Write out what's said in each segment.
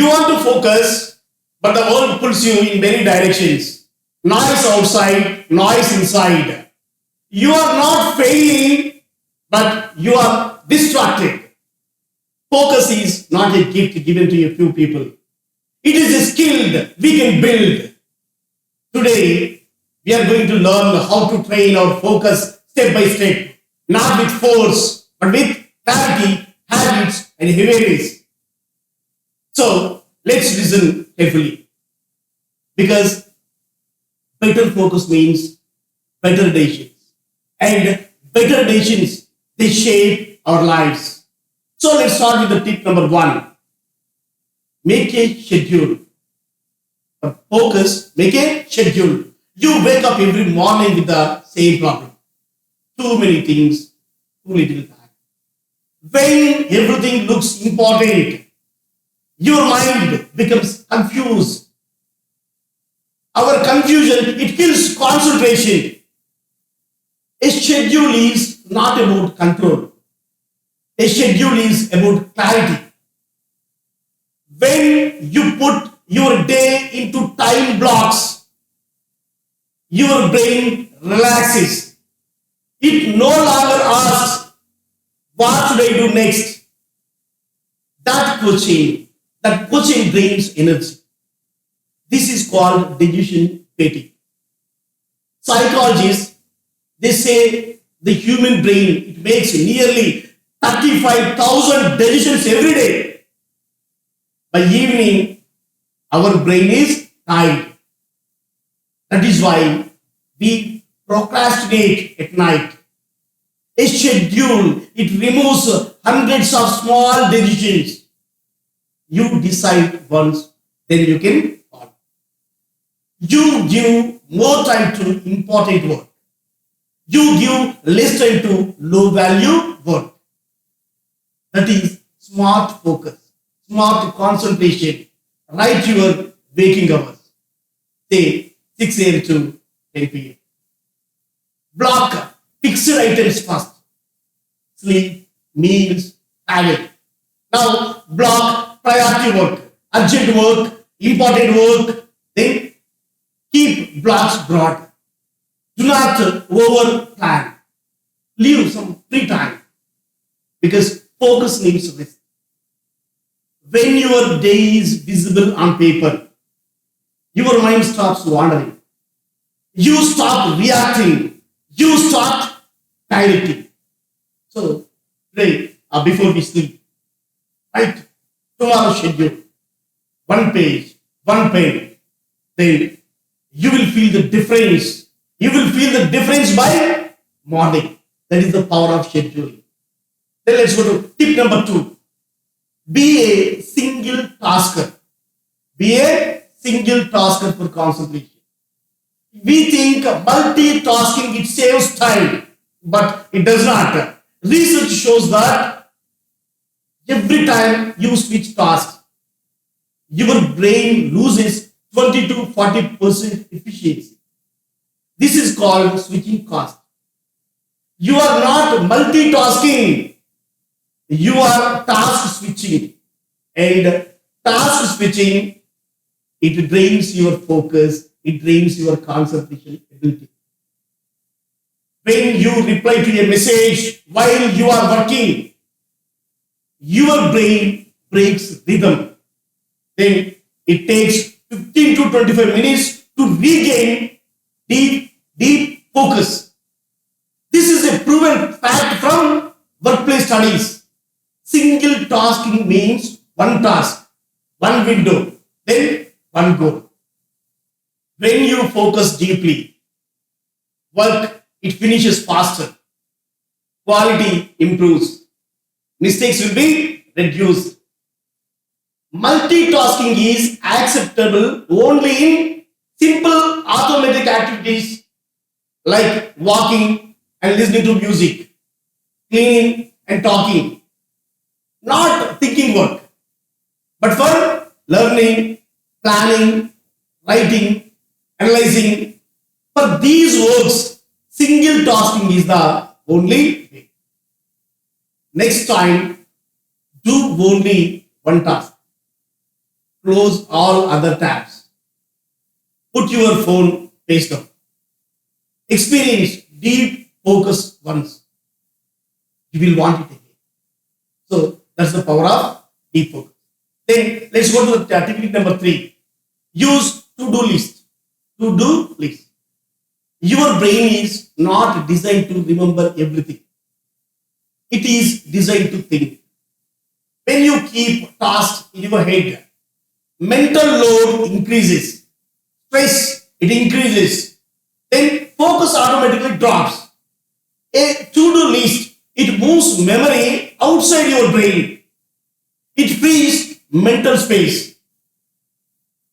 You want to focus, but the world pulls you in many directions. Noise outside, noise inside. You are not failing, but you are distracted. Focus is not a gift given to a few people. It is a skill we can build. Today, we are going to learn how to train our focus step by step, not with force, but with clarity, habits, and awareness. So, let's listen carefully. Because better focus means better decisions. And better decisions, they shape our lives. So, let's start with the tip number 1. Make a schedule. For focus, make a schedule. You wake up every morning with the same problem. Too many things, too little time. When everything looks important, your mind becomes confused. Our confusion, it kills concentration. A schedule is not about control. A schedule is about clarity. When you put your day into time blocks, your brain relaxes. It no longer asks, what should I do next? That question drains energy. This is called decision fatigue. Psychologists, they say the human brain, it makes nearly 35,000 decisions every day. By evening, our brain is tired. That is why we procrastinate at night. A schedule, it removes hundreds of small decisions. You decide once, then you can follow. You give more time to important work. You give less time to low value work. That is smart focus, smart concentration. Write your waking hours. Say 6 a.m. to 10 p.m. Block fixed items first. Sleep, meals, travel. Now block priority work, urgent work, important work. Then keep blocks broad. Do not over plan. Leave some free time. Because focus needs rest. When your day is visible on paper, your mind stops wandering. You stop reacting. You start directing. So, today, before we sleep, write tomorrow's schedule. One page, one pen. Then you will feel the difference. You will feel the difference by morning. That is the power of scheduling. Then let's go to tip number 2. Be a single tasker. Be a single tasker for concentration. We think multitasking, it saves time, but it does not. Research shows that every time you switch tasks, your brain loses 20 to 40% efficiency. This is called switching cost. You are not multitasking. You are task switching. And task switching, it drains your focus. It drains your concentration ability. When you reply to a message while you are working, your brain breaks rhythm. Then it takes 15 to 25 minutes to regain deep focus. This is a proven fact from workplace studies. Single tasking means one task, one window, then one goal. When you focus deeply, work, it finishes faster. Quality improves. Mistakes will be reduced. Multitasking is acceptable only in simple automatic activities like walking and listening to music, cleaning and talking. Not thinking work, but for learning, planning, writing, analyzing. For these works, single tasking is the only way. Next time, do only one task. Close all other tabs. Put your phone face down. Experience deep focus once. You will want it again. So that's the power of deep focus. Then let's go to the technique number 3. Use to-do list. To-do list. Your brain is not designed to remember everything. It is designed to think. When you keep tasks in your head, mental load increases. Stress, it increases. Then focus automatically drops. A to-do list, it moves memory outside your brain. It frees mental space.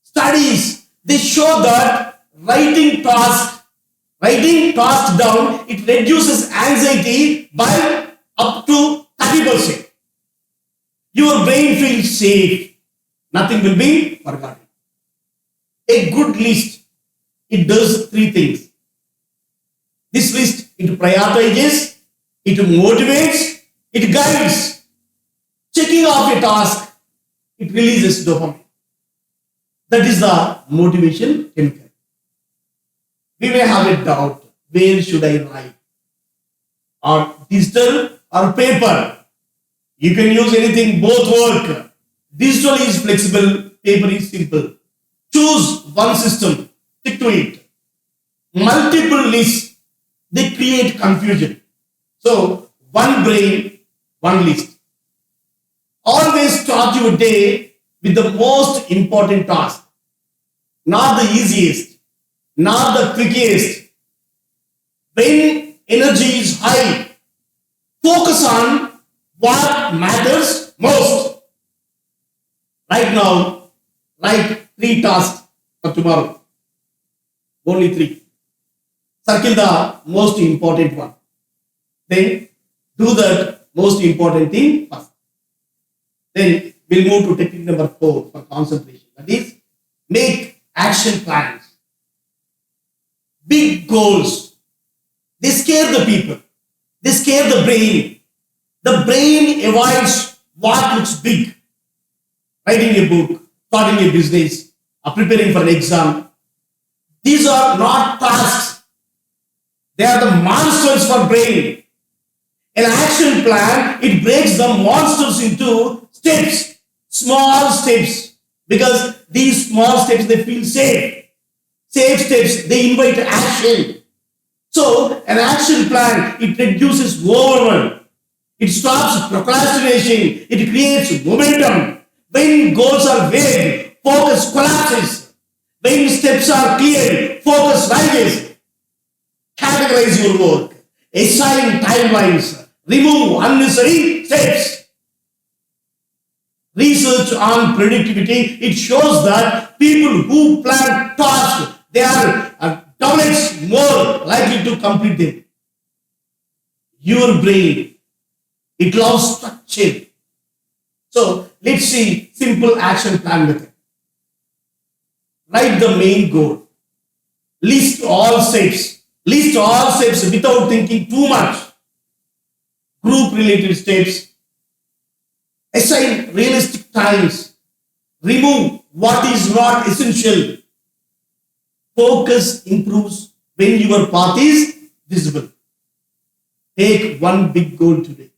Studies, they show that writing tasks down, it reduces anxiety by up to 30%. Your brain feels safe. Nothing will be forgotten. A good list, it does 3 things. This list, it prioritizes, it motivates, it guides. Checking off a task, it releases dopamine. That is the motivation chemical. We may have a doubt, where should I write? On digital or paper? You can use anything, both work. Digital is flexible, paper is simple. Choose one system, stick to it. Multiple lists, they create confusion. So, one brain, one list. Always start your day with the most important task. Not the easiest, not the quickest. When energy is high, focus on what matters most. Right now, write 3 tasks for tomorrow. Only 3. Circle the most important one. Then do that most important thing first. Then we'll move to technique number 4 for concentration. That is, make action plans. Big goals. They scare the people. They scare the brain. The brain avoids what looks big. Writing a book, starting a business, or preparing for an exam. These are not tasks. They are the monsters for brain. An action plan, it breaks the monsters into steps, small steps, because these small steps, they feel safe. Safe steps, they invite action. So, an action plan, it reduces overwhelm. It stops procrastination. It creates momentum. When goals are vague, focus collapses. When steps are clear, focus rises. Categorize your work. Assign timelines. Remove unnecessary steps. Research on productivity, it shows that people who plan tasks, they are double X more likely to complete them. Your brain, it loves structure. So let's see simple action plan method. Write the main goal. List all steps. List all steps without thinking too much. Group related steps. Assign realistic times. Remove what is not essential. Focus improves when your path is visible. Take one big goal today.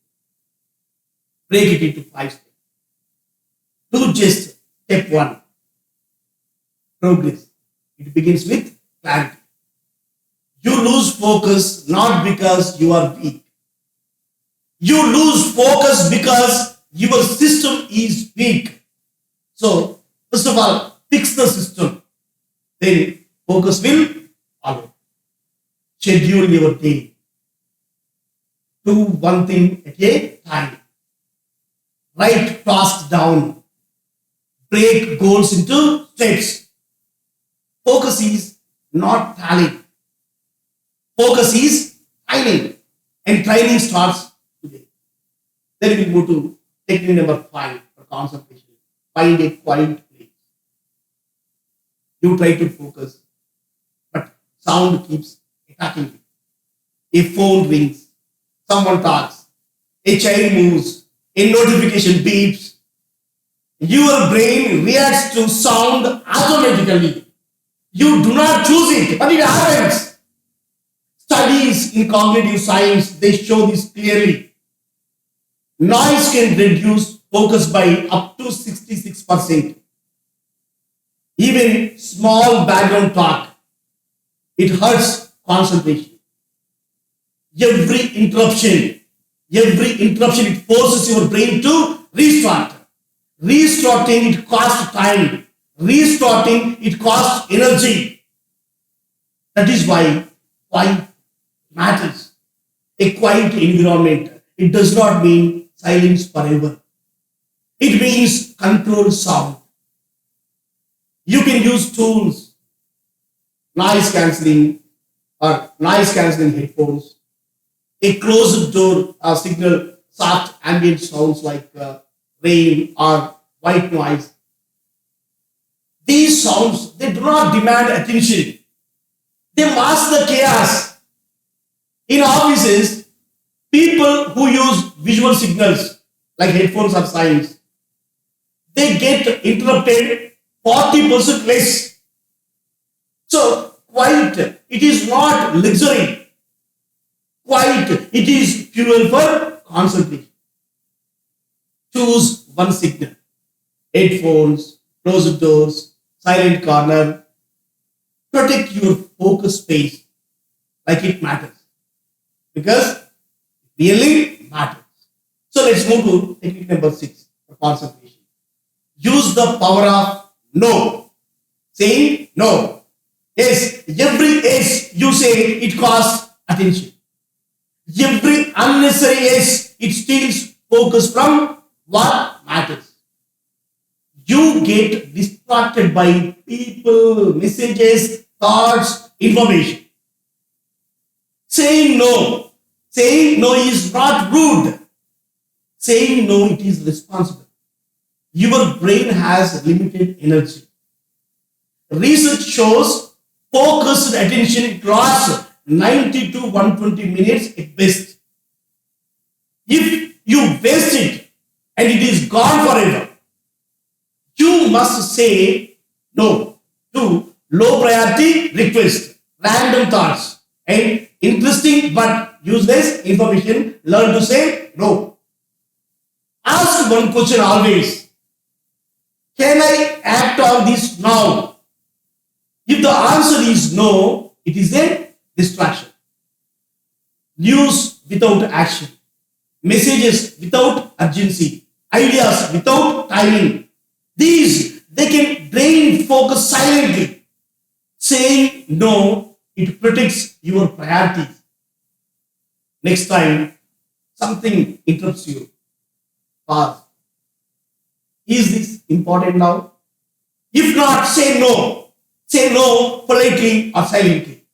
Break it into 5 steps. Do just step 1. Progress. It begins with clarity. You lose focus not because you are weak. You lose focus because your system is weak. So, first of all, fix the system. Then focus will follow. Schedule your day. Do one thing at a time. Write tasks down. Break goals into steps. Focus is not talent. Focus is training. And training starts today. Then we move to technique number 5 for concentration. Find a quiet place. You try to focus, but sound keeps attacking you. A phone rings, someone talks, a child moves, a notification beeps. Your brain reacts to sound automatically. You do not choose it, but it happens. Studies in cognitive science, they show this clearly. Noise can reduce focus by up to 66%. Even small background talk, it hurts concentration. Every interruption, it forces your brain to restart. Restarting, it costs time. Restarting, it costs energy. That is why quiet matters. A quiet environment, it does not mean silence forever. It means controlled sound. You can use tools, noise cancelling or noise cancelling headphones, a closed door signal soft ambient sounds like rain or white noise. These sounds, they do not demand attention. They mask the chaos. In offices, people who use visual signals like headphones or signs, they get interrupted 40% less. So, quiet, it is not luxury. Quiet, it is fuel for concentration. Choose one signal. Headphones, closed doors, silent corner. Protect your focus space like it matters. Because it really matters. So let's move to technique number 6 for concentration. Use the power of no. Saying no. Yes, every yes you say, it costs attention. Every unnecessary yes, it steals focus from what matters. You get distracted by people, messages, thoughts, information. Saying no is not rude. Saying no, it is responsible. Your brain has limited energy. Research shows focused attention lasts 90 to 120 minutes at best. If you waste it and it is gone forever, you must say no to low priority requests, random thoughts, and interesting but useless information. Learn to say no. Ask one question always. Can I act on this now? If the answer is no, it is a distraction. News without action, messages without urgency, ideas without timing. These, they can drain focus silently. Saying no, it protects your priorities. Next time something interrupts you, pause. Is this important now? If not, say no. Say no politely or silently.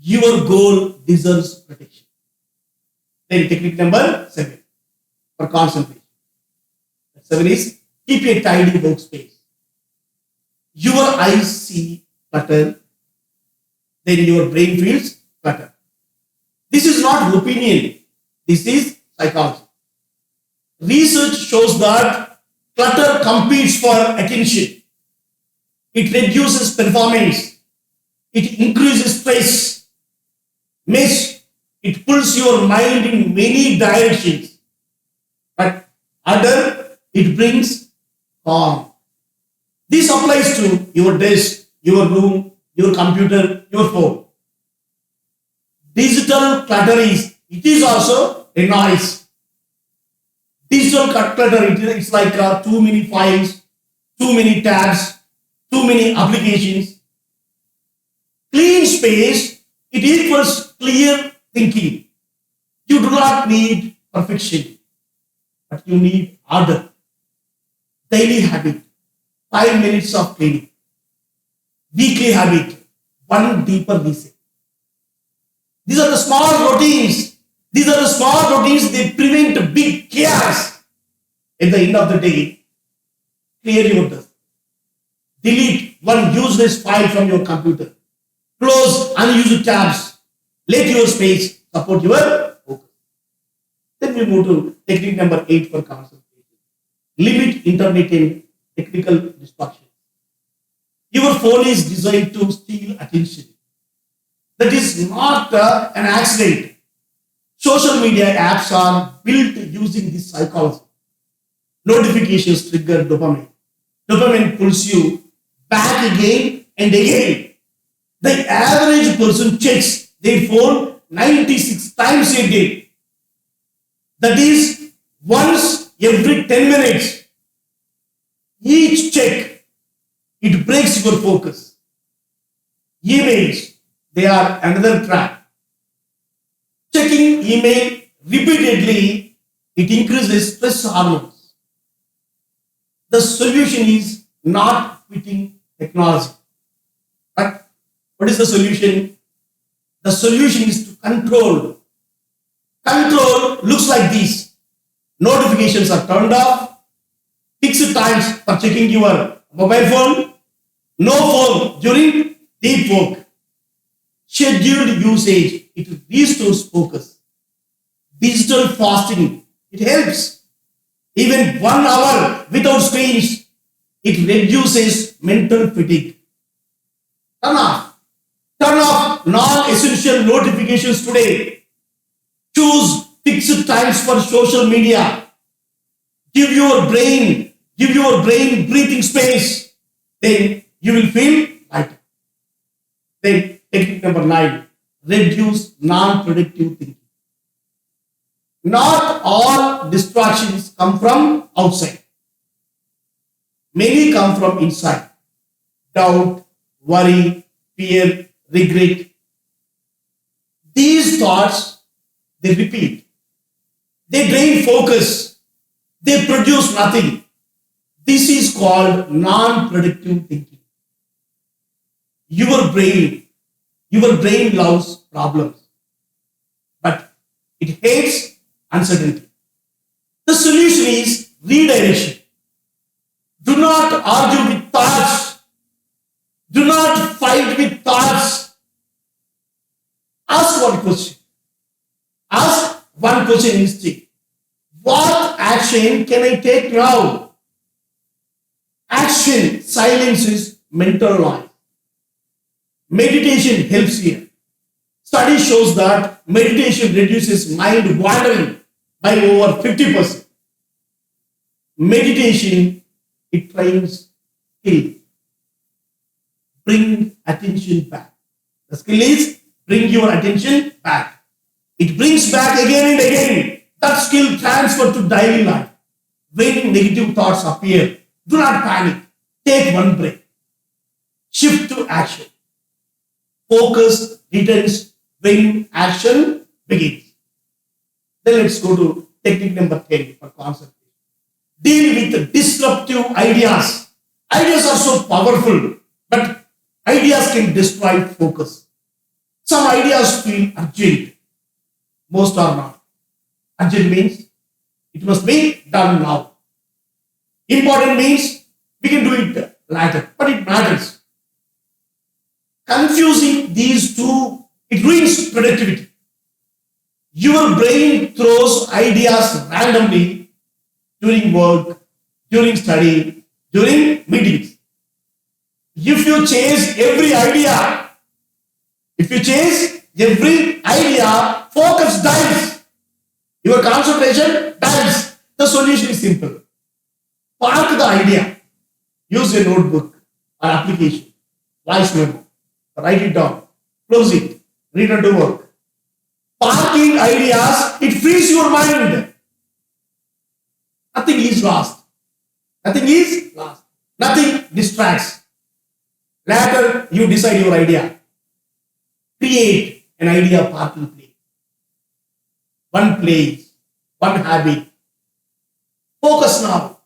Your goal deserves protection. Then technique number 7 for concentration. 7 is keep a tidy workspace. Your eyes see clutter, then your brain feels clutter. This is not opinion. This is psychology. Research shows that clutter competes for attention. It reduces performance. It increases stress. Mess, it pulls your mind in many directions. But order, it brings calm. This applies to your desk, your room, your computer, your phone. Digital clutter it is also a noise. Digital clutter, it's like too many files, too many tabs, too many applications. Clean space, it equals clear thinking. You do not need perfection, but you need order. Daily habit, 5 minutes of cleaning. Weekly habit, 1 deeper reset. These are the small routines. They prevent big chaos. At the end of the day, clear your desk. Delete one useless file from your computer. Close unused tabs. Let your space support your focus. Then we move to technique number 8 for concentration. limit internet and technical distraction. Your phone is designed to steal attention. That is not an accident. Social media apps are built using this psychology. Notifications trigger dopamine. Dopamine pulls you back again and again. The average person checks their phone 96 times a day. That is once every 10 minutes. Each check, it breaks your focus. Emails, they are another trap. Checking email repeatedly, it increases stress hormones. The solution is not quitting technology. But what is the solution? The solution is to control. Control looks like this. Notifications are turned off. Fixed times for checking your mobile phone. No phone during deep work. Scheduled usage, it restores focus. Digital fasting, it helps. Even 1 hour without screens, it reduces mental fatigue. Turn off. Turn off non-essential notifications today. Choose fixed times for social media. Give your brain breathing space. Then you will feel lighter. Then technique number 9, reduce non-productive thinking. Not all distractions come from outside. Many come from inside. Doubt, worry, fear, regret. These thoughts, they repeat. They drain focus. They produce nothing. This is called non-productive thinking. Your brain loves problems, but it hates uncertainty. The solution is redirection. Do not argue with thoughts. Do not fight with thoughts. Ask one question. Ask one question instead. What action can I take now? Action silences mental noise. Meditation helps here. Study shows that meditation reduces mind wandering by over 50%. Meditation, it trains skill. Bring attention back. The skill is bring your attention back. It brings back again and again. That skill transfer to daily life. When negative thoughts appear, do not panic. Take one break. Shift to action. Focus returns when action begins. Then let's go to technique number 10 for concentration. Deal with disruptive ideas. Ideas are so powerful, but ideas can destroy focus. Some ideas feel urgent. Most are not. Urgent means it must be done now. Important means we can do it later, but it matters. Confusing these two, it ruins productivity. Your brain throws ideas randomly during work, during study, during meetings. If you chase every idea, focus dies. Your concentration dies. The solution is simple. Park the idea. Use a notebook or application, voice memo. Write it down. Close it. Return to work. Parking ideas, it frees your mind. Nothing is lost. Nothing is lost. Nothing distracts. Later, you decide your idea. Create an idea parking place. One place, one habit. Focus now.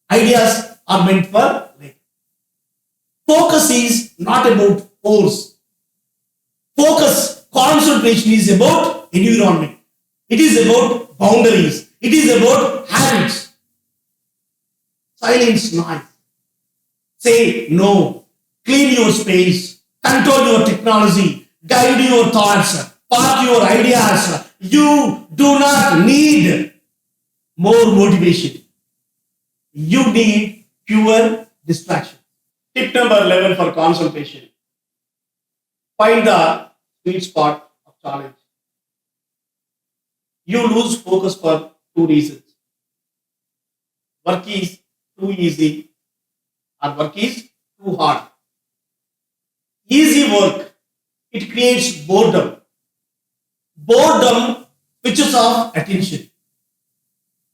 Ideas are meant for later. Focus is not about force. Focus, concentration is about environment. It is about boundaries. It is about habits. Silence noise. Say no. Clean your space. Control your technology. Guide your thoughts. Park your ideas. You do not need more motivation. You need fewer distractions. Tip number 11 for concentration. Find the sweet spot of challenge. You lose focus for two reasons. Work is too easy or work is too hard. Easy work, it creates boredom. Boredom switches off attention.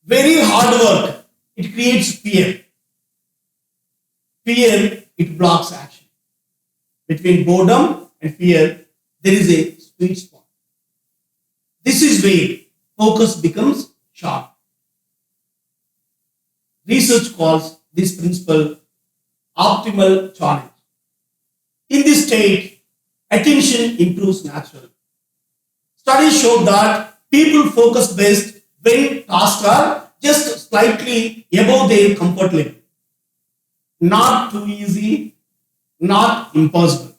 Very hard work, it creates fear. Fear, it blocks action. Between boredom and fear, there is a sweet spot. This is where focus becomes sharp. Research calls this principle optimal challenge. In this state, attention improves naturally. Studies show that people focus best when tasks are just slightly above their comfort level. Not too easy, not impossible.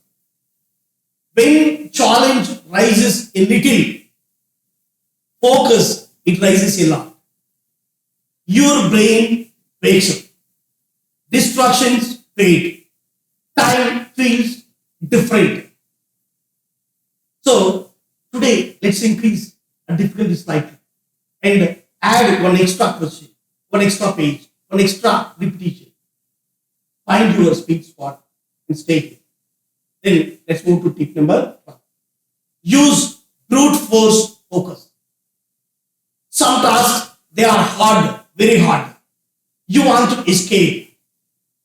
When challenge rises a little, focus, it rises a lot. Your brain wakes up. Distractions fade. Time feels different. So, today, let's increase a difficulty slightly and add one extra question, one extra page, one extra repetition. Find your sweet spot and stay here. Then let's move to tip number 1. Use brute force focus. Some tasks, they are hard, very hard. You want to escape.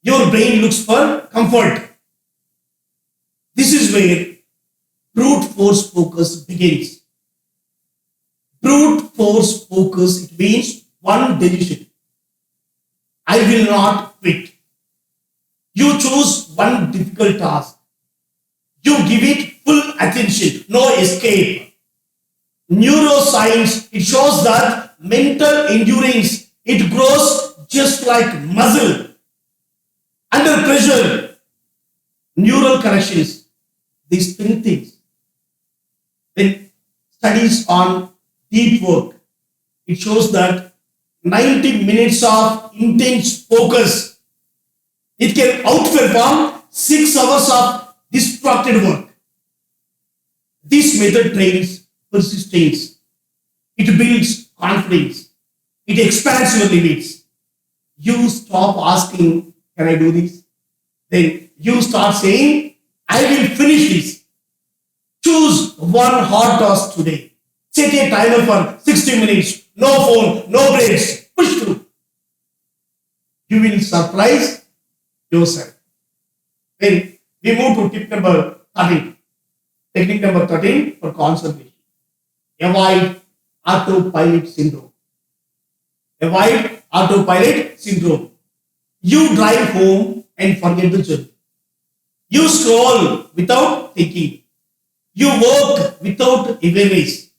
Your brain looks for comfort. This is where brute force focus begins. Brute force focus, it means one decision. I will not quit. You choose one difficult task. You give it full attention, no escape. Neuroscience, it shows that mental endurance, it grows just like muscle. Under pressure, neural connections, these spin things. Then studies on deep work, it shows that 90 minutes of intense focus, it can outperform 6 hours of distracted work. This method trains persistence. It builds confidence. It expands your limits. You stop asking, can I do this? Then you start saying, I will finish this. Choose one hard task today. Set a timer for 60 minutes. No phone, no breaks. Push through. You will surprise yourself. Then we move to tip number 13. Technique number 13 for concentration. Avoid autopilot syndrome. Avoid autopilot syndrome. You drive home and forget the journey. You scroll without thinking. You work without awareness.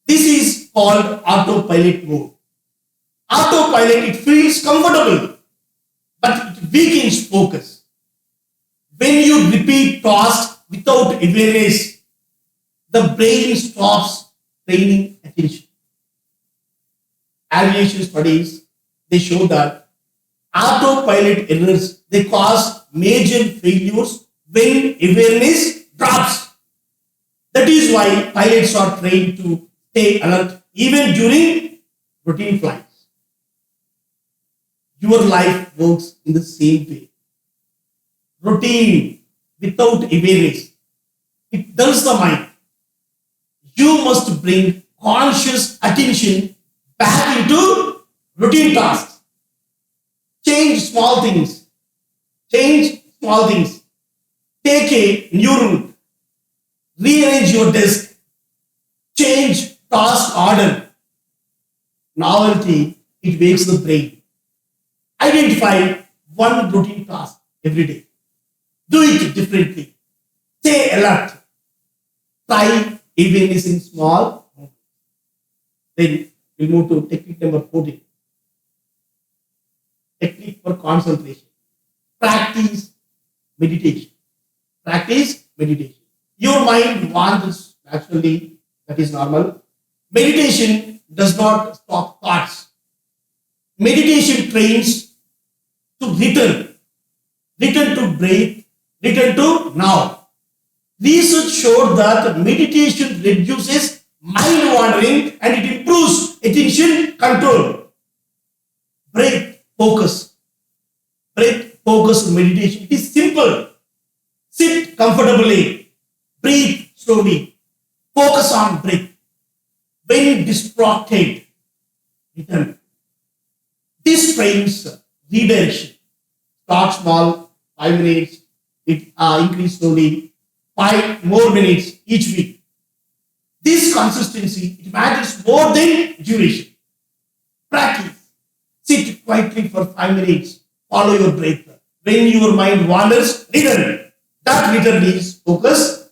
This is called autopilot mode. Autopilot, it feels comfortable, but it weakens focus. When you repeat tasks without awareness, the brain stops paying attention. Aviation studies, they show that autopilot errors, they cause major failures when awareness drops. That is why pilots are trained to stay alert even during routine flights. Your life works in the same way. Routine without awareness, it dulls the mind. You must bring conscious attention back into routine tasks. Change small things. Change small things. Take a new route. Rearrange your desk. Change task order. Novelty, it wakes the brain. Identify one routine task every day. Do it differently. Stay alert. Try awareness in small moments. Then we move to technique number 14. Technique for concentration. Practice meditation. Practice meditation. Your mind wanders naturally. That is normal. Meditation does not stop thoughts. Meditation trains to return to breath, return to now. Research showed that meditation reduces mind wandering and it improves attention control. Breath focus. Breath focus meditation. It is simple. Sit comfortably. Breathe slowly. Focus on breath. When distracted, return. This trains redirection. Start small, 5 minutes. It increase slowly, 5 more minutes each week. This consistency, it matters more than duration. Practice. Sit quietly for 5 minutes. Follow your breath. When your mind wanders, return. That return is focus.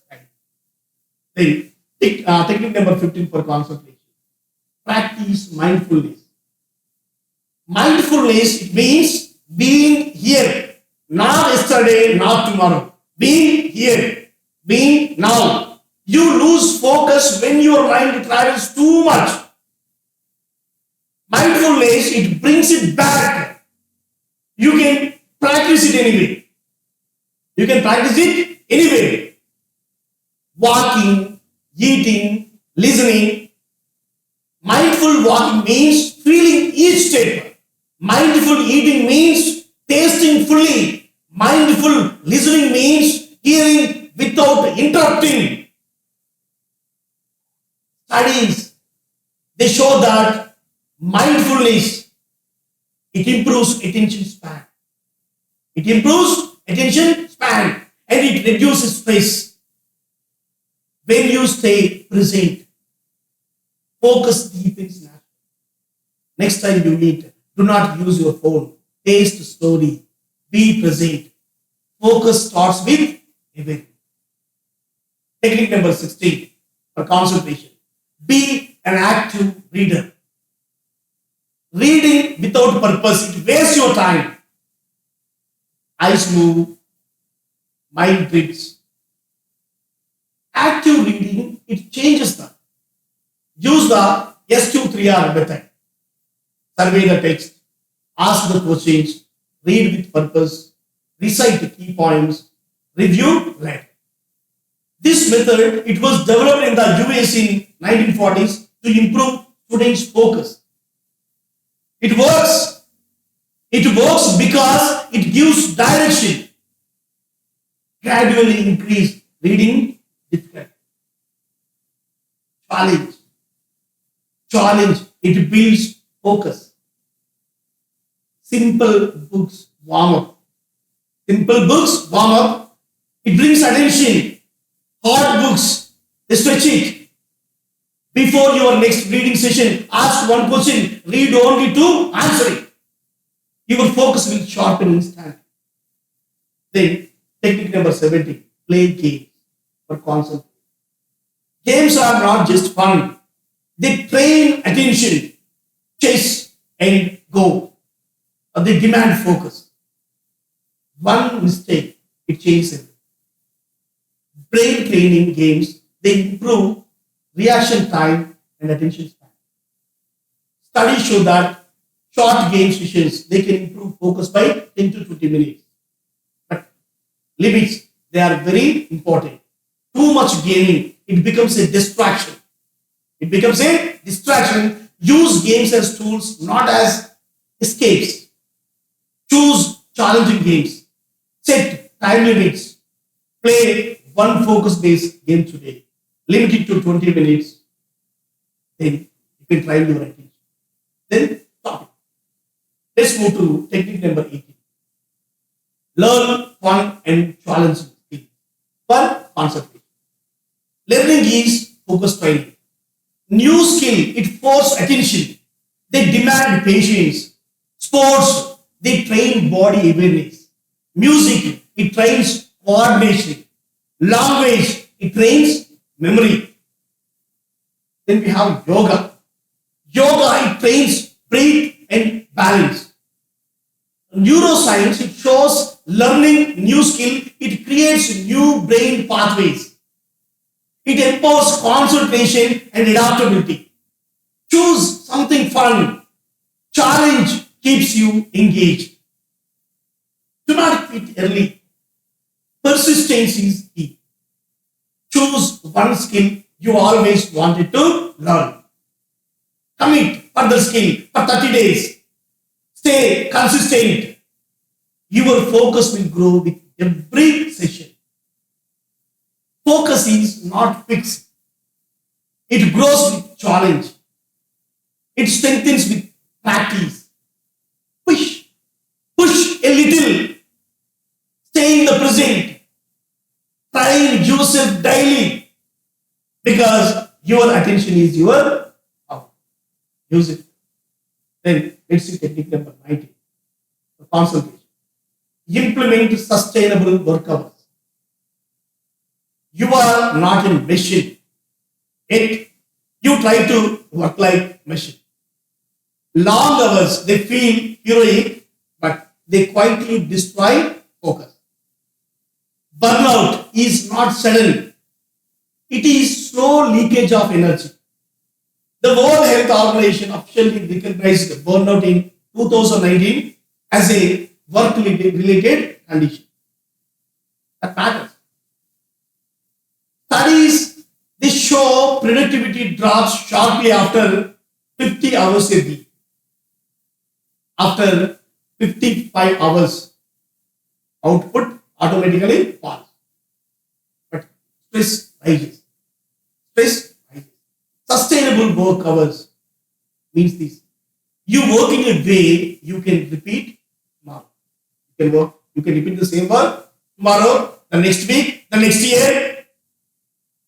Then, technique number 15 for concentration. Practice mindfulness. Mindfulness, it means being here. Not yesterday, not tomorrow. Being here. Being now. You lose focus when your mind travels too much. Mindfulness, it brings it back. You can practice it anyway. You can practice it anyway. Walking, eating, listening. Mindful walking means feeling each step. Mindful eating means tasting fully. Mindful listening means hearing without interrupting. Studies, they show that mindfulness, it improves attention span. It improves attention span and it reduces stress. When you stay present, focus deepens naturally. Next time you meet, do not use your phone. Taste slowly. Be present. Focus starts with awareness. Technique number 16 for concentration. Be an active reader. Reading without purpose, it wastes your time. Eyes move, mind drifts. Active reading, it changes that. Use the SQ3R method. Survey the text, ask the questions, read with purpose, recite the key points, review later. This method, it was developed in the US in 1940s to improve students' focus. It works. It works because it gives direction. Gradually increase reading difficulty. Challenge. It builds focus. Simple books warm up. Simple books warm up. It brings attention. Hard books, they stretch it. Before your next reading session, ask one question, read only to answer it. Your focus will sharpen instantly. Then, technique number 17, play games for concentration. Games are not just fun, they train attention, chess and go. They demand focus. One mistake, it changes everything. Brain training games, they improve reaction time and attention span. Studies show that short game sessions, they can improve focus by 10 to 20 minutes. But limits, they are very important. Too much gaming, it becomes a distraction. It becomes a distraction. Use games as tools, not as escapes. Choose challenging games. Set time limits. Play one focus-based game today. Limit it to 20 minutes. Then you can try your attention. Then stop it. Let's move to technique number 18. Learn fun and challenging skills. Fun, concentration. Learning is focus training. New skill, it forces attention. They demand patience. Sports, they train body awareness. Music, it trains coordination. Language, it trains memory. Then we have yoga. Yoga, it trains breath and balance. Neuroscience, it shows learning new skill, it creates new brain pathways. It empowers concentration and adaptability. Choose something fun. Challenge keeps you engaged. Do not quit early. Persistence is key. Choose one skill you always wanted to learn. Commit for the skill for 30 days. Stay consistent. Your focus will grow with every session. Focus is not fixed. It grows with challenge. It strengthens with practice. Push. Push a little. Stay in the present. Train yourself daily. Because your attention is your power. Use it. Then let's see technique number 19. The concentration. Implement sustainable work hours. You are not a machine. Yet you try to work like machine. Long hours, they feel heroic, but they quietly destroy focus. Burnout is not sudden. It is slow leakage of energy. The World Health Organization officially recognized burnout in 2019 as a work-related condition. That matters. Studies, they show productivity drops sharply after 50 hours a week. After 55 hours, output automatically falls. But stress rises. Stress rises. Sustainable work hours means this. You work in a way you can repeat tomorrow. You can repeat the same work tomorrow, the next week, the next year.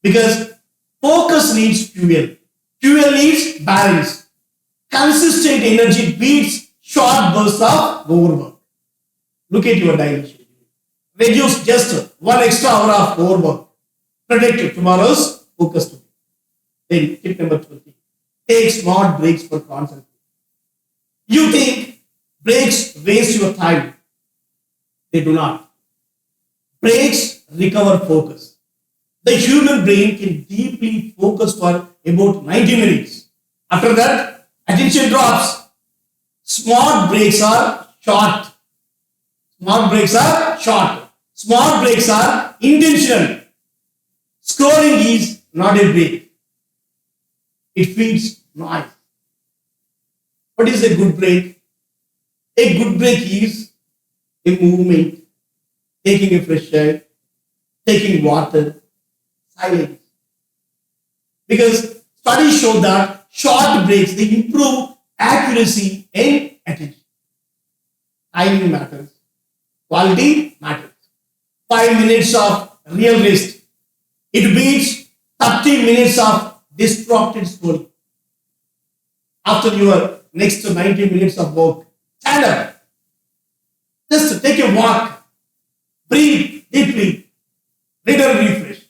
Because focus needs fuel. Fuel needs balance. Consistent energy beats short bursts of overwork. Look at your daily schedule. Reduce just 1 extra hour of overwork. Protect tomorrow's focus today. Then tip number 20. Take smart breaks for concentration. You think breaks waste your time. They do not. Breaks recover focus. The human brain can deeply focus for about 90 minutes. After that, attention drops. Smart breaks are short. Smart breaks are short. Smart breaks are intentional. Scrolling is not a break. It feeds noise. What is a good break? A good break is a movement, taking a fresh air, taking water, silence. Because studies show that short breaks, they improve accuracy and attention. Timing matters. Quality matters. 5 minutes of real rest. It beats 30 minutes of distracted scrolling. After your next 90 minutes of work, stand up. Just take a walk. Breathe deeply. Later refresh.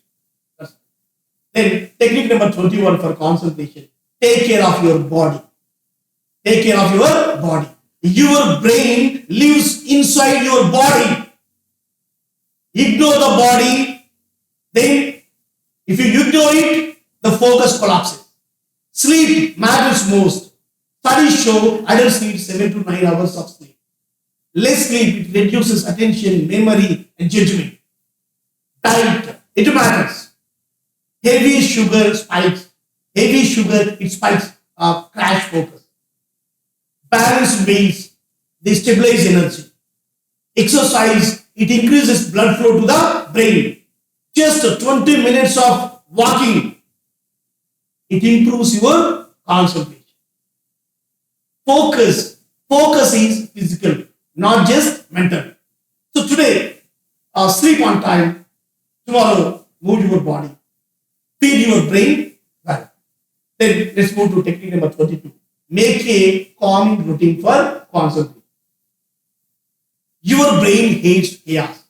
Then technique number 21 for concentration. Take care of your body. Take care of your body. Your brain lives inside your body. Ignore the body. Then if you ignore it, the focus collapses. Sleep matters most. Studies show adults need 7 to 9 hours of sleep. Less sleep, it reduces attention, memory, and judgment. Diet, it matters. Heavy sugar spikes. Heavy sugar, it spikes crash focus. Balanced meals, they stabilize energy. Exercise, it increases blood flow to the brain. Just 20 minutes of walking, it improves your concentration. Focus is physical, not just mental. So today, sleep on time. Tomorrow, move your body. Feed your brain well. Then let's move to technique number 22. Make a calming routine for concentration. Your brain hates chaos.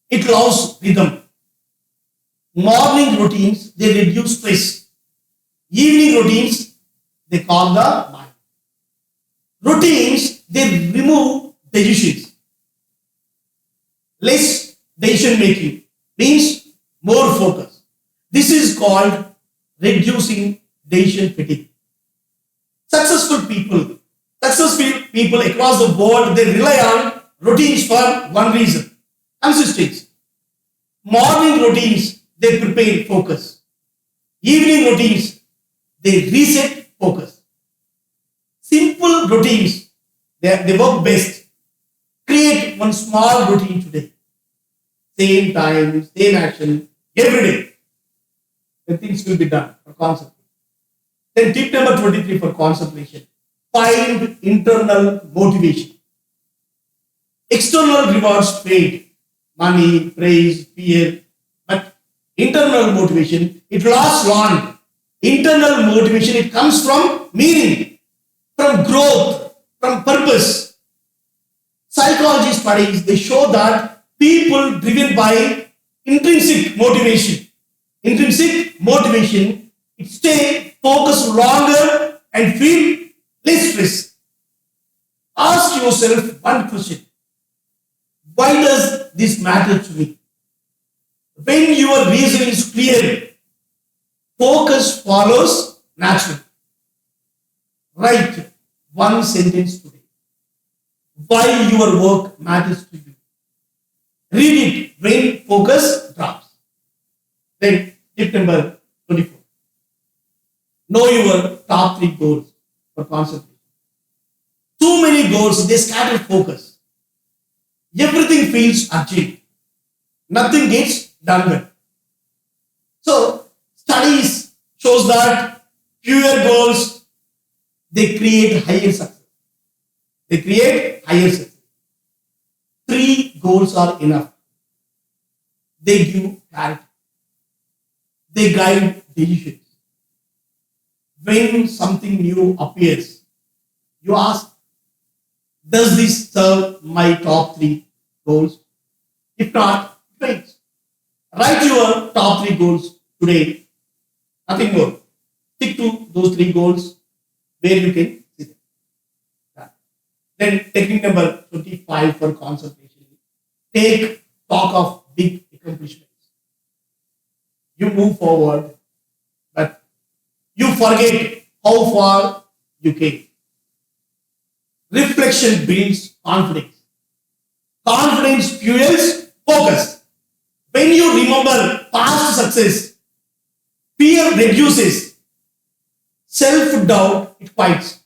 It loves rhythm. Morning routines, they reduce stress. Evening routines, they calm the mind. Routines, they remove decisions. Less decision making means more focus. This is called reducing decision fatigue. Successful Successful people across the world, they rely on routines for one reason: consistency. Morning routines, they prepare focus. Evening routines, they reset focus. Simple routines, they work best. Create one small routine today. Same time, same action, every day. The things will be done for concentration. Then tip number 23 for concentration. Find internal motivation. External rewards fade. Money, praise, fear. But internal motivation, it lasts long. Internal motivation, it comes from meaning, from growth, from purpose. Psychology studies, they show that people driven by intrinsic motivation, it stay focused longer and feel less stress. Ask yourself one question: why does this matter to me? When your reason is clear, focus follows naturally. Write one sentence today: why your work matters to you. Read it when focus drops. Then tip number 24. Know your top 3 goals for concentration. Too many goals, they scatter focus. Everything feels urgent. Nothing gets done well. So, studies shows that fewer goals, they create higher success. 3 goals are enough. They give clarity. They guide decisions. When something new appears, you ask, does this serve my top 3 goals? If not, wait. Write your top 3 goals today. Nothing more. Stick to those 3 goals where you can see them. Then technique number 25 for concentration. Take stock of big accomplishments. You move forward, but you forget how far you came. Reflection builds confidence. Confidence fuels focus. When you remember past success, fear reduces. Self-doubt, it quiets.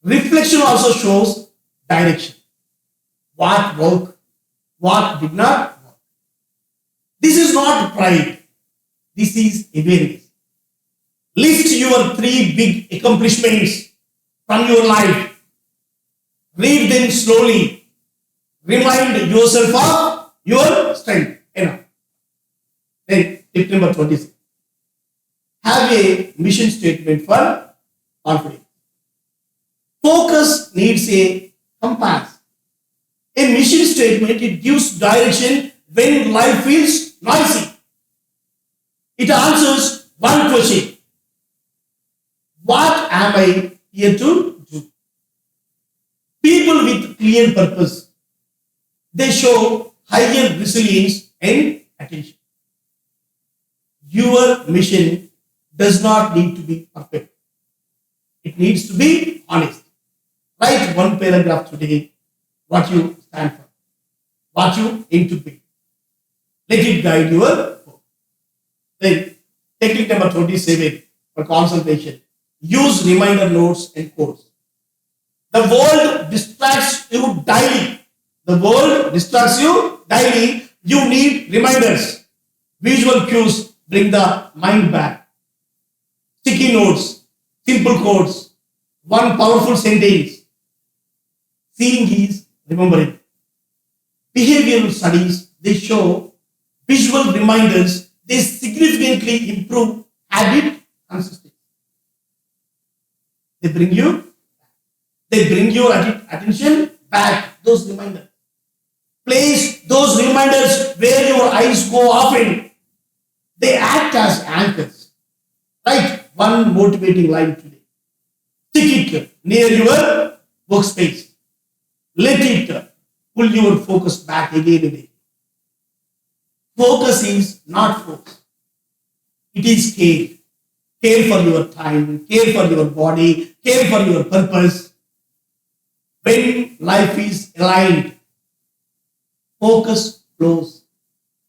Reflection also shows direction. What worked, what did not work. This is not pride. This is awareness. List your 3 big accomplishments from your life. Read them slowly. Remind yourself of your strength. Enough. Then tip number 26. Have a mission statement for confidence. Focus needs a compass. A mission statement, it gives direction when life feels noisy. It answers one question: what am I here to do? People with clear purpose, they show higher resilience and attention. Your mission does not need to be perfect. It needs to be honest. Write one paragraph today, what you stand for, what you aim to be. Let it guide your work. Then, technique number 27 for concentration. Use reminder notes and quotes. The world distracts you daily. You need reminders. Visual cues bring the mind back. Sticky notes, simple quotes, one powerful sentence. Seeing is remembering. Behavioral studies, they show visual reminders, they significantly improve habit consistency. They bring your attention back, those reminders. Place those reminders where your eyes go often. They act as anchors. Write one motivating line today. Stick it near your workspace. Let it pull your focus back again and again. Focus is not force. It is care. Care for your time, care for your body, care for your purpose. When life is aligned, focus flows.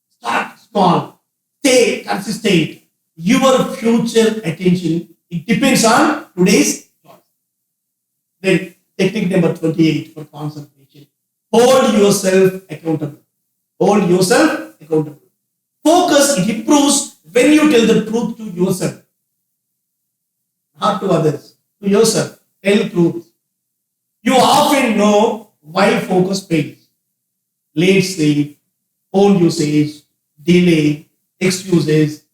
Start small, stay consistent. Your future attention, it depends on today's choice. Then technique number 28 for concentration. Hold yourself accountable. Hold yourself accountable. Focus, it improves when you tell the truth to yourself, not to others, to yourself. Tell truth. You often know why focus fails. Late sleep, phone usage, delay, excuses.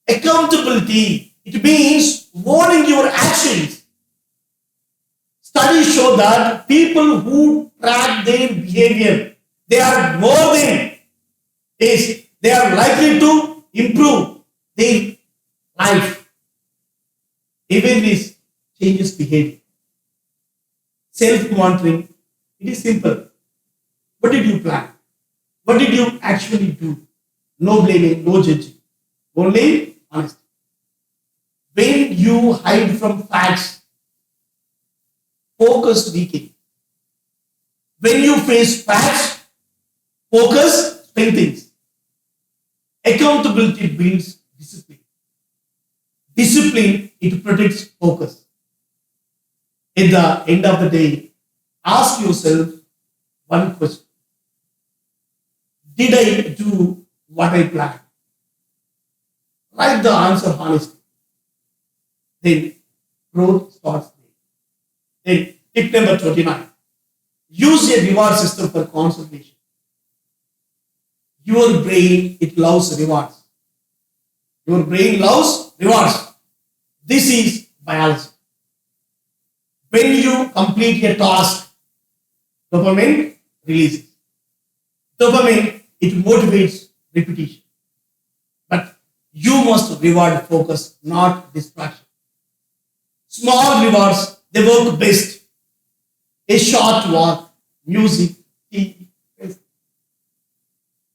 Accountability, it means owning your actions. Studies show that people who track their behavior, they are more than is they are likely to improve their life. Awareness changes behavior. Self-monitoring, it is simple. What did you plan? What did you actually do? No blaming, no judging. Only honesty. When you hide from facts, focus weakens. When you face facts, focus strengthens. Accountability builds discipline. Discipline, it protects focus. At the end of the day, ask yourself one question. Did I do what I planned? Write the answer honestly. Then growth starts there. Then tip number 29. Use a reward system for concentration. Your brain, it loves rewards. Your brain loves rewards. This is biology. When you complete a task, dopamine releases. Dopamine, it motivates repetition. But you must reward focus, not distraction. Small rewards, they work best. A short walk, music, tea.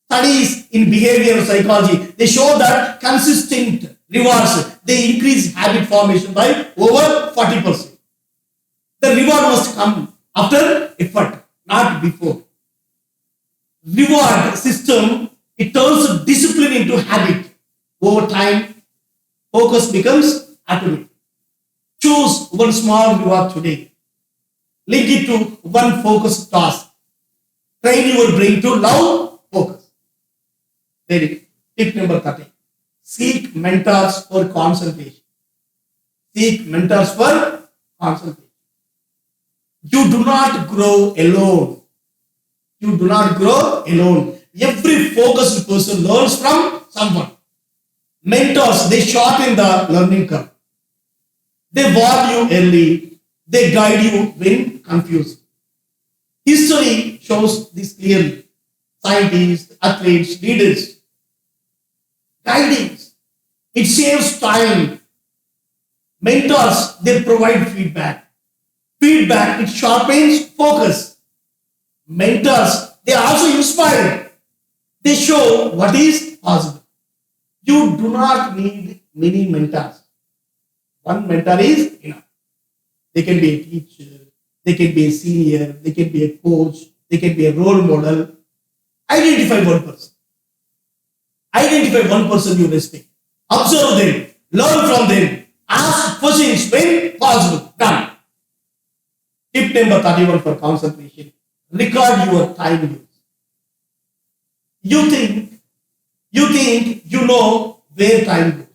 Studies in behavioral psychology, they show that consistent rewards, they increase habit formation by over 40%. The reward must come after effort, not before. Reward system, it turns discipline into habit. Over time, focus becomes automatic. Choose one small reward today. Link it to one focused task. Train your brain to love focus. Very tip number 30. Seek mentors for concentration. Seek mentors for concentration. You do not grow alone. You do not grow alone. Every focused person learns from someone. Mentors, they shorten the learning curve. They warn you early. They guide you when confused. History shows this clearly. Scientists, athletes, leaders. Guidance, it saves time. Mentors, they provide feedback. Feedback, it sharpens focus. Mentors, they also inspire. They show what is possible. You do not need many mentors. One mentor is enough. They can be a teacher, they can be a senior, they can be a coach, they can be a role model. Identify one person. Identify one person you respect. Observe them, learn from them, ask questions when possible. Done. Tip number 31 for concentration. Record your time use. You think you know where time goes.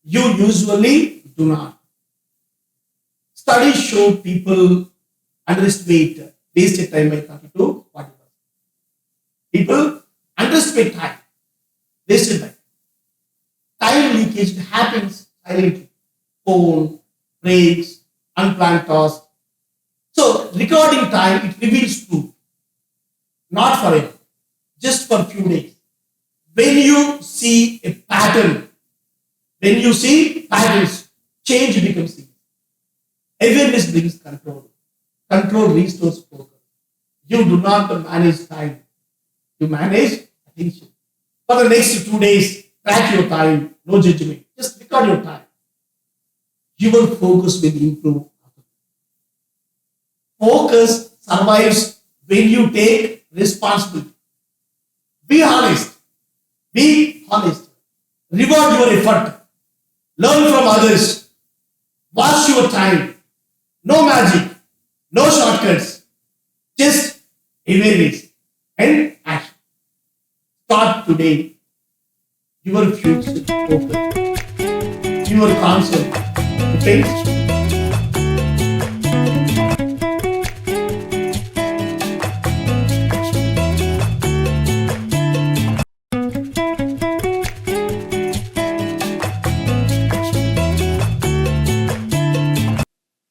You usually do not. Studies show people underestimate wasted time by 30 to 40%. People underestimate time, wasted time. Time leakage happens silently. Phone, breaks, unplanned tasks. So recording time, it reveals truth. Not forever, just for a few days. When you see a pattern, when you see patterns, change becomes easy. Awareness brings control. Control restores focus. You do not manage time. You manage attention. For the next 2 days, track your time. No judgment. Just record your time. Your focus will improve. Focus survives when you take responsibility. Be honest. Be honest. Reward your effort. Learn from others. Watch your time. No magic. No shortcuts. Just awareness and action. Start today. Your future focus. Your concept depends.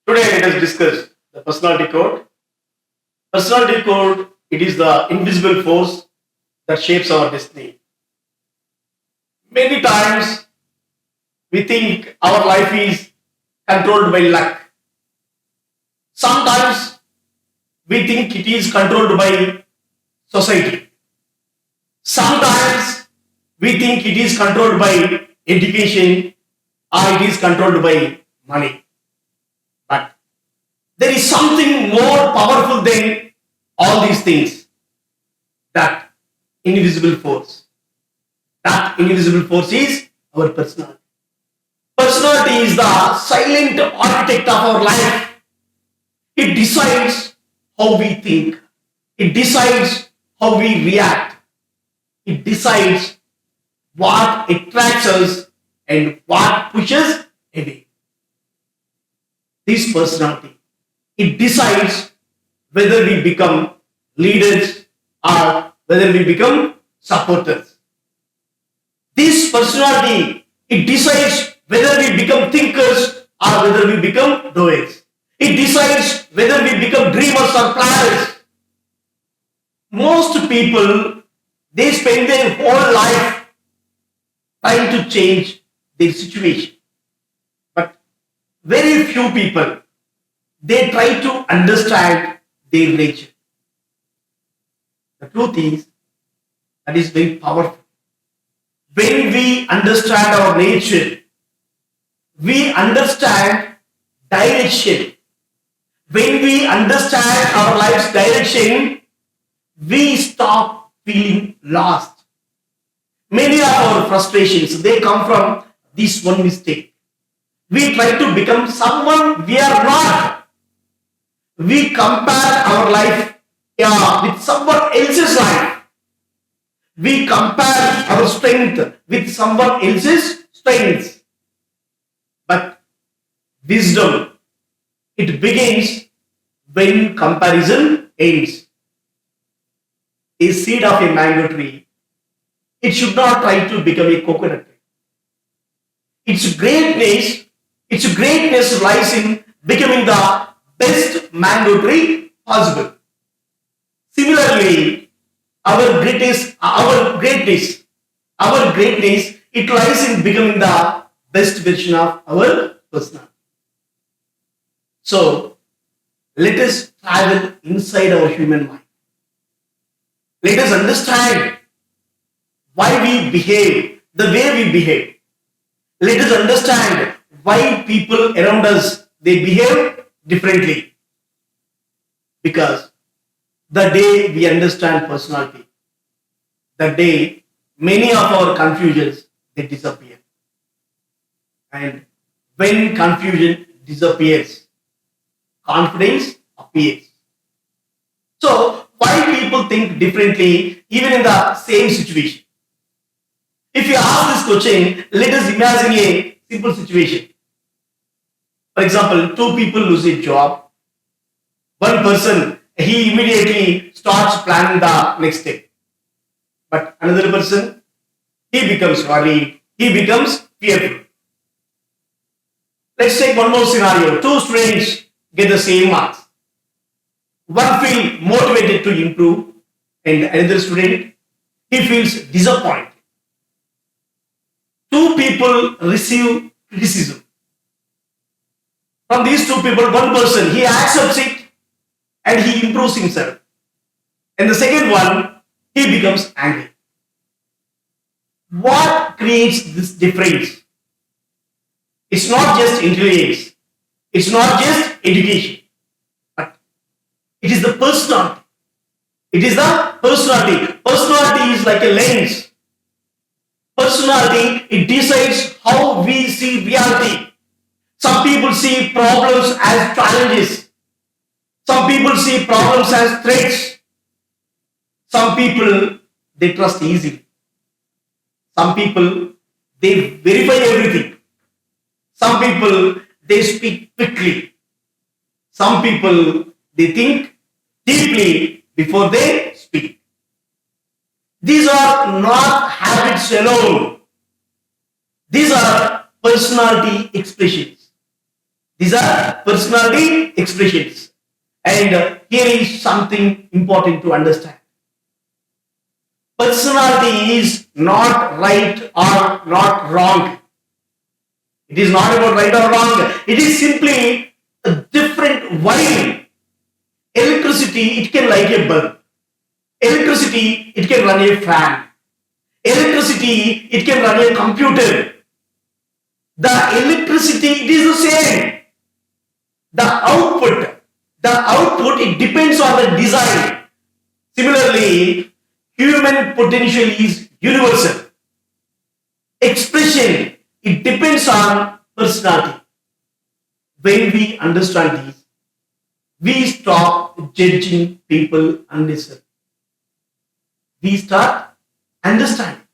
Today let us discuss the personality code. Personality code, it is the invisible force that shapes our destiny. Many times we think our life is controlled by luck. Sometimes we think it is controlled by society. Sometimes we think it is controlled by education or it is controlled by money. But there is something more powerful than all these things. That invisible force. That invisible force is our personality. Personality is the silent architect of our life. It decides how we think. It decides how we react. It decides what attracts us and what pushes away. This personality, it decides whether we become leaders or whether we become supporters. This personality, it decides whether we become thinkers or whether we become doers. It decides whether we become dreamers or planners. Most people, they spend their whole life trying to change their situation. But very few people, they try to understand their nature. The truth is, that is very powerful. When we understand our nature, we understand direction. When we understand our life's direction, we stop feeling lost. Many of our frustrations, they come from this one mistake. We try to become someone we are not. We compare our life with someone else's life. We compare our strength with someone else's strengths. But wisdom, it begins when comparison ends. A seed of a mango tree, it should not try to become a coconut tree. Its greatness lies in becoming the best mango tree possible. Similarly, our greatness, it lies in becoming the best version of our personality. So, let us travel inside our human mind. Let us understand why we behave the way we behave. Let us understand why people around us, they behave differently. Because the day we understand personality, the day many of our confusions, they disappear. And when confusion disappears, confidence appears. So, why people think differently even in the same situation? If you ask this question, let us imagine a simple situation. For example, two people lose a job. One person, he immediately starts planning the next step. But another person, he becomes worried, he becomes fearful. Let's take one more scenario. Two students get the same marks. One feels motivated to improve and another student, he feels disappointed. Two people receive criticism. From these two people, one person, he accepts it and he improves himself. And the second one, he becomes angry. What creates this difference? It's not just intelligence. It's not just education. But It is the personality. It is the personality. Personality is like a lens. Personality, it decides how we see reality. Some people see problems as challenges. Some people see problems as threats. Some people, they trust easily. Some people, they verify everything. Some people, they speak quickly. Some people, they think deeply before they speak. These are not habits alone. These are personality expressions. These are personality expressions. And here is something important to understand. Personality is not right or not wrong. It is not about right or wrong. It is simply a different wiring. Electricity, it can light a bulb. Electricity, it can run a fan. Electricity, it can run a computer. The electricity, it is the same. The output, it depends on the design. Similarly, human potential is universal. Expression, it depends on personality. When we understand this, we stop judging people unnecessarily. We start understanding.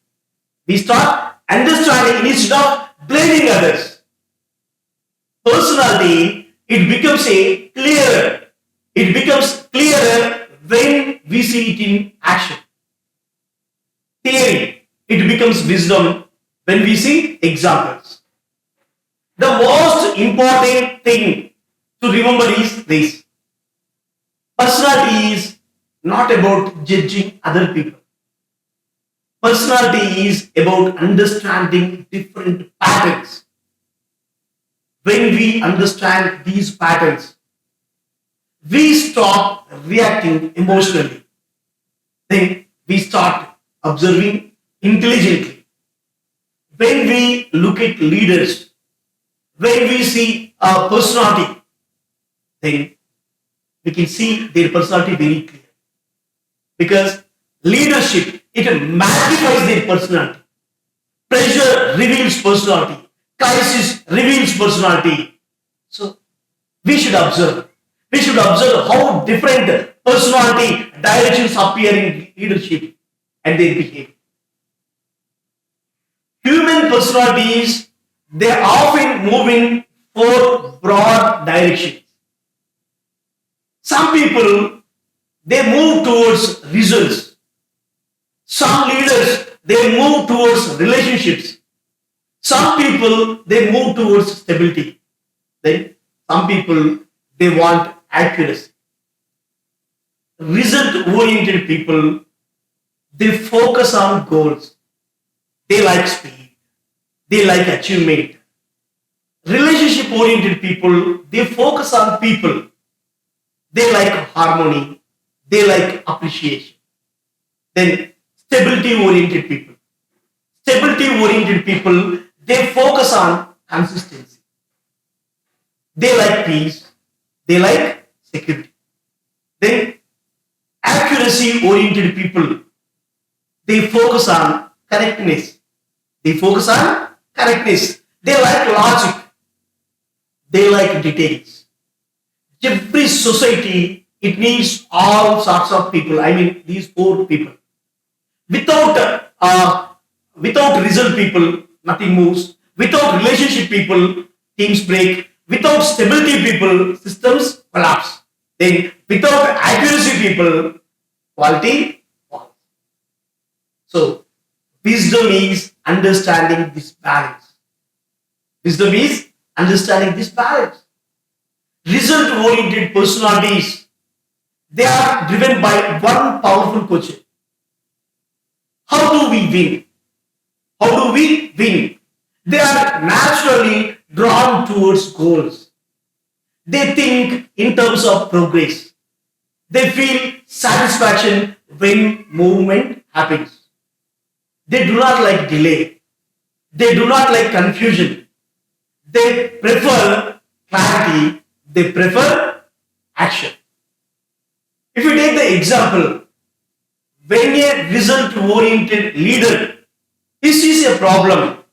We start understanding instead of blaming others. Personality, it becomes a clearer. It becomes clearer when we see it in action. Theory, it becomes wisdom when we see examples. The most important thing to remember is this. Personality is not about judging other people. Personality is about understanding different patterns. When we understand these patterns, we stop reacting emotionally. Then we start observing intelligently. When we look at leaders, when we see a personality, then we can see their personality very clear. Because leadership, it magnifies their personality. Pressure reveals personality. Crisis reveals personality. So we should observe. We should observe how different personality directions appear in leadership and their behavior. Human personalities, they often move in four broad directions. Some people, they move towards results. Some leaders, they move towards relationships. Some people, they move towards stability. Then some people, they want accuracy. Result-oriented people, they focus on goals. They like speed. They like achievement. Relationship-oriented people, they focus on people. They like harmony. They like appreciation. Then stability-oriented people. Stability-oriented people, they focus on consistency. They like peace. They like security. Then accuracy-oriented people, they focus on correctness. They focus on correctness. They like logic. They like details. Every society, it needs all sorts of people. I mean, these four people. Without result people, nothing moves. Without relationship people, teams break. Without stability people, systems collapse. Then without accuracy people, quality falls. So wisdom is understanding this balance. Wisdom is understanding this balance. Result-oriented personalities, they are driven by one powerful question. How do we win? How do we win? They are naturally drawn towards goals. They think in terms of progress. They feel satisfaction when movement happens. They do not like delay. They do not like confusion. They prefer clarity. They prefer action. example, when a result-oriented leader he sees a problem,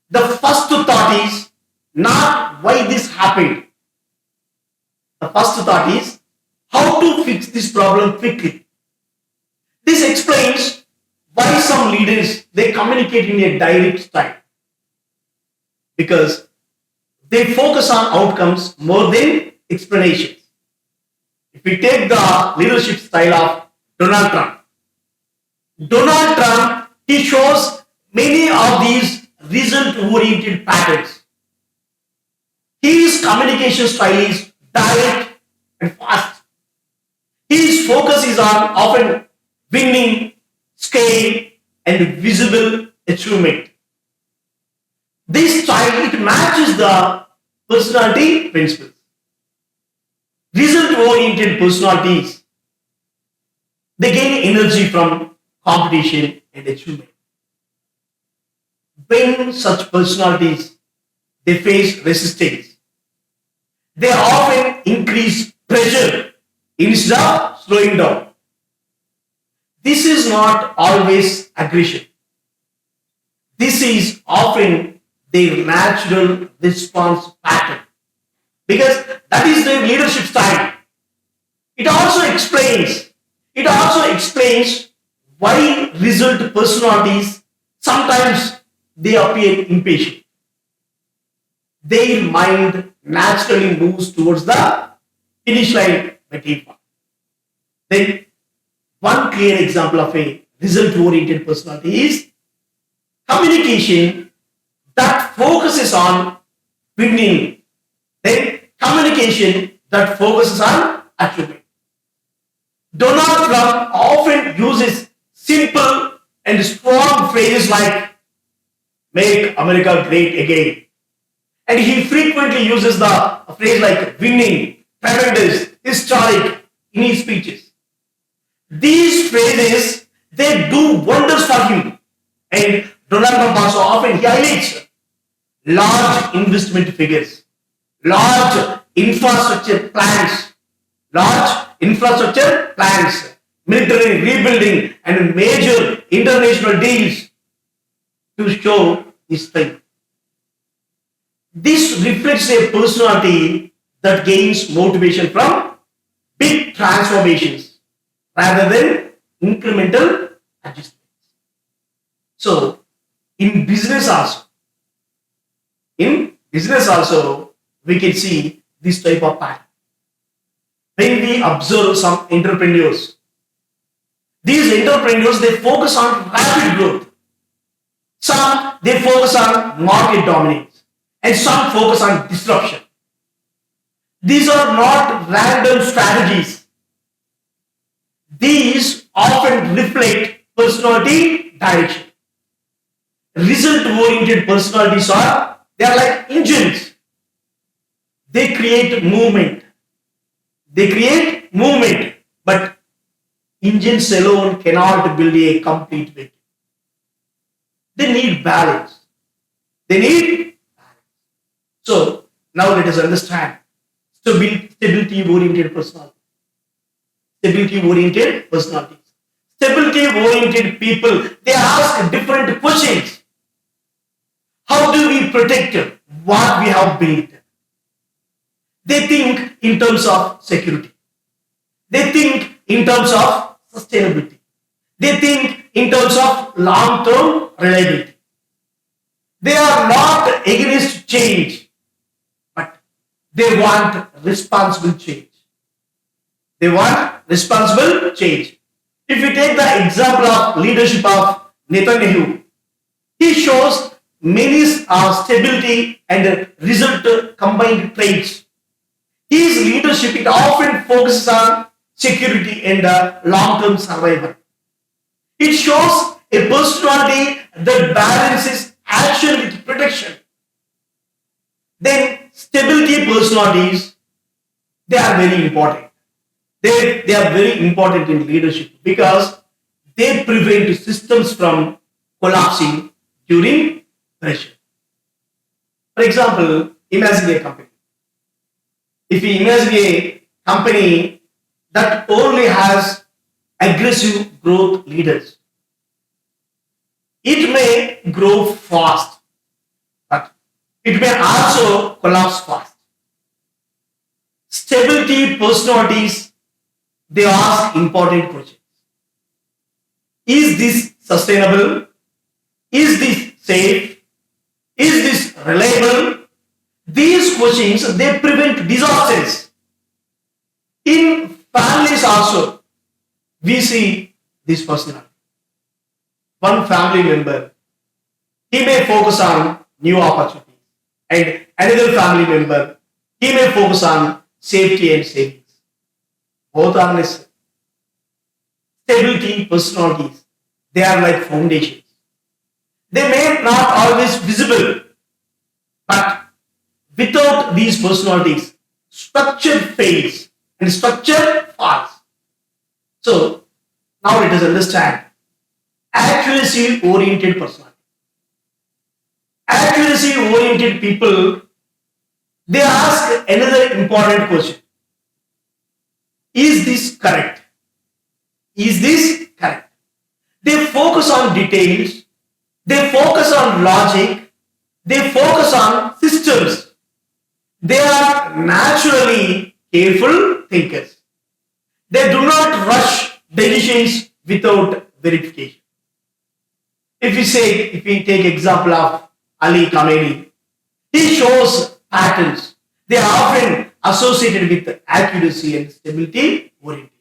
the first thought is not why this happened. The first thought is how to fix this problem quickly. This explains why some leaders they communicate in a direct style because they focus on outcomes more than explanations. If we take the leadership style of Donald Trump, he shows many of these result-oriented patterns. His communication style is direct and fast. His focus is on often winning, scale, and visible achievement. This style it matches the personality principles. Result-oriented personalities they gain energy from competition and achievement. When such personalities they face resistance, they often increase pressure instead of slowing down. This is not always aggression. This is often their natural response pattern because that is their leadership style. It also explains why result personalities sometimes they appear impatient. Their mind naturally moves towards the finish line by default. Then one clear example of a result-oriented personality is communication that focuses on winning. Then communication that focuses on achievement. Donald Trump often uses simple and strong phrases like make America great again. And he frequently uses the phrase like winning, tremendous, historic in his speeches. These phrases, they do wonders for him. And Donald Trump also often highlights large investment figures, large infrastructure plans, military rebuilding, and major international deals to show his strength. This reflects a personality that gains motivation from big transformations rather than incremental adjustments. So, in business also, we can see this type of pattern. When we observe some entrepreneurs, these entrepreneurs they focus on rapid growth. Some they focus on market dominance, and some focus on disruption. These are not random strategies. These often reflect personality direction. Result-oriented personalities they are like engines. They create movement. But engines alone cannot build a complete vehicle. They need balance. So now let us understand stability-oriented personality. Stability-oriented people, they ask different questions. How do we protect what we have built? They think in terms of security. They think in terms of sustainability. They think in terms of long-term reliability. They are not against change, but they want responsible change. If we take the example of leadership of Netanyahu, he shows many stability and result combined traits. His leadership it often focuses on security and long-term survival. It shows a personality that balances action with protection. Then stability personalities, they are very important. They are very important in leadership because they prevent systems from collapsing during pressure. For example, imagine a company. If we imagine a company that only has aggressive growth leaders. It may grow fast, but it may also collapse fast. Stability personalities, they ask important questions. Is this sustainable? Is this safe? Is this reliable? These questions, they prevent disasters. In families also, we see this personality. One family member, he may focus on new opportunities, and another family member, he may focus on safety and savings. Both are necessary. Stability personalities, they are like foundations. They may not always visible, but without these personalities, structure fails and structure falls. So now let us understand accuracy oriented personality. Accuracy oriented people, they ask another important question. Is this correct? Is this correct? They focus on details, they focus on logic, they focus on systems. They are naturally careful thinkers. They do not rush decisions without verification. If we take example of Ali Khamenei, he shows patterns. They are often associated with accuracy and stability orientation.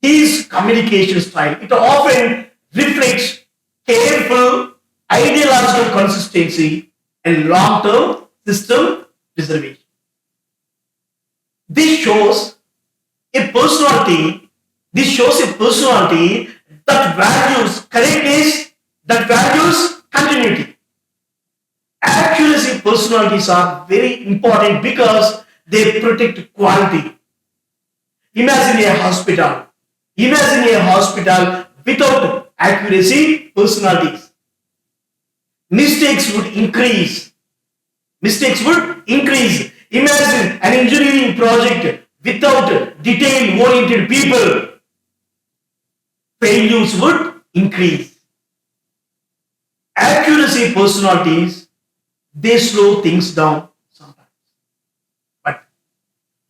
His communication style, it often reflects careful ideological consistency and long-term system preservation. This shows a personality, that values correctness, that values continuity. Accuracy personalities are very important because they protect quality. Imagine a hospital. Imagine a hospital without accuracy personalities. Mistakes would increase. Imagine an engineering project without detail-oriented people. Failures would increase. Accuracy personalities, they slow things down sometimes, but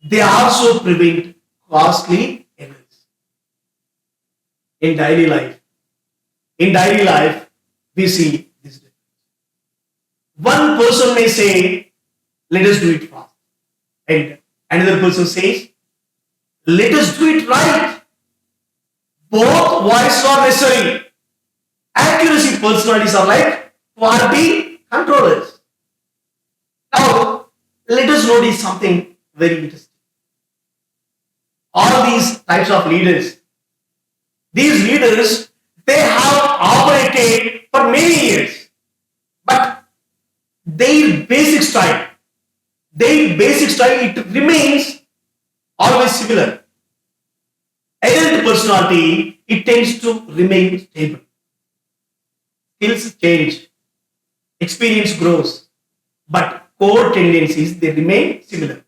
they also prevent costly errors. In daily life, we see this difference. One person may say, let us do it fast. And another person says, let us do it right. Both voices are necessary. Accuracy personalities are like quality controllers. Now, let us notice something very interesting. All these types of leaders, they have operated for many years, but their basic style, it remains always similar. Adult personality, it tends to remain stable. Skills change, experience grows, but core tendencies, they remain similar.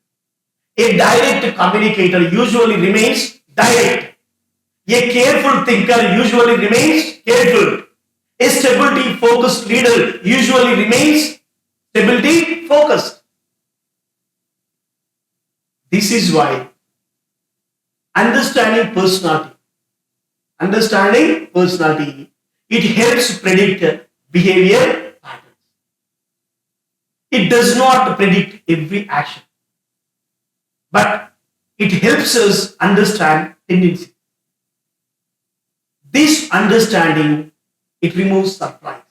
A direct communicator usually remains direct. A careful thinker usually remains careful. A stability focused leader usually remains stability focused. This is why understanding personality, it helps predict behavior patterns. It does not predict every action, but it helps us understand tendency. This understanding, it removes surprise.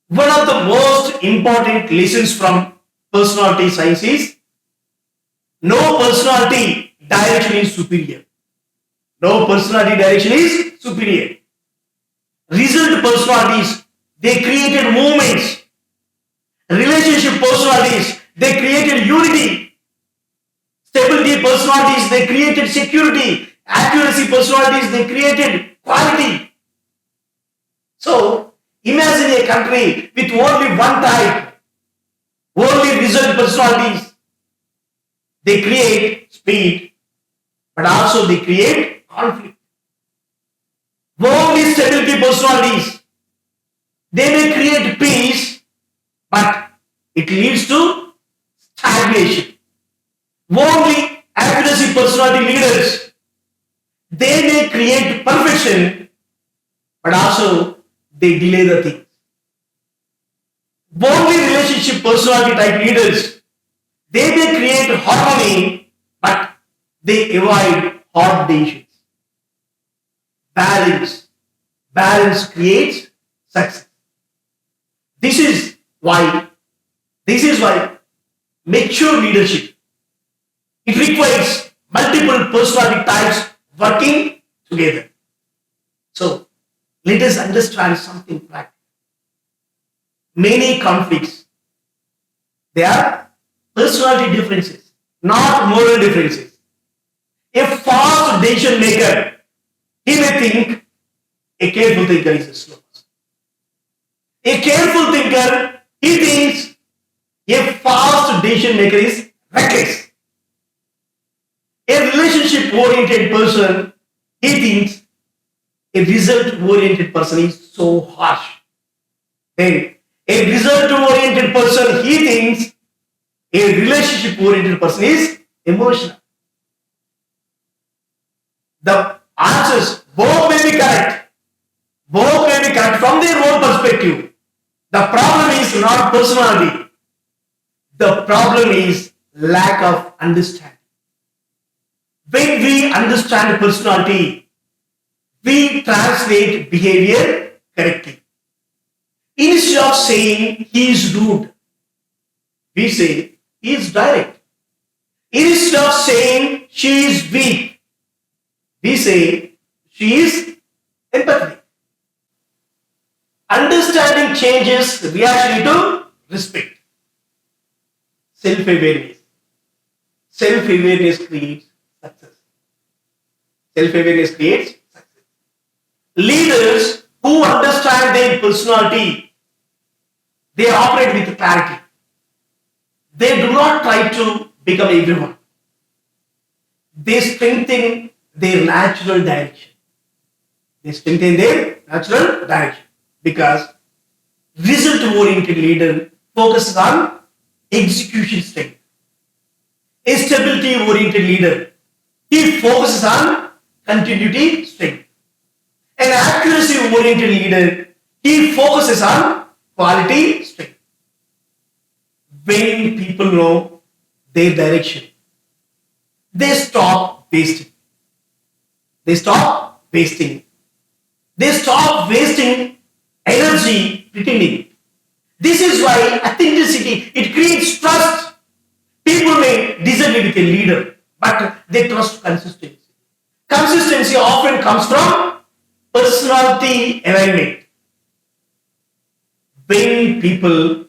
One of the most important lessons from personality science is no personality direction is superior. No personality direction is superior. Result personalities, they created movements. Relationship personalities, they created unity. Stability personalities, they created security. Accuracy personalities, they created quality. So, imagine a country with only one type, only result personalities. They create speed, but also they create conflict. Warmly stability personalities, they may create peace, but it leads to stagnation. Warmly accuracy personality leaders, they may create perfection, but also they delay the things. Warmly relationship personality type leaders, they may create harmony, but they avoid hard decisions. Balance. Balance creates success. This is why mature leadership, it requires multiple personality types working together. So let us understand something practical. Many conflicts, they are personality differences, not moral differences. A fast decision maker, he may think a careful thinker is a slow person. A careful thinker, he thinks a fast decision maker is reckless. A relationship oriented person, he thinks a result oriented person is so harsh. Then a result oriented person, he thinks a relationship oriented person is emotional. The answers both may be correct. Both may be correct from their own perspective. The problem is not personality. The problem is lack of understanding. When we understand personality, we translate behavior correctly. Instead of saying he is rude, we say he is direct. Instead of saying she is weak, we say she is empathetic. Understanding changes reaction into respect. Self-awareness. Self-awareness creates success. Self-awareness creates success. Leaders who understand their personality, they operate with clarity. They do not try to become everyone. They strengthen their natural direction. They strengthen their natural direction because result-oriented leader focuses on execution strength. A stability-oriented leader, he focuses on continuity strength. An accuracy-oriented leader, he focuses on quality strength. When people know their direction, they stop wasting. They stop wasting. They stop wasting energy pretending. This is why authenticity, it creates trust. People may disagree with a leader, but they trust consistency. Consistency often comes from personality alignment. When people,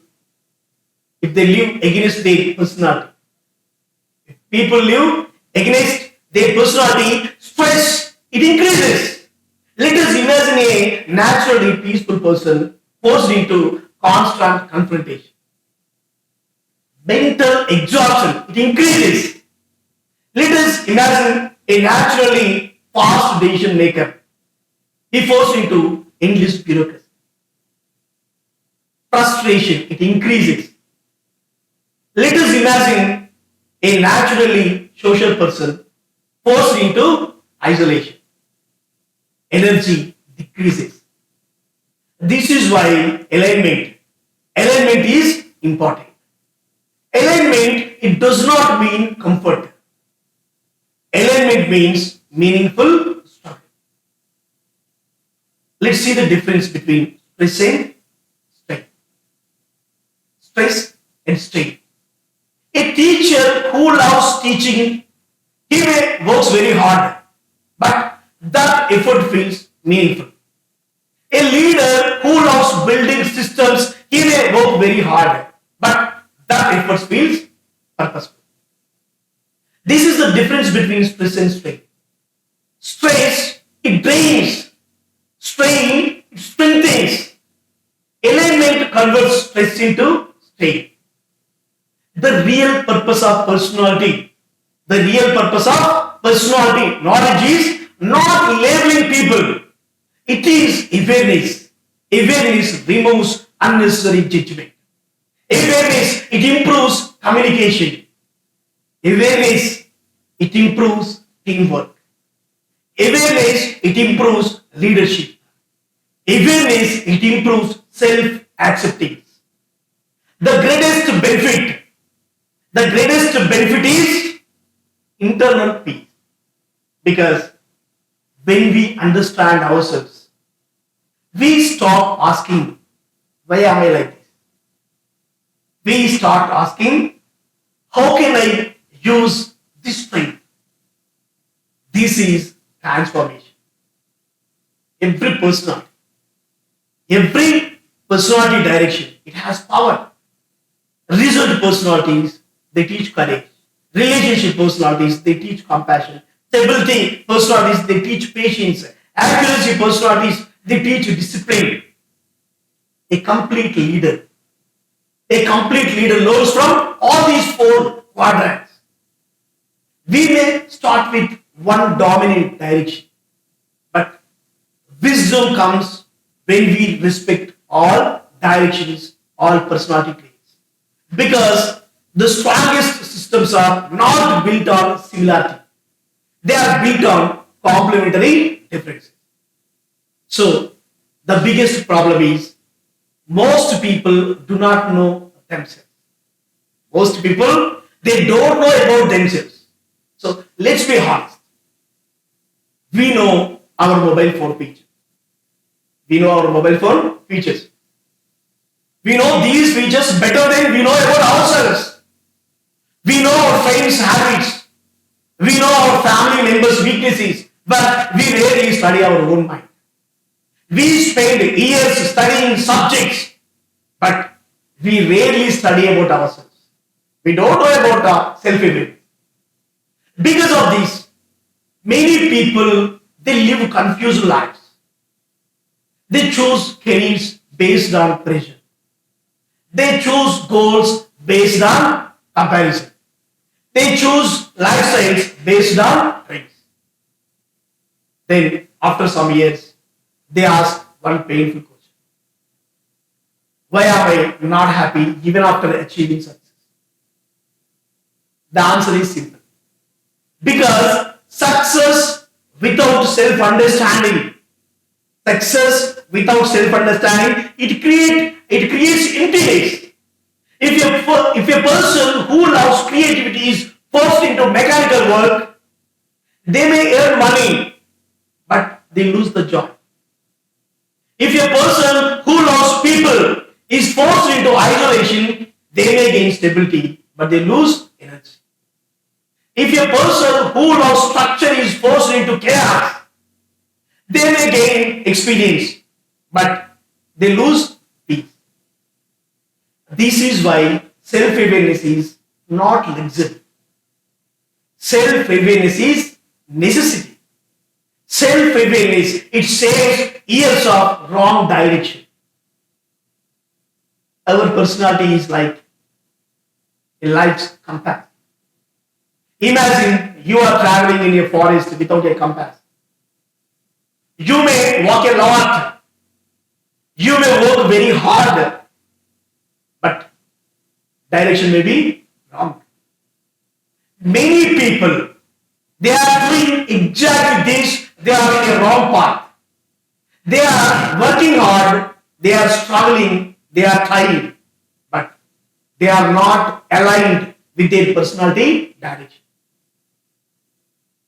if they live against their personality, if people live against their personality, stress, it increases. Let us imagine a naturally peaceful person forced into constant confrontation. Mental exhaustion, it increases. Let us imagine a naturally fast decision maker. He forced into endless bureaucracy. Frustration, it increases. Let us imagine a naturally social person forced into isolation. Energy decreases. This is why alignment is important. Alignment, it does not mean comfort. Alignment means meaningful struggle. Let's see the difference between stress and strain. Stress and strain. A teacher who loves teaching, he may works very hard, but that effort feels meaningful. A leader who loves building systems, he may work very hard, but that effort feels purposeful. This is the difference between stress and strain. Stress, it drains. Strain, it strengthens. Alignment converts stress into strain. The real purpose of personality, The real purpose of personality knowledge is not labeling people. It is awareness. Awareness removes unnecessary judgment. Awareness, it improves communication. Awareness, it improves teamwork. Awareness, it improves leadership. Awareness, it improves self-acceptance. The greatest benefit, the greatest benefit is internal peace. Because when we understand ourselves, we stop asking, why am I like this? We start asking, how can I use this strength? This is transformation. Every personality direction, it has power. Result personalities, they teach courage. Relationship personalities, they teach compassion. Stability personalities, they teach patience. Accuracy personalities, they teach discipline. A complete leader learns from all these four quadrants. We may start with one dominant direction, but wisdom comes when we respect all directions, all personality traits. Because the strongest systems are not built on similarity. They are built on complementary differences. So, the biggest problem is most people do not know themselves. Most people, they don't know about themselves. So, let's be honest. We know our mobile phone features. We know our mobile phone features. We know these features better than we know about ourselves. We know our friends' habits. We know our family members' weaknesses. But we rarely study our own mind. We spend years studying subjects, but we rarely study about ourselves. We don't know about our self-image. Because of this, many people, they live confused lives. They choose careers based on pressure. They choose goals based on comparison. They choose lifestyles based on trends. Then, after some years, they ask one painful question. Why am I not happy even after achieving success? The answer is simple. Because success without self-understanding, it creates emptiness. If a person who loves creativity is forced into mechanical work, they may earn money, but they lose the joy. If a person who loves people is forced into isolation, they may gain stability, but they lose energy. If a person who loves structure is forced into chaos, they may gain experience, but they lose peace. This is why self-awareness is not luxury. Self-awareness is necessity. Self-awareness, it saves years of wrong direction. Our personality is like a life's compass. Imagine you are traveling in a forest without a compass. You may walk a lot. You may work very hard. But direction may be wrong. Many people, they are doing exactly this. They are in a wrong path. They are working hard. They are struggling. They are trying. But they are not aligned with their personality direction.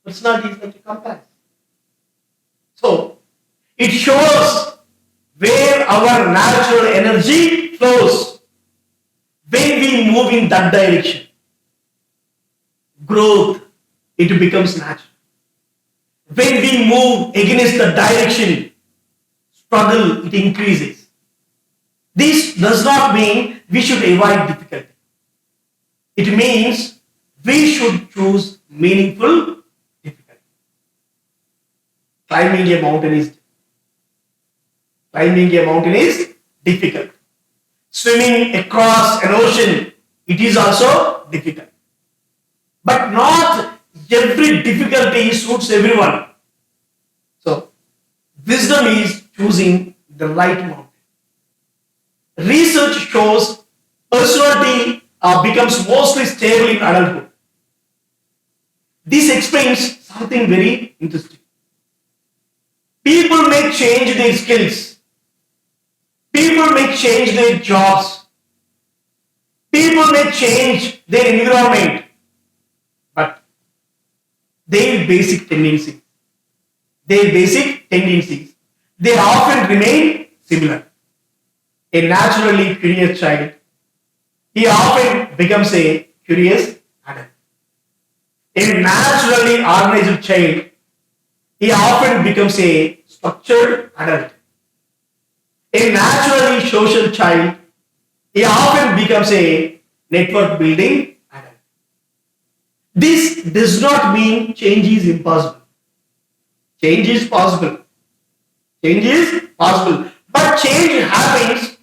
Personality is like a compass. So, it shows where our natural energy flows. When we move in that direction, growth, it becomes natural. When we move against the direction, struggle, it increases. This does not mean we should avoid difficulty. It means we should choose meaningful difficulty. Climbing a mountain is difficult. Swimming across an ocean, it is also difficult. But not every difficulty suits everyone. So, wisdom is choosing the right mountain. Research shows personality becomes mostly stable in adulthood. This explains something very interesting. People may change their skills, people may change their jobs, people may change their environment, but their basic tendencies, they often remain similar. A naturally curious child, he often becomes a curious adult. A naturally organized child, he often becomes a structured adult. A naturally social child, he often becomes a network building adult. This does not mean change is impossible. Change is possible. Change is possible. But change happens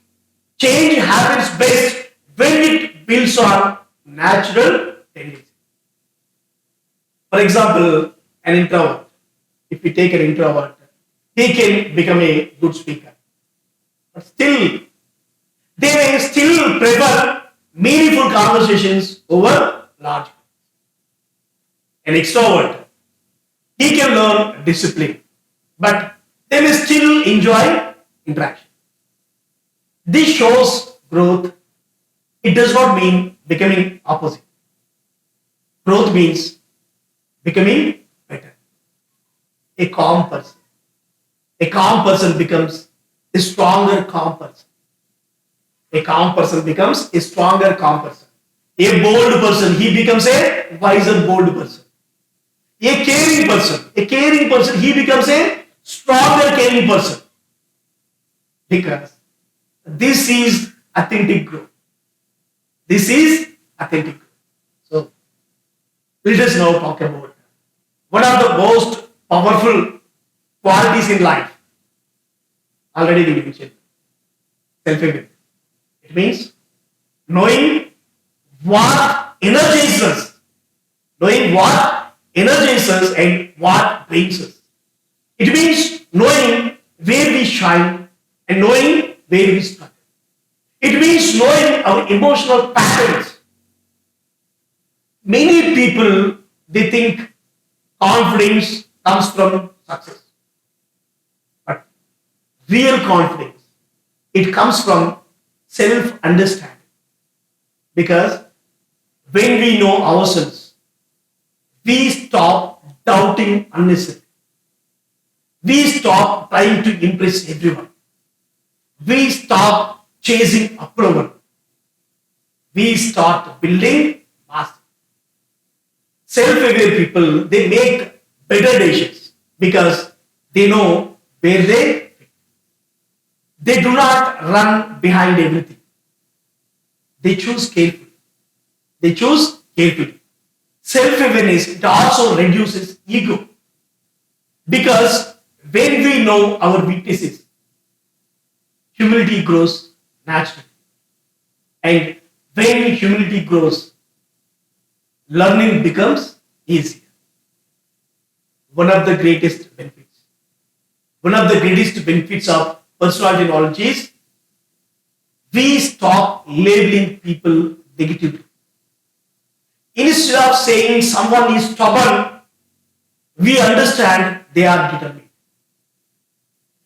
best when it builds on natural tendencies. For example, an introvert. If we take an introvert, he can become a good speaker. But still, they may still prefer meaningful conversations over large. An extrovert, he can learn discipline, but they may still enjoy interaction. This shows growth. It does not mean becoming opposite. Growth means becoming better. A calm person. A calm person becomes a stronger calm person. A calm person becomes a stronger calm person. A bold person, he becomes a wiser bold person. A caring person, he becomes a stronger caring person. Because this is authentic growth. This is authentic growth. So, let us now talk about one of the most powerful qualities in life. Already we mentioned self-awareness. It means knowing what energizes us, and what drains us. It means knowing where we shine and knowing where we struggle. It means knowing our emotional patterns. Many people, they think confidence comes from success. But real confidence, it comes from self-understanding. Because when we know ourselves, we stop doubting unnecessarily. We stop trying to impress everyone. We stop chasing approval. We start building mastery. Self-aware people, they make better decisions because they know where they fit. They do not run behind everything. They choose carefully. Self-awareness, it also reduces ego. Because when we know our weaknesses, humility grows naturally. And when humility grows, learning becomes easier. One of the greatest benefits of personality knowledge is we stop labeling people negatively. Instead of saying someone is stubborn, we understand they are determined.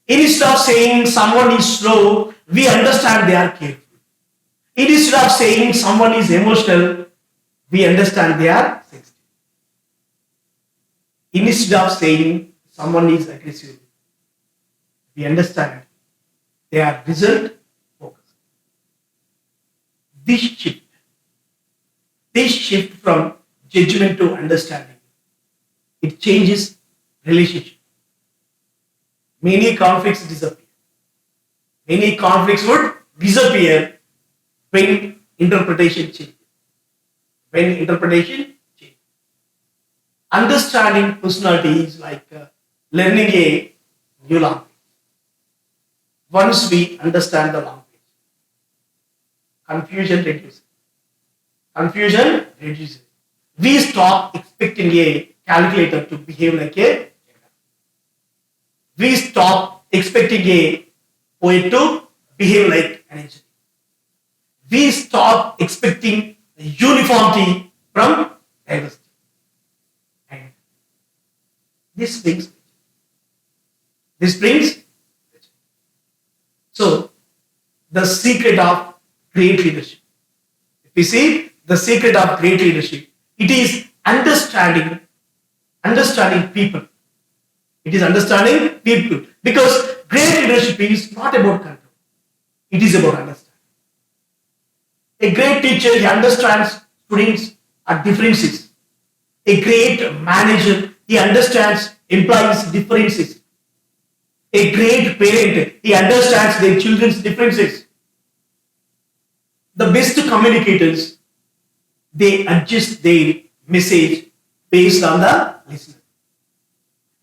Instead of saying someone is slow, we understand they are careful. Instead of saying someone is emotional, we understand they are sensitive. Instead of saying someone is aggressive, we understand they are result focused. This shift from judgment to understanding, it changes relationship. Many conflicts disappear. Many conflicts would disappear when interpretation changes. Understanding personality is like learning a new language. Once we understand the language, confusion reduces. We stop expecting a calculator to behave like a. We stop expecting a poet to behave like an engineer. We stop expecting uniformity from diversity. And this brings. This brings. So, the secret of great leadership. If we see the secret of great leadership, it is understanding people. It is understanding people. Because great leadership is not about control. It is about understanding. A great teacher, he understands students' differences. A great manager, he understands employees' differences. A great parent, he understands their children's differences. The best communicators, they adjust their message based on the listener.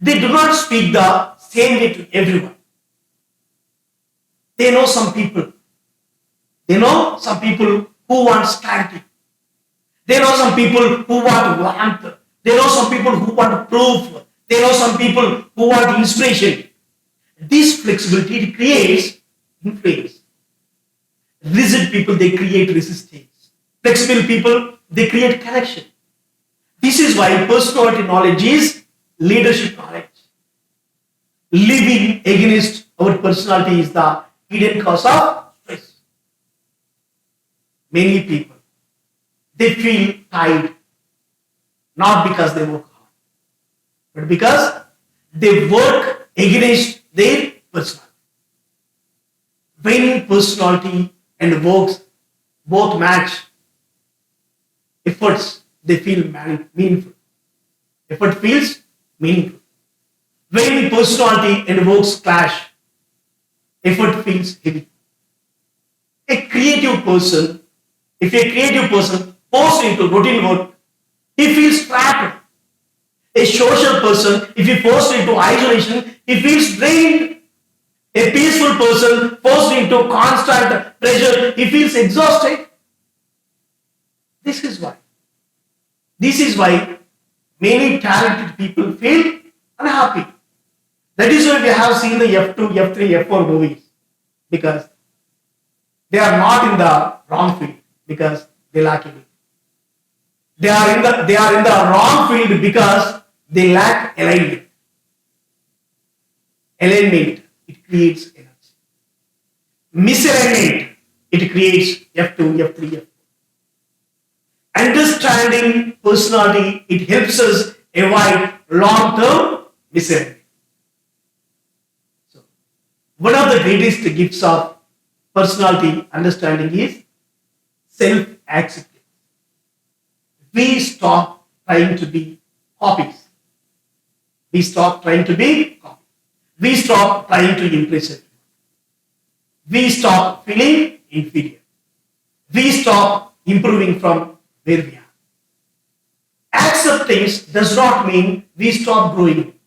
They do not speak the same way to everyone. They know some people. They know some people who want clarity. They know some people who want warmth. They know some people who want proof. They know some people who want inspiration. This flexibility creates influence. Rigid people, they create resistance. Flexible people, they create connection. This is why personality knowledge is leadership knowledge. Living against our personality is the hidden cause of stress. Many people, they feel tired, not because they work hard, but because they work against their personality. When personality and works both match, efforts, they feel meaningful. Effort feels meaningful. When personality and works clash, effort feels heavy. A creative person, if a creative person forced into routine work, he feels trapped. A social person, if he forced into isolation, he feels drained. A peaceful person forced into constant pressure, he feels exhausted. This is why. This is why many talented people feel unhappy. That is why we have seen the F2, F3, F4 movies. Because they are not in the wrong field. Because they lack it. They are in the wrong field because they lack alignment. Alignment, it creates energy. Misalignment, it creates F2, F3, F4. Understanding personality, it helps us avoid long-term misalignment. So, one of the greatest gifts of personality understanding is self-acceptance. We stop trying to be copies. We stop trying to be copies. We stop trying to impress everyone. We stop feeling inferior. We stop improving from where we are. Acceptance does not mean we stop growing.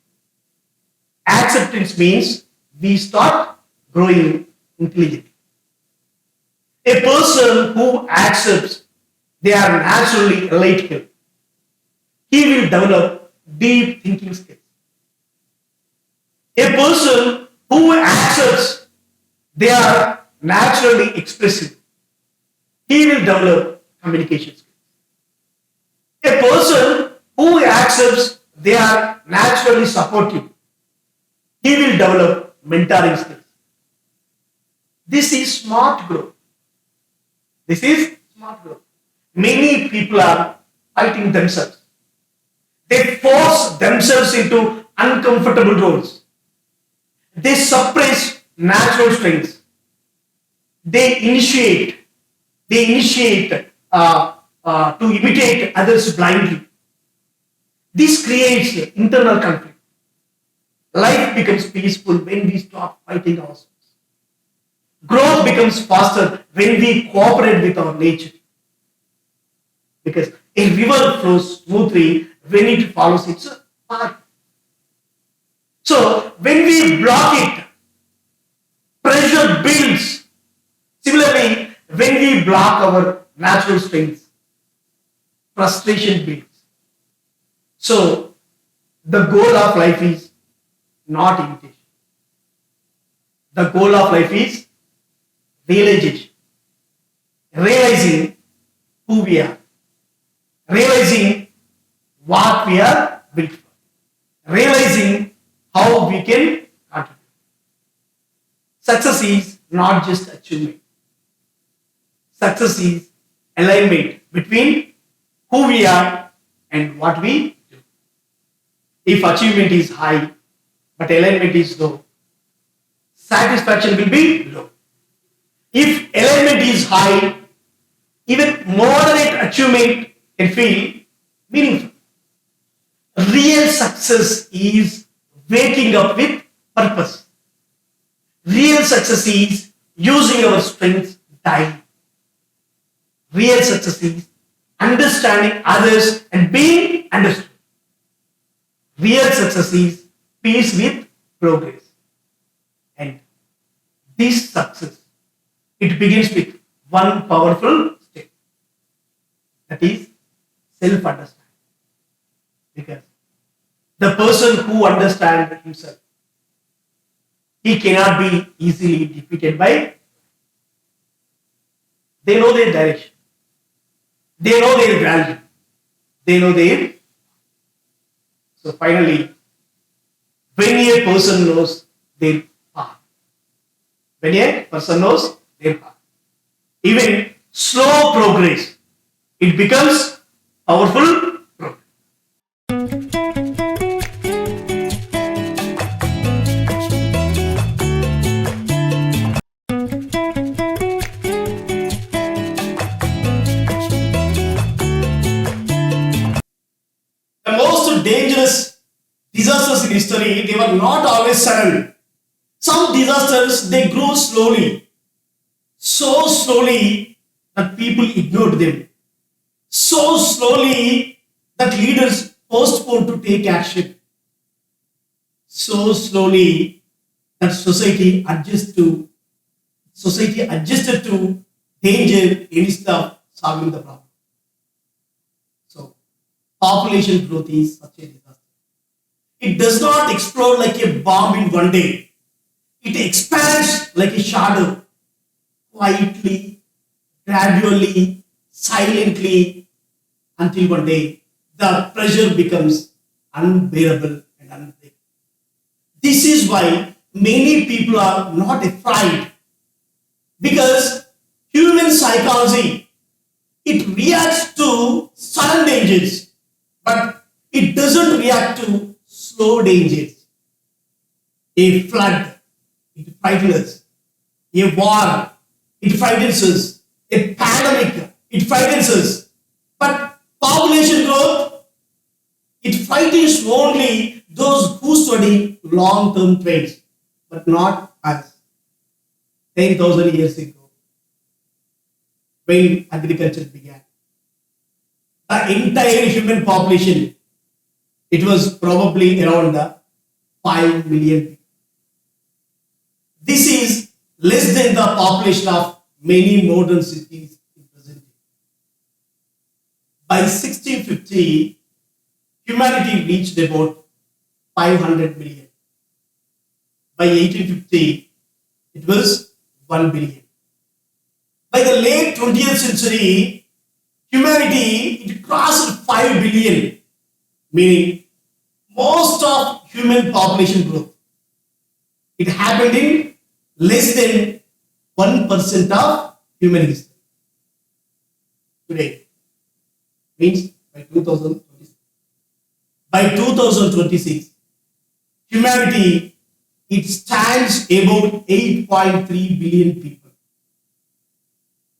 Acceptance means we start growing intelligently. A person who accepts they are naturally analytical, he will develop deep thinking skills. A person who accepts they are naturally expressive, he will develop communication skills. A person who accepts they are naturally supportive, he will develop mentoring skills. This is smart growth. This is smart growth. Many people are fighting themselves. They force themselves into uncomfortable roles. They suppress natural strengths. They initiate to imitate others blindly. This creates internal conflict. Life becomes peaceful when we stop fighting ourselves. Growth becomes faster when we cooperate with our nature. Because a river flows smoothly when it follows its path. So when we block it, pressure builds. Similarly, when we block our natural strengths, frustration builds. So the goal of life is not imitation. The goal of life is realization. Realizing who we are. Realizing what we are built for. Realizing how we can contribute. Success is not just achievement. Success is alignment between who we are and what we do. If achievement is high but alignment is low, satisfaction will be low. If alignment is high, even moderate achievement can feel meaningful. Real success is waking up with purpose. Real success is using our strengths daily. Real success is understanding others and being understood. Real success is peace with progress. And this success, it begins with one powerful step. That is self-understanding. Because the person who understands himself, he cannot be easily defeated by. They know their direction. They know their value. They know their. So finally, when a person knows their path, when a person knows their path, even slow progress, it becomes powerful progress. The most dangerous disasters in history, they were not always sudden. Some disasters, they grew slowly. So slowly that people ignored them. So slowly that leaders postponed to take action. So slowly that society adjusted to danger instead of solving the problem. So population growth is such a disaster. It does not explode like a bomb in one day. It expands like a shadow, quietly, gradually, silently, until one day the pressure becomes unbearable and unbreakable. This is why many people are not afraid, because human psychology, it reacts to sudden dangers, but it doesn't react to slow dangers. A flood, it frightens us. A war, it frightens us. A pandemic, it frightens us. But population growth, it frightens only those who study long-term trends, but not us. 10,000 years ago, when agriculture began, the entire human population, it was probably around the 5 million people. This is less than the population of many modern cities in present day. By 1650, humanity reached about 500 million. By 1850, it was 1 billion. By the late 20th century, humanity, it crossed 5 billion, meaning most of human population growth, it happened in less than 1% of human history. Today, means by 2026, humanity, it stands about 8.3 billion people.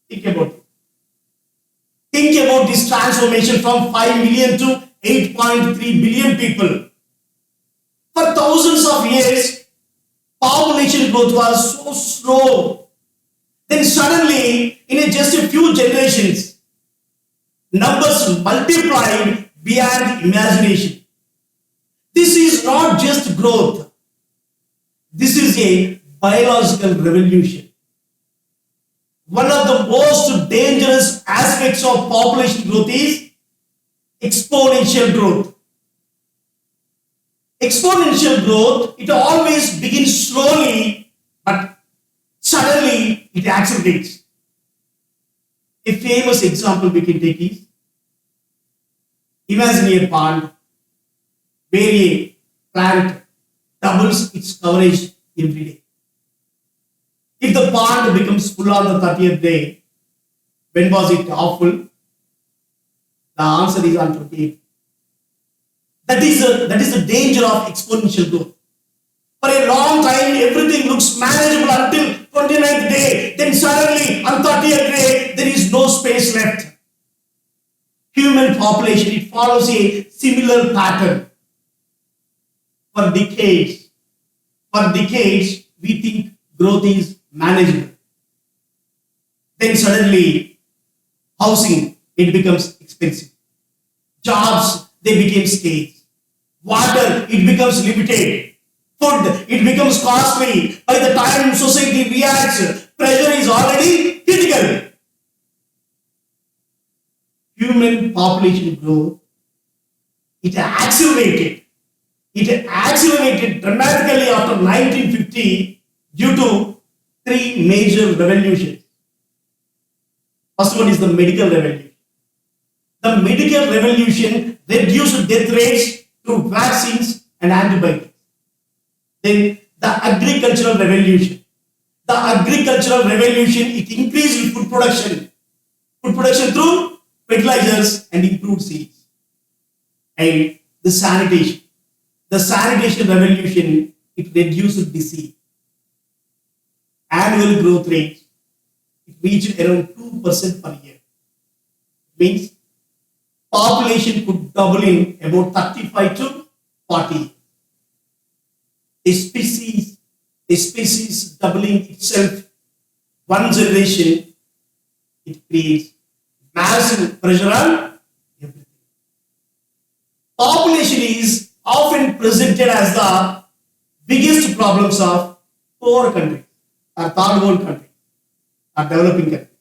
Think about it. Think about this transformation from 5 million to 8.3 billion people. For thousands of years, population growth was so slow. Then suddenly, in just a few generations, numbers multiplied beyond imagination. This is not just growth. This is a biological revolution. One of the most dangerous aspects of population growth is exponential growth. Exponential growth, it always begins slowly, but suddenly it accelerates. A famous example we can take is, imagine a pond where a plant doubles its coverage every day. If the pond becomes full on the 30th day, when was it half full? The answer is on 28th. That is the danger of exponential growth. For a long time, everything looks manageable until 29th day. Then suddenly, on 30th day, there is no space left. Human population, it follows a similar pattern. For decades, we think growth is manageable. Then suddenly, housing, it becomes expensive. Jobs, they became scarce. Water, it becomes limited. Food, it becomes costly. By the time society reacts, pressure is already critical. Human population growth, it accelerated. It accelerated dramatically after 1950 due to three major revolutions. First one is the medical revolution. The medical revolution reduced death rates through vaccines and antibiotics. Then the agricultural revolution. The agricultural revolution, it increased food production. Food production through fertilizers and improved seeds. And the sanitation. The sanitation revolution, it reduced disease. Annual growth rate, it reached around 2% per year. It means population could double in about 35 to 40. A species doubling itself one generation, it creates massive pressure on everything. Population is often presented as the biggest problems of poor countries or third world countries or developing countries.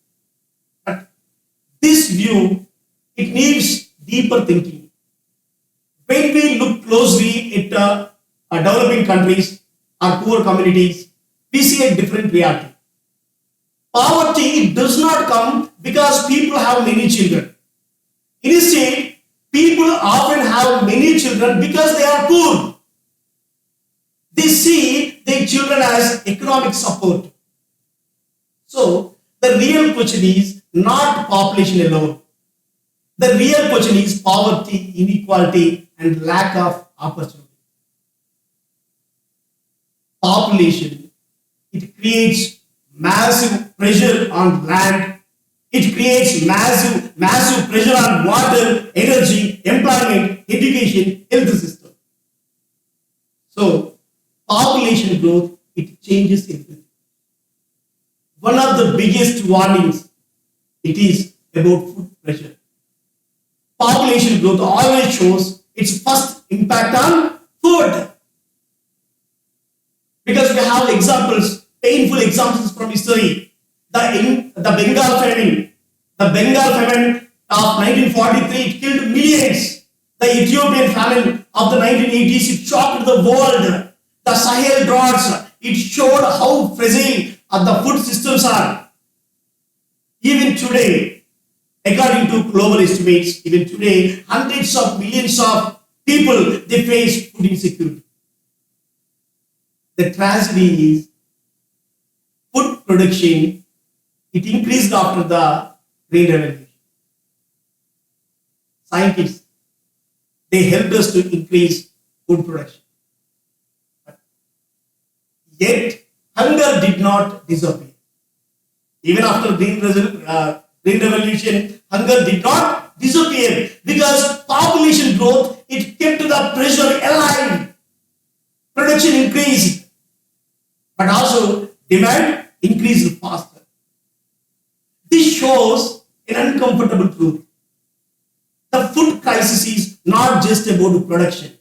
But this view, it needs deeper thinking. When we look closely at developing countries or poor communities, we see a different reality. Poverty does not come because people have many children. Instead, people often have many children because they are poor. They see their children as economic support. So, the real question is not population alone. The real question is poverty, inequality, and lack of opportunity. Population, it creates massive pressure on land. It creates massive pressure on water, energy, employment, education, health system. So, population growth, it changes everything. One of the biggest warnings, it is about food pressure. Population growth always shows its first impact on food. Because we have examples, painful examples from history. The Bengal famine. The Bengal famine of 1943, it killed millions. The Ethiopian famine of the 1980s, it shocked the world. The Sahel droughts, it showed how fragile the food systems are. Even today, according to global estimates, even today, hundreds of millions of people, they face food insecurity. The tragedy is food production, it increased after the Green Revolution. Scientists, they helped us to increase food production. Yet, hunger did not disappear. Even after Green Revolution, hunger did not disappear because population growth, it kept the pressure alive. Production increased, but also demand increased faster. This shows an uncomfortable truth. The food crisis is not just about production.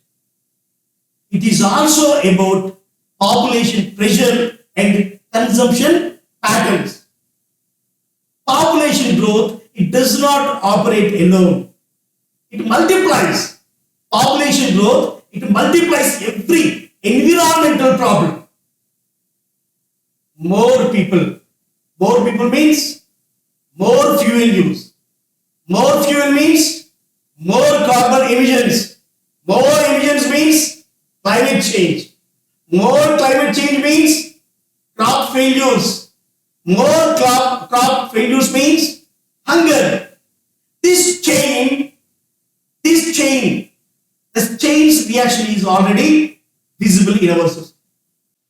It is also about population pressure and consumption patterns. Population growth, it does not operate alone. It multiplies. Population growth, it multiplies every environmental problem. More people. More people means more fuel use. More fuel means more carbon emissions. More emissions means climate change. More climate change means crop failures. More crop failures means hunger. This chain's reaction is already visible in our society.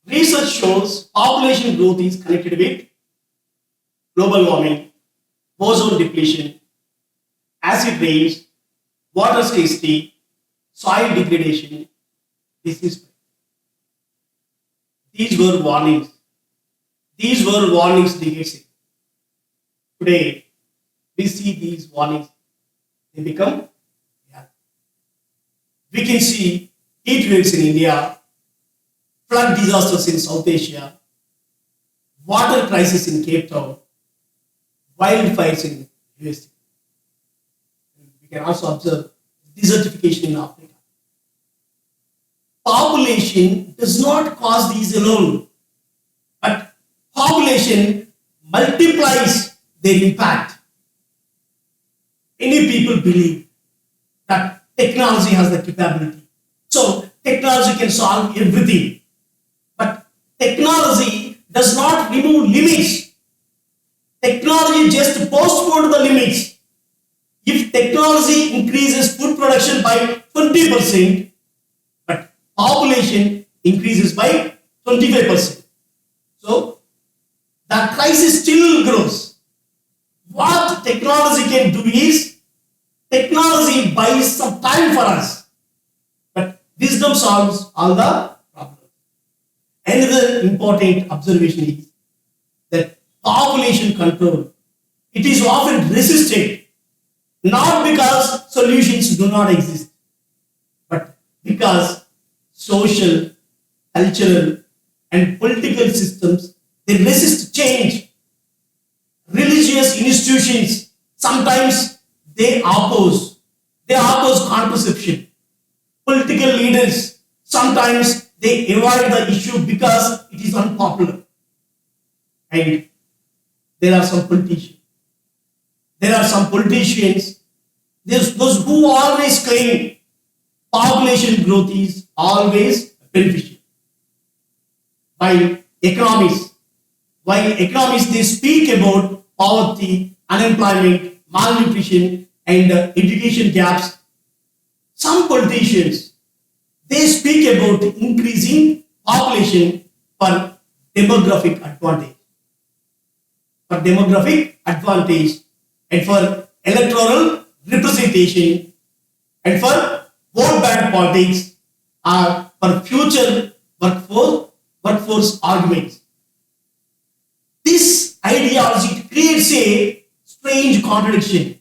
Research shows population growth is connected with global warming, ozone depletion, acid rains, water scarcity, soil degradation, disease. These were warnings. These were warnings decades ago. Today, we see these warnings. They become reality. We can see heat waves in India, flood disasters in South Asia, water crisis in Cape Town, wildfires in USA. We can also observe desertification in Africa. Population does not cause these alone, but population multiplies their impact. Many people believe that technology has the capability. So technology can solve everything. But technology does not remove limits. Technology just postpones the limits. If technology increases food production by 20%, but population increases by 25%. So the crisis still grows. What technology can do is, technology buys some time for us, but wisdom solves all the problems. Another important observation is that population control, it is often resisted, not because solutions do not exist, but because social, cultural, and political systems, they resist change. Religious institutions, sometimes they oppose contraception. Political leaders, sometimes they avoid the issue because it is unpopular. And there are some politicians, those who always claim population growth is always beneficial. While economists, they speak about poverty, unemployment, malnutrition, and education gaps, some politicians, they speak about increasing population for demographic advantage, and for electoral representation, and for vote bank politics, or for future workforce arguments. This ideology creates a strange contradiction.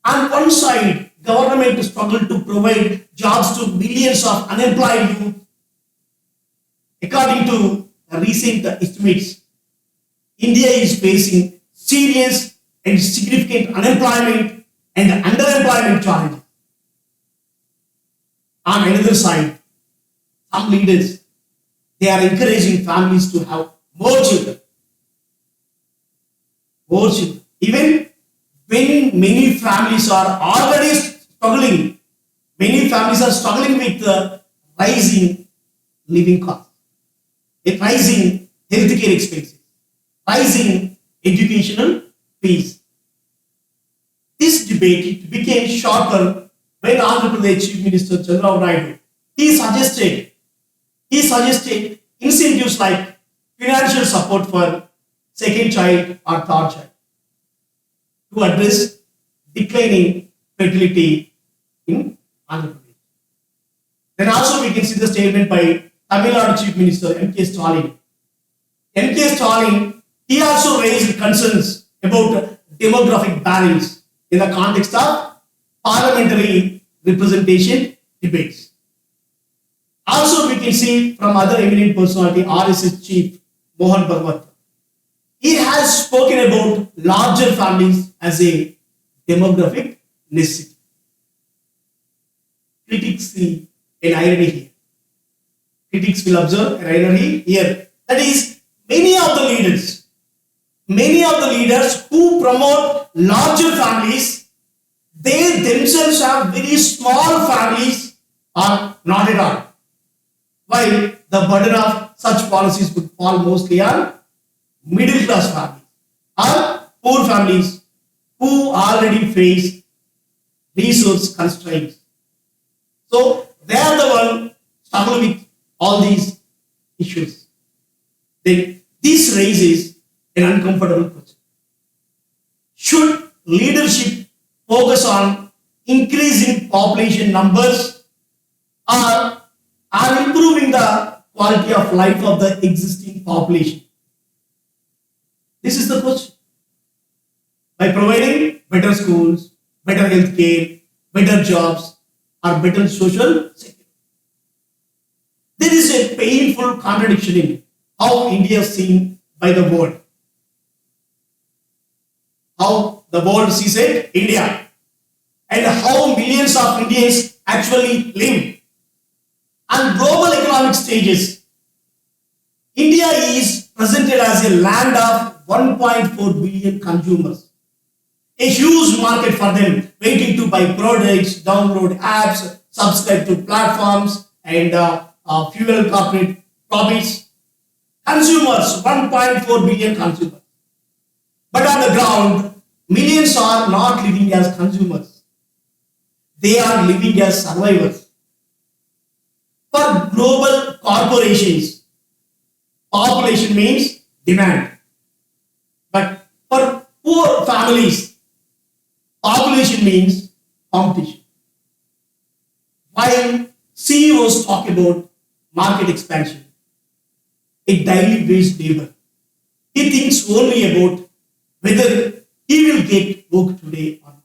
On one side, government struggle to provide jobs to millions of unemployed youth. According to recent estimates, India is facing serious and significant unemployment and underemployment challenges. On another side, some leaders, they are encouraging families to have more children. Even when many families are already struggling, with the rising living costs, rising healthcare expenses, rising educational fees. This debate became sharper when Andhra Pradesh Chief Minister RajaRao Naidu, he suggested incentives like financial support for second child or third child to address declining fertility in Andhra Pradesh. Then also we can see the statement by Tamil Nadu Chief Minister M.K. Stalin. M.K. Stalin, he also raised concerns about demographic balance in the context of parliamentary representation debates. Also we can see from other eminent personality, RSS Chief Mohan Bhagwat. He has spoken about larger families as a demographic necessity. Critics see an irony here. Critics will observe an irony here. That is, many of the leaders who promote larger families, they themselves have very small families or not at all. While the burden of such policies would fall mostly on middle class families or poor families who already face resource constraints. So they are the one struggling with all these issues. Then this raises an uncomfortable question. Should leadership focus on increasing population numbers or improving the quality of life of the existing population? This is the question. By providing better schools, better health care, better jobs, or better social security. There is a painful contradiction in how India is seen by the world. How the world sees it, India, and how millions of Indians actually live. On global economic stages, India is presented as a land of 1.4 billion consumers. A huge market for them waiting to buy products, download apps, subscribe to platforms, and fuel corporate profits. Consumers, 1.4 billion consumers. But on the ground, millions are not living as consumers. They are living as survivors. For global corporations, population means demand. But for poor families, population means competition. While CEOs talk about market expansion, a daily wage labor, he thinks only about whether he will get work today or not.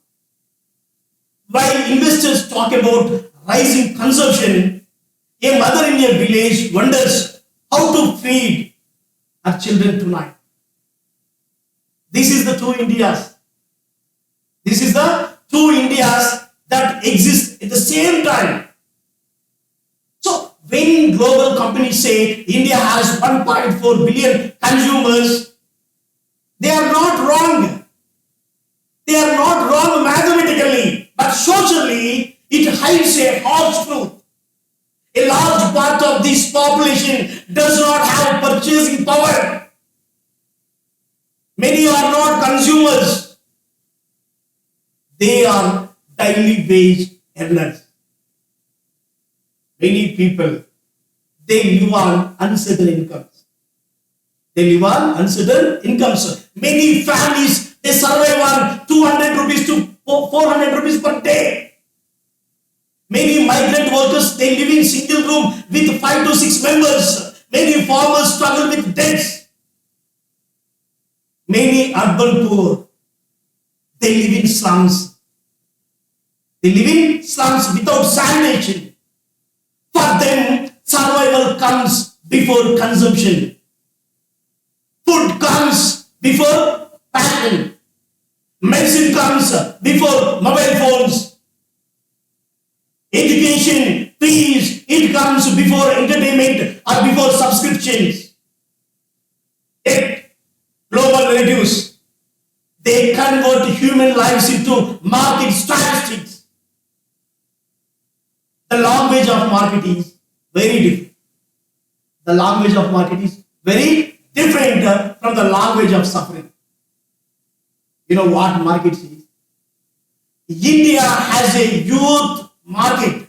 While investors talk about rising consumption, a mother in a village wonders how to feed her children tonight. This is the two Indias. This is the two Indias that exist at the same time. So when global companies say India has 1.4 billion consumers, they are not wrong. They are not wrong mathematically, but socially it hides a harsh truth. A large part of this population does not have purchasing power. Many are not consumers. They are daily wage earners. Many people, they live on uncertain incomes. Many families, they survive on 200 rupees to 400 rupees per day. Many migrant workers, they live in single room with 5 to 6 members. Many farmers struggle with debts. Many urban poor, they live in slums. They live in slums without sanitation. For them, survival comes before consumption. Food comes before passion. Medicine comes before mobile phones. Education, fees, it comes before entertainment or before subscriptions. Yet, global relatives, they convert human lives into market statistics. The language of market is very different. The language of market is very different from the language of suffering. You know what market says? India has a youth market.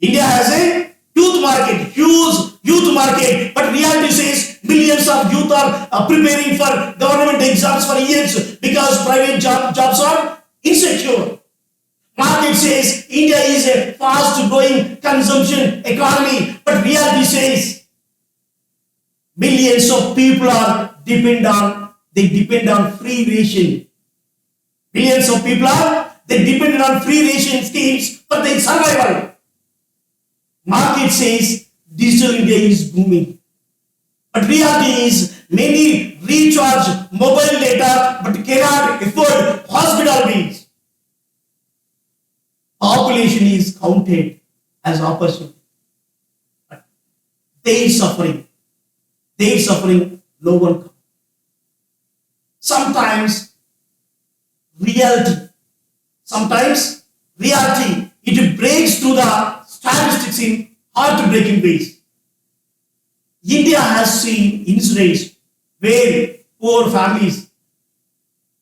India has a youth market, huge youth market. But reality says millions of youth are preparing for government exams for years because private jobs are insecure. Market says India is a fast growing consumption economy, but reality says millions of people are depend on free ration. Millions of people they depend on free ration schemes for their survival. Market says digital India is booming, but reality is many recharge mobile data but cannot afford hospital bills. Population is counted as opportunity. But their suffering, no one comes. Sometimes reality, it breaks through the statistics in heartbreaking ways. India has seen incidents where poor families,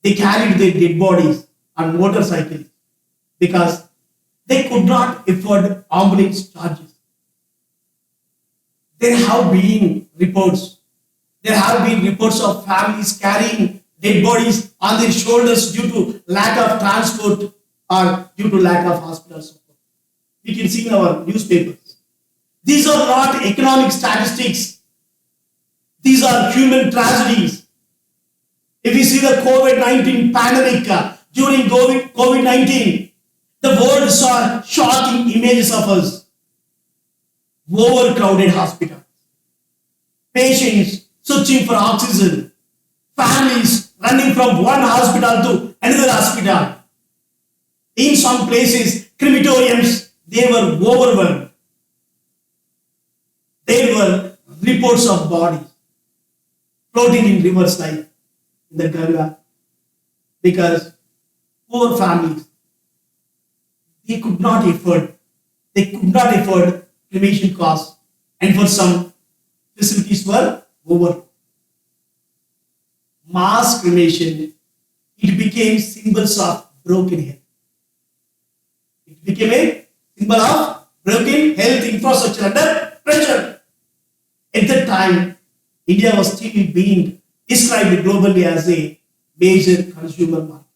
they carried their dead bodies on motorcycles because they could not afford ambulance charges. There have been reports. There have been reports of families carrying dead bodies on their shoulders due to lack of transport or due to lack of hospital support. We can see in our newspapers. These are not economic statistics. These are human tragedies. If you see the COVID-19 pandemic, during COVID-19, the world saw shocking images of us. Overcrowded hospitals, patients searching for oxygen, families running from one hospital to another hospital. In some places, crematoriums, they were overwhelmed. There were reports of bodies floating in rivers like in the Ganga because poor families, they could not afford cremation costs, and for some facilities were over. Mass cremation, it became symbols of broken health. It became a symbol of broken health infrastructure under pressure. At that time, India was still being described globally as a major consumer market.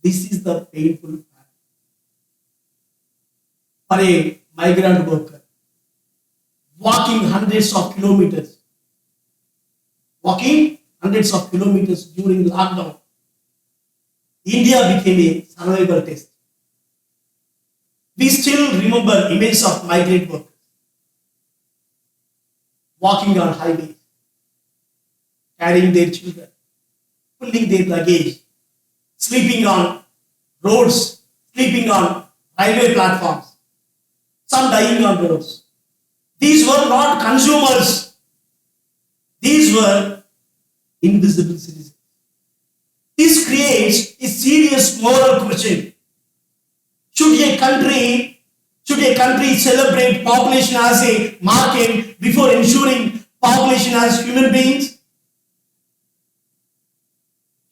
This is the painful fact. For a migrant worker, walking hundreds of kilometers during lockdown, India became a survival test. We still remember images of migrant workers walking on highways, carrying their children, pulling their luggage, sleeping on roads, sleeping on railway platforms, some dying on roads. These were not consumers. These were invisible citizens. This creates a serious moral question. Should a country celebrate population as a market before ensuring population as human beings?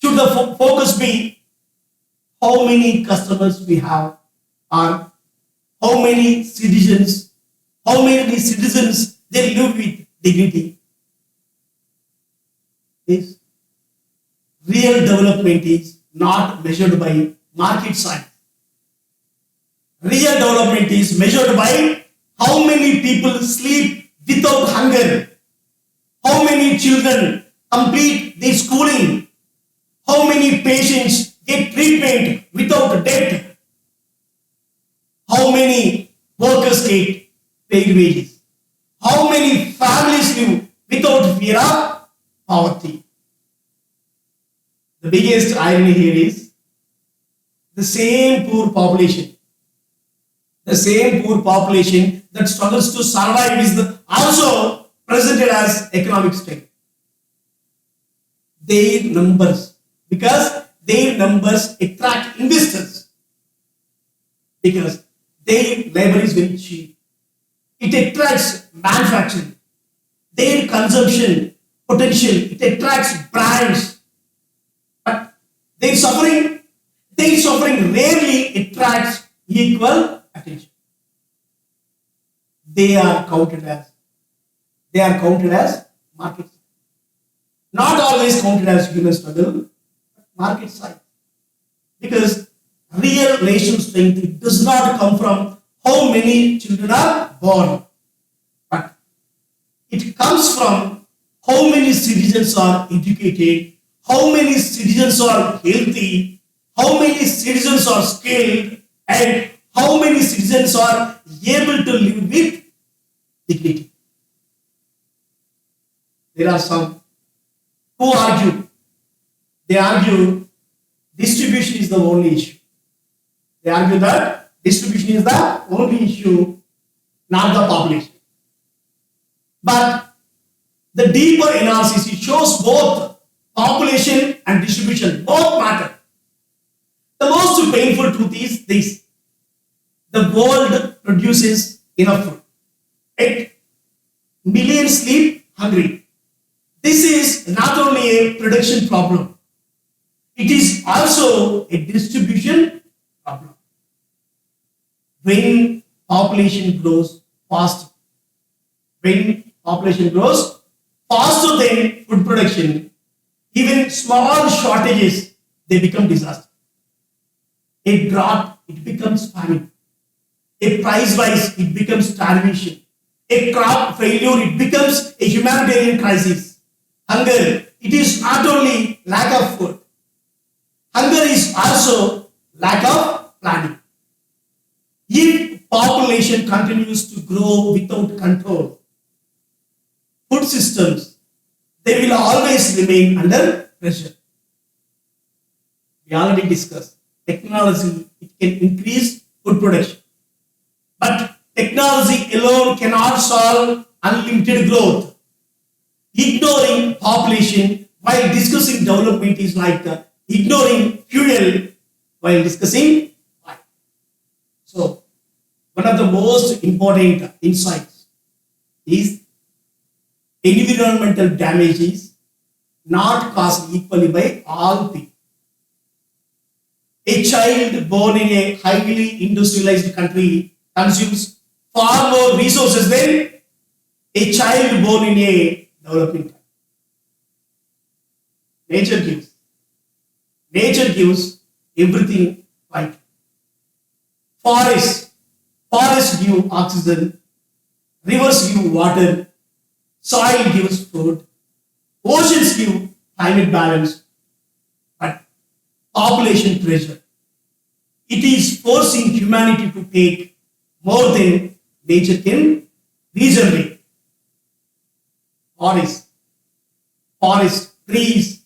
Should the focus be how many customers we have or how many citizens they live with dignity? Yes. Real development is not measured by market size. Real development is measured by how many people sleep without hunger, how many children complete their schooling, how many patients get treatment without debt, how many workers get paid wages, how many families live without fear of poverty. The biggest irony here is the same poor population that struggles to survive is also presented as economic strength. Their numbers attract investors because their labor is very cheap. It attracts manufacturing. Their consumption potential, it attracts brands. But their suffering rarely attracts equal attention. They are counted as market size. Not always counted as human struggle, but market size. Because real nation strength does not come from how many children are born, but it comes from how many citizens are educated, how many citizens are healthy, how many citizens are skilled, and how many citizens are able to live with dignity. There are some who argue distribution is the only issue. They argue that Distribution is the only issue, not the population. But the deeper analysis, it shows both population and distribution, both matter. The most painful truth is this: the world produces enough food, yet millions sleep hungry. This is not only a production problem, it is also a distribution problem. When population grows fast, when population grows faster than food production, even small shortages, they become disaster. A drought, it becomes famine. A price rise, it becomes starvation. A crop failure, it becomes a humanitarian crisis. Hunger, it is not only lack of food. Hunger is also lack of planning. If population continues to grow without control, food systems, they will always remain under pressure. We already discussed technology, it can increase food production. But technology alone cannot solve unlimited growth. Ignoring population while discussing development is like ignoring fuel while discussing fire. So, one of the most important insights is environmental damage is not caused equally by all people. A child born in a highly industrialized country consumes far more resources than a child born in a developing country. Nature gives. Nature gives everything right. Forests give oxygen. Rivers give water. Soil gives food. Oceans give climate balance. But population pressure, it is forcing humanity to take more than nature can regenerate. Forests, trees,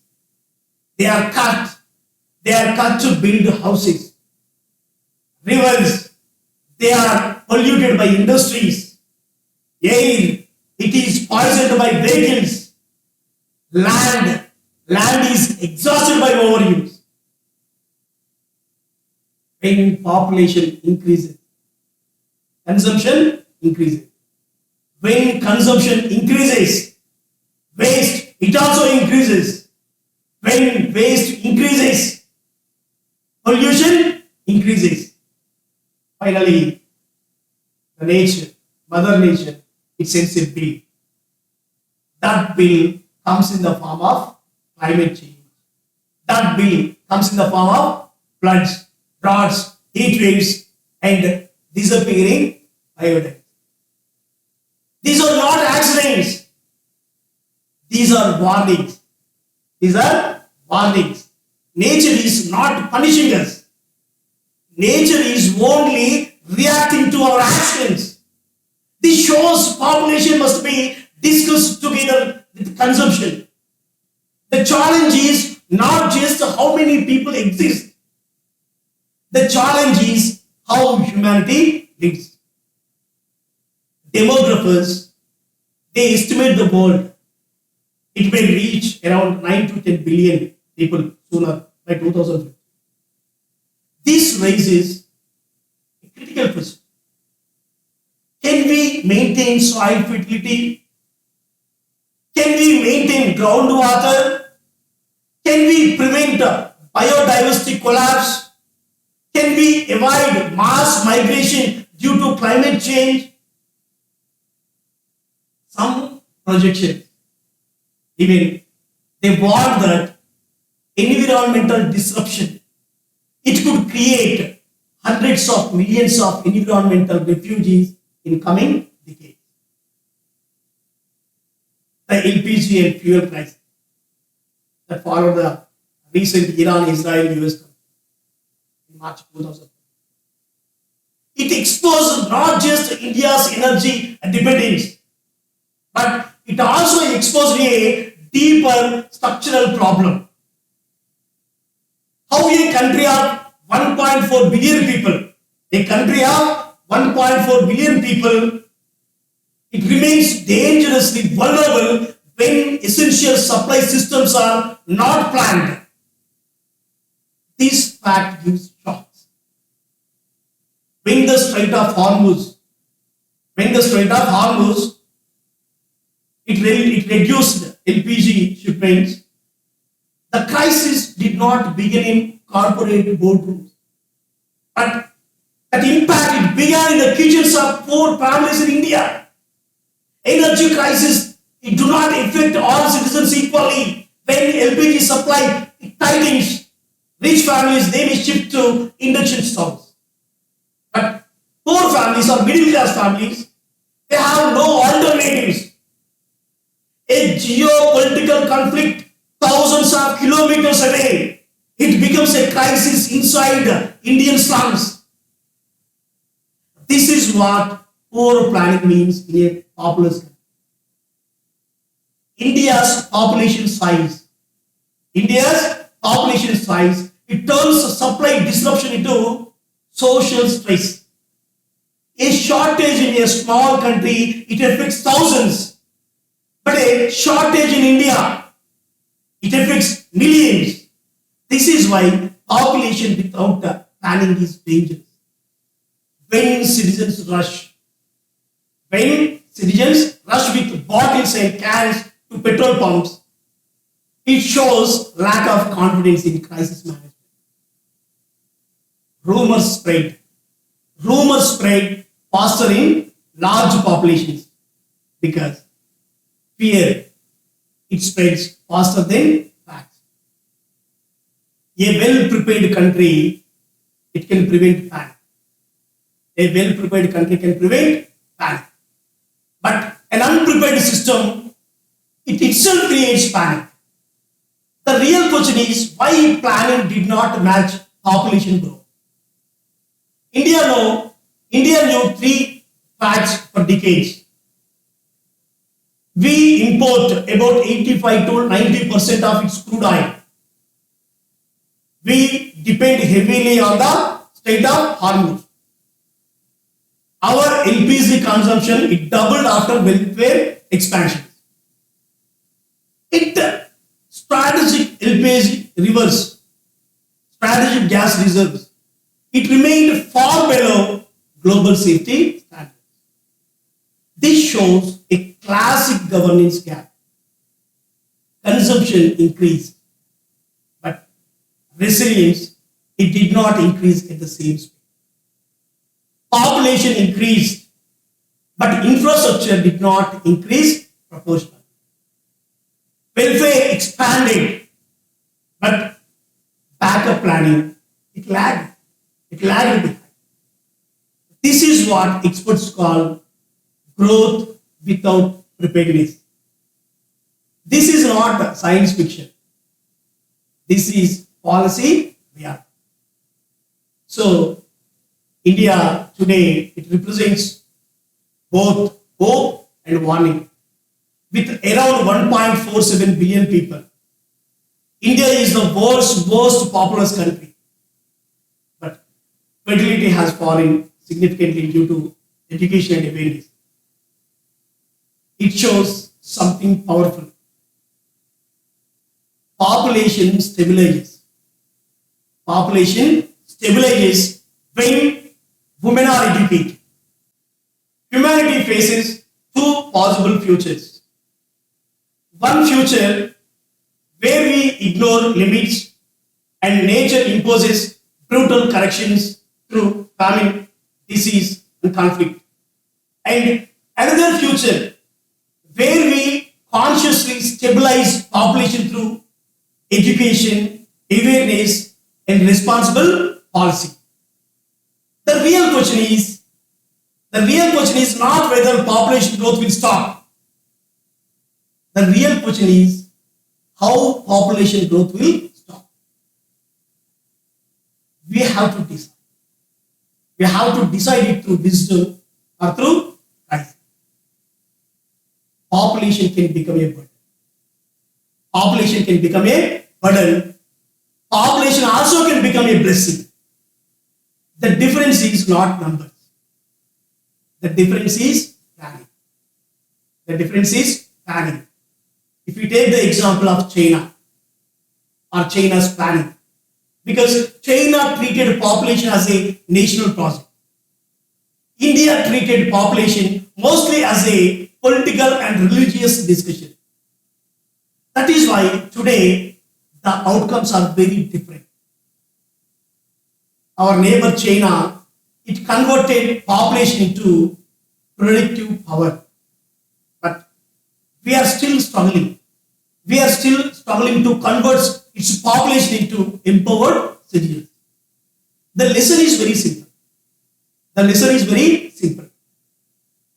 they are cut. They are cut to build houses. Rivers, they are polluted by industries. Air, it is poisoned by vehicles. Land is exhausted by overuse. When population increases, consumption increases. When consumption increases, waste, it also increases. When waste increases, pollution increases. Finally, Mother Nature, it sends a bill. That bill comes in the form of climate change. That bill comes in the form of floods, droughts, heat waves, and disappearing biodiversity. These are not accidents. These are warnings. Nature is not punishing us. Nature is only reacting to our actions. This shows population must be discussed together with consumption. The challenge is not just how many people exist. The challenge is how humanity lives. Demographers, they estimate the world. It may reach around 9 to 10 billion people sooner by 2050. This raises a critical question. Can we maintain soil fertility? Can we maintain groundwater? Can we prevent biodiversity collapse? Can we avoid mass migration due to climate change? Some projections, even they warn that environmental disruption, it could create hundreds of millions of environmental refugees in coming decades. The LPG and fuel crisis that followed the recent Iran-Israel-US conflict in March 2000. It exposed not just India's energy dependence, but it also exposed a deeper structural problem. How a country of 1.4 billion people, A country of 1.4 billion people, it remains dangerously vulnerable when essential supply systems are not planned. This fact gives shocks. When the Strait of Hormuz, it reduced LPG shipments. The crisis did not begin in corporate boardrooms, but that impact it began in the kitchens of poor families in India. Energy crisis, it do not affect all citizens equally. When LPG supply tightens, rich families they may shift to induction stoves. But poor families or middle class families, they have no alternatives. A geopolitical conflict thousands of kilometers away, it becomes a crisis inside Indian slums. This is what poor planning means in a populous country. India's population size, it turns supply disruption into social stress. A shortage in a small country, it affects thousands. But a shortage in India, it affects millions. This is why population without planning is dangerous. When citizens rush with bottles and cans to petrol pumps, it shows lack of confidence in crisis management. Rumors spread faster in large populations because fear, it spreads faster than facts. A well-prepared country, it can prevent panic. A well-prepared country can prevent panic. But an unprepared system, it itself creates panic. The real question is why planning did not match population growth. India knew three facts for decades. We import about 85 to 90% of its crude oil. We depend heavily on the Strait of Hormuz. Our LPG consumption, it doubled after welfare expansion. Strategic LPG reserves, strategic gas reserves, it remained far below global safety standards. This shows a classic governance gap. Consumption increased, but resilience, it did not increase at the same speed. Population increased, but infrastructure did not increase proportionally. Welfare expanded, but backup planning, it lagged. It lagged behind. This is what experts call growth without preparedness. This is not science fiction. This is policy reality. So, India today, it represents both hope and warning. With around 1.47 billion people, India is the world's most populous country. But fertility has fallen significantly due to education and awareness. It shows something powerful. Population stabilizes. Population stabilizes when women are educated. Humanity faces two possible futures. One future where we ignore limits and nature imposes brutal corrections through famine, disease, and conflict. And another future where we consciously stabilize population through education, awareness, and responsible policy. The real question is not whether population growth will stop. The real question is how population growth will stop. We have to decide. We have to decide it through wisdom or through crisis. Population can become a burden. Population can become a burden. Population also can become a blessing. The difference is not numbers. The difference is planning. The difference is planning. If we take the example of China or China's planning, because China treated population as a national project. India treated population mostly as a political and religious discussion. That is why today the outcomes are very different. Our neighbor China, it converted population into productive power. But we are still struggling. We are still struggling to convert its population into empowered citizens. The lesson is very simple. The lesson is very simple.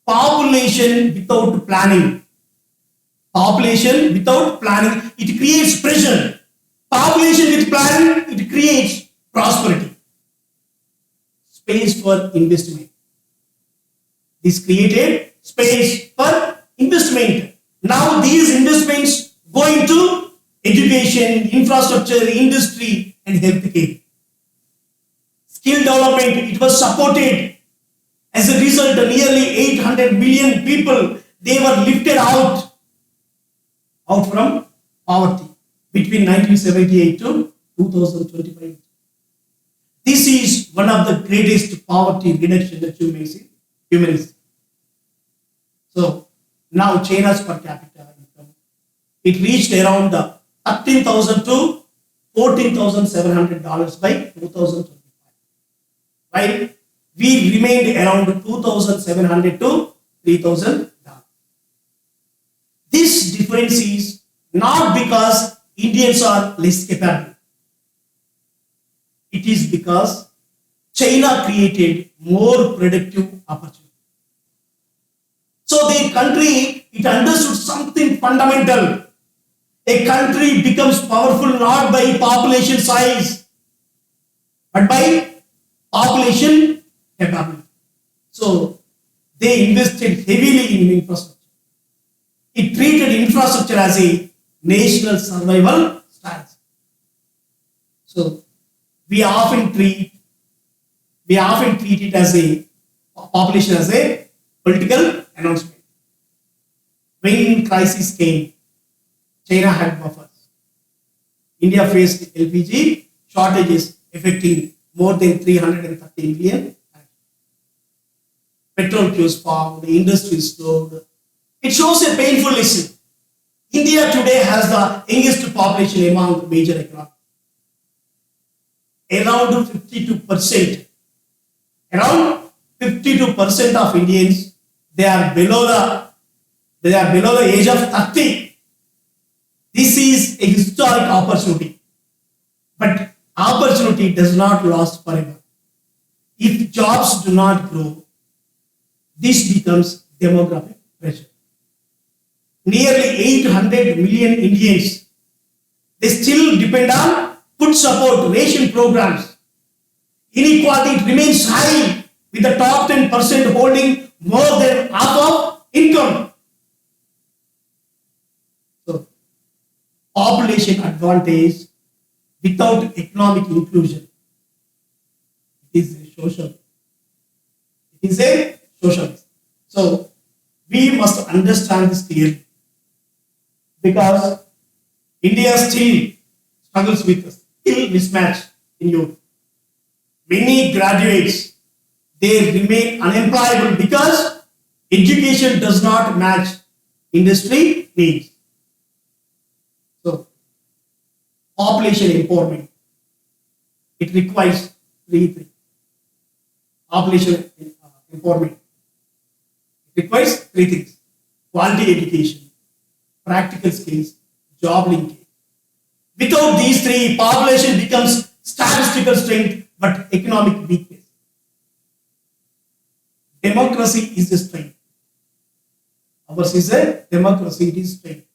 Population without planning. Population without planning, it creates pressure. Population with planning, it creates prosperity. Space for investment. This created space for investment. Now these investments go into education, infrastructure, industry, and healthcare. Skill development, it was supported. As a result, nearly 800 million people, they were lifted out from poverty between 1978 to 2025. This is one of the greatest poverty reduction achievements in human history. So now China's per capita income, it reached around $13,000 to $14,700 by 2025. While we remained around $2,700 to $3,000. This difference is not because Indians are less capable. It is because China created more productive opportunities. So the country, it understood something fundamental. A country becomes powerful not by population size, but by population capability. So they invested heavily in infrastructure. It treated infrastructure as a national survival strategy. So we often treat it as a population as a political announcement. When crisis came, China had buffers. India faced LPG shortages affecting more than 330 million. Petrol queues formed, the industry slowed. It shows a painful lesson. India today has the youngest population among major economies. Around 52%. Around 52% of Indians, they are below the age of 30. This is a historic opportunity. But opportunity does not last forever. If jobs do not grow, this becomes demographic pressure. Nearly 800 million Indians, they still depend on food support, ration programs. Inequality remains high, with the top 10% holding more than half of income. So, population advantage without economic inclusion, it is a social. It is a social. So, we must understand this clearly, because India still struggles with a skill mismatch in youth. Many graduates, they remain unemployable because education does not match industry needs. So, population empowerment, it requires three things. Population empowerment, it requires three things: quality education, practical skills, job linkage. Without these three, population becomes statistical strength but economic weakness. Democracy is a strength. Ours is a democracy, it is strength.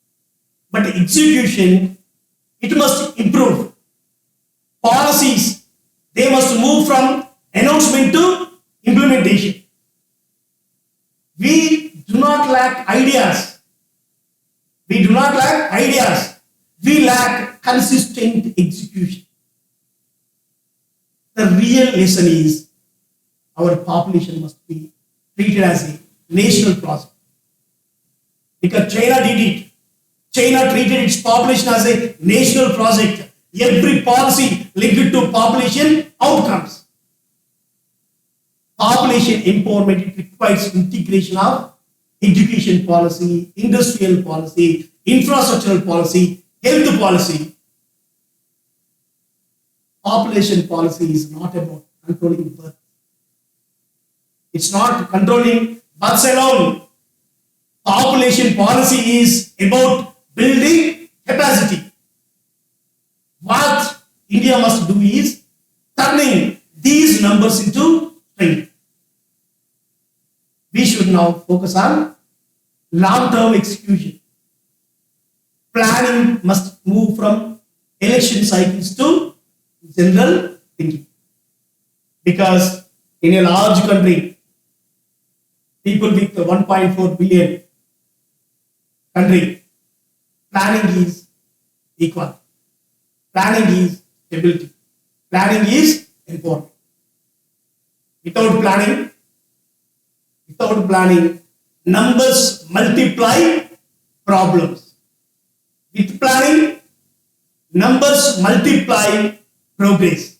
But execution, it must improve. Policies, they must move from announcement to implementation. We do not lack ideas. We do not lack ideas. We lack consistent execution. The real lesson is our population must be treated as a national project. Because China did it. China treated its population as a national project. Every policy linked to population outcomes. Population empowerment requires integration of education policy, industrial policy, infrastructural policy, health policy. Population policy is not about controlling birth. It's not controlling births alone. Population policy is about building capacity. What India must do is turning these numbers into strength. We should now focus on long-term execution. Planning must move from election cycles to general thinking. Because in a large country, people with 1.4 billion country, planning is equal. Planning is stability. Planning is important. Without planning, numbers multiply problems. With planning, numbers multiply progress.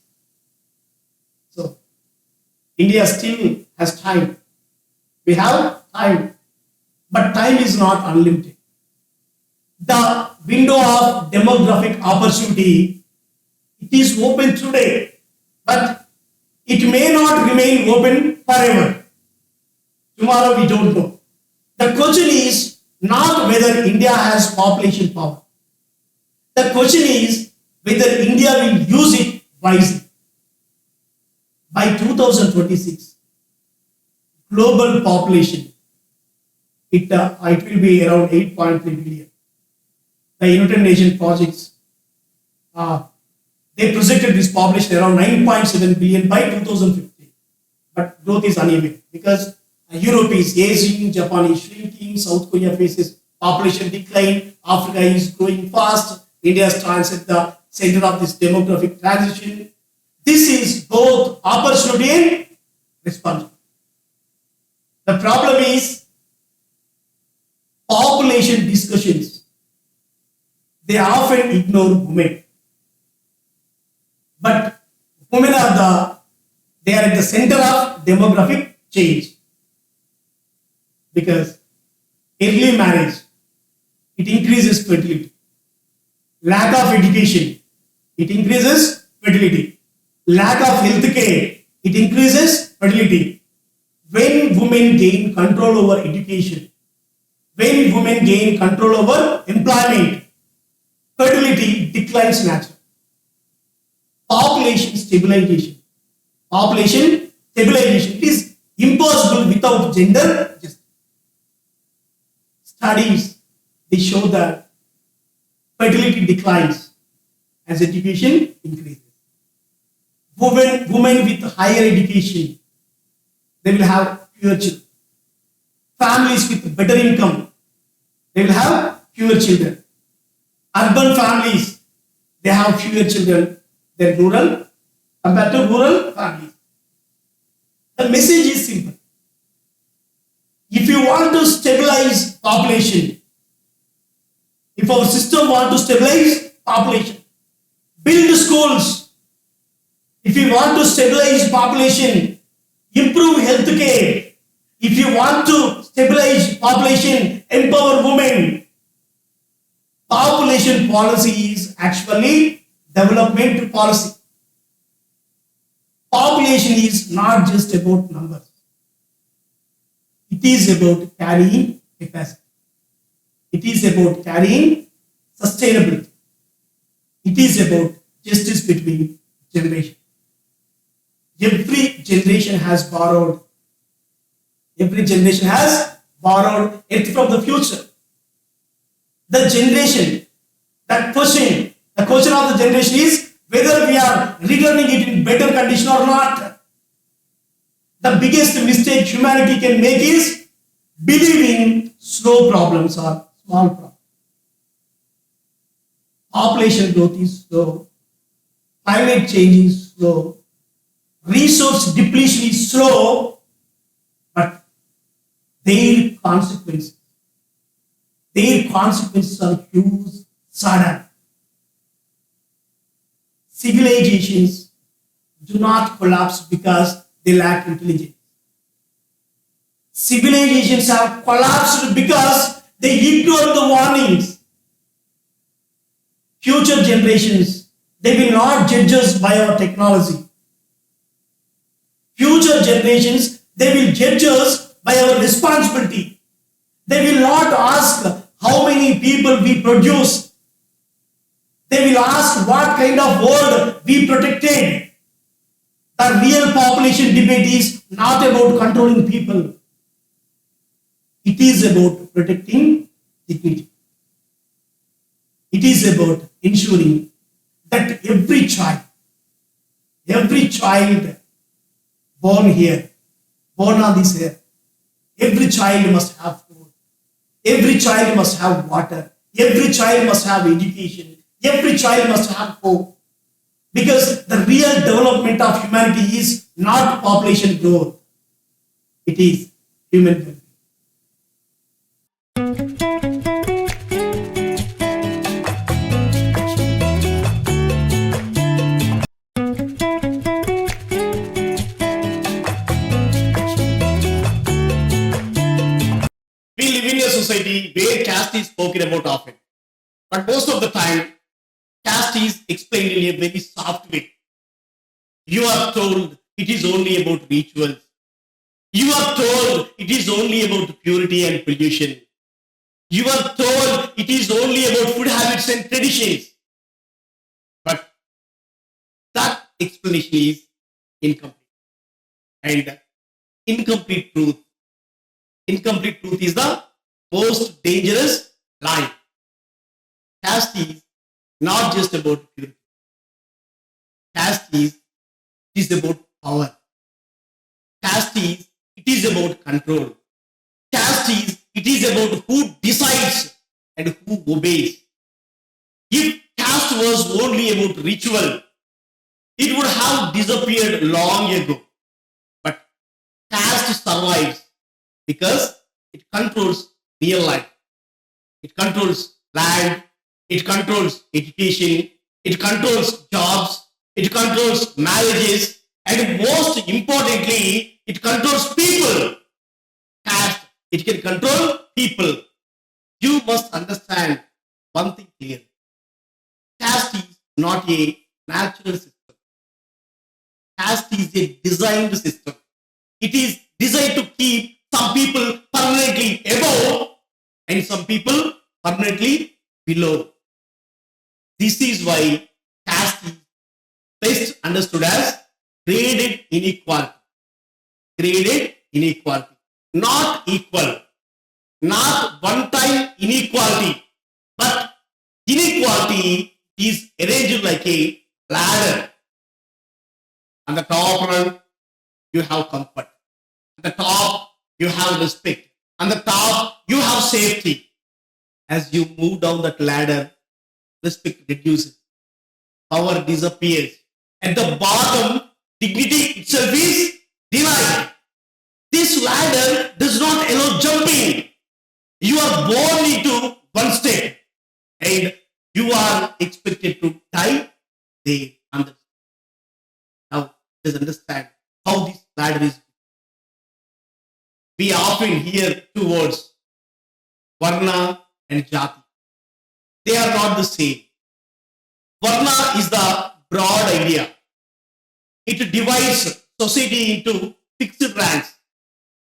So, India still has time. We have time, but time is not unlimited. The window of demographic opportunity, it is open today, but it may not remain open forever. Tomorrow we don't know. The question is not whether India has population power. The question is whether India will use it wisely. By 2026, global population, it will be around 8.3 billion. The United Nations projects, they projected this population around 9.7 billion by 2050. But growth is uneven because Europe is aging, Japan is shrinking, South Korea faces population decline, Africa is growing fast, India stands at the center of this demographic transition. This is both opportunity and responsibility. The problem is population discussions. They often ignore women. But women are at the center of demographic change. Because early marriage, it increases fertility. Lack of education, it increases fertility. Lack of health care, it increases fertility. When women gain control over education, when women gain control over employment, fertility declines naturally. Population stabilization. It is impossible without gender justice. Studies, they show that fertility declines as education increases. Women with higher education, they will have fewer children. Families with better income, they will have fewer children. Urban families, they have fewer children than rural compared to rural families. The message is simple. If you want to stabilize population, if our system wants to stabilize population, build schools. If you want to stabilize population, improve health care. If you want to stabilize population, empower women. Population policy is actually development policy. Population is not just about numbers. It is about carrying capacity. It is about carrying sustainability. It is about justice between generations. Every generation has borrowed earth from the future. The question of the generation is whether we are returning it in better condition or not. The biggest mistake humanity can make is believing slow problems are small problems. Population growth is slow. Climate change is slow. resource depletion is slow, but their consequences, their consequences are huge, sudden. Civilizations do not collapse because they lack intelligence. Civilizations have collapsed because they ignore the warnings. Future generations, they will not judge us by our technology. Future generations, they will judge us by our responsibility. They will not ask how many people we produce. They will ask what kind of world we protected. The real population debate is not about controlling people. It is about protecting dignity. It is about ensuring that every child born here, born on this earth, every child must have food. Every child must have water. Every child must have education. Every child must have hope. Because the real development of humanity is not population growth. It is human well-being. We live in a society where caste is spoken about often. But most of the time, caste is explained in a very soft way. You are told it is only about rituals. You are told it is only about purity and pollution. You are told it is only about food habits and traditions. But that explanation is incomplete. And incomplete truth is the most dangerous lie. Caste is not just about purity. Caste is about power. Caste is about control. Caste is about who decides and who obeys. If caste was only about ritual, it would have disappeared long ago. But caste survives because it controls real life. It controls land. It controls education. It controls jobs. It controls marriages. And most importantly, it controls people. Caste, it can control people. You must understand one thing clearly. Caste is not a natural system. Caste is a designed system. It is designed to keep some people permanently above and some people permanently below. This is why caste is best understood as graded inequality. Graded inequality. Not equal. Not one-time inequality. But inequality is arranged like a ladder. On the top rung, you have comfort. On the top, you have respect. On the top, you have safety. As you move down that ladder, respect reduces. Power disappears. At the bottom, dignity itself is denied. This ladder does not allow jumping. You are born into one step and you are expected to die there. Now, let's understand how this ladder is. We often hear two words, Varna and Jati. They are not the same. Varna is the broad idea. It divides society into fixed ranks,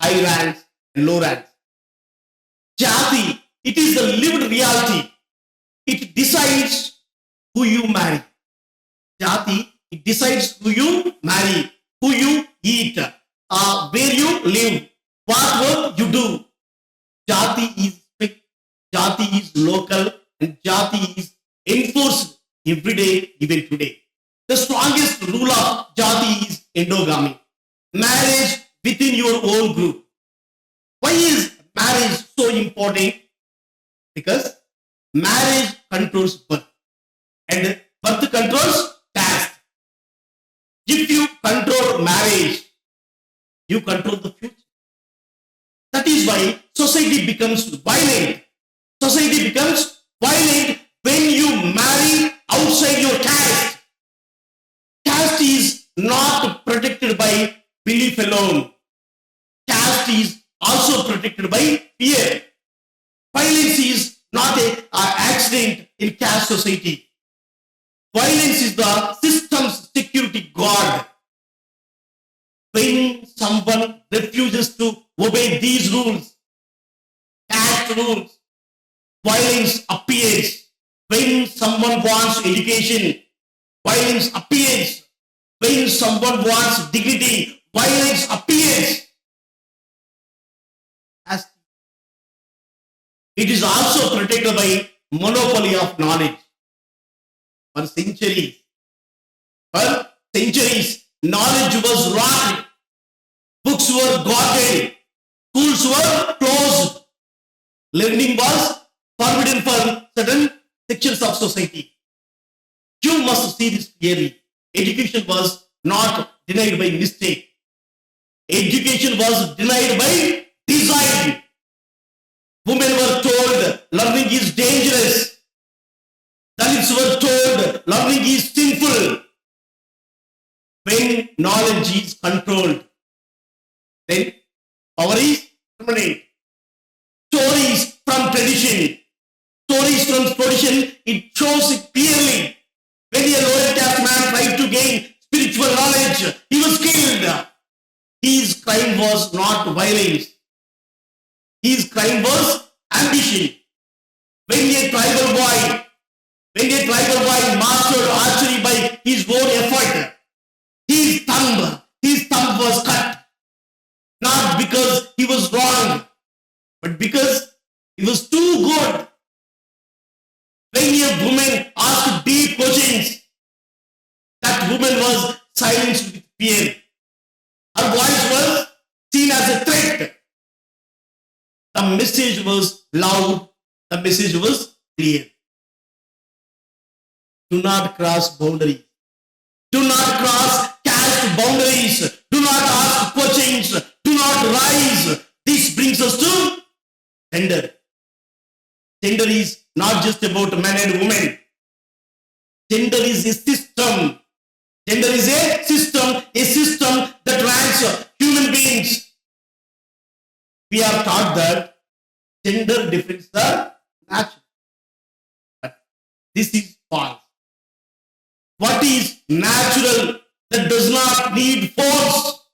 high ranks and low ranks. Jati, it is the lived reality. It decides who you marry. Jati, it decides who you marry, who you eat, where you live, what work you do. Jati is strict, Jati is local, and Jati is enforced every day, even today. The strongest rule of Jati is endogamy. Marriage within your own group. Why is marriage so important? Because marriage controls birth and birth controls caste. If you control before marriage, you control the future. That is why society becomes violent. Society becomes violent when you marry outside your caste. Caste is not protected by belief alone. Caste is also protected by fear. Violence is not an accident in caste society. Violence is the system's security guard. When someone refuses to obey these rules, caste rules, violence appears. When someone wants education, violence appears. When someone wants dignity, violence appears. It is also protected by monopoly of knowledge. For centuries, knowledge was locked, books were guarded, schools were closed, learning was forbidden for certain sections of society. You must see this clearly. Education was not denied by mistake. Education was denied by design. Women were told learning is dangerous. Dalits were told learning is sinful. When knowledge is controlled, then power is permanent. Stories from tradition, it shows it clearly. When a lower caste man tried to gain spiritual knowledge, he was killed. His crime was not violence. His crime was ambition. When a tribal boy mastered archery by his own effort, his thumb was cut. Not because he was wrong, but because he was too good. When a woman asked deep questions, that woman was silenced with fear. Her voice was seen as a threat. The message was loud. The message was clear. Do not cross boundaries. Do not cross caste boundaries. Do not ask questions. Do not rise. This brings us to gender. Gender is not just about men and women. Gender is a system. Gender is a system that ranks human beings. We are taught that gender defines the natural. But this is false. What is natural that does not need force?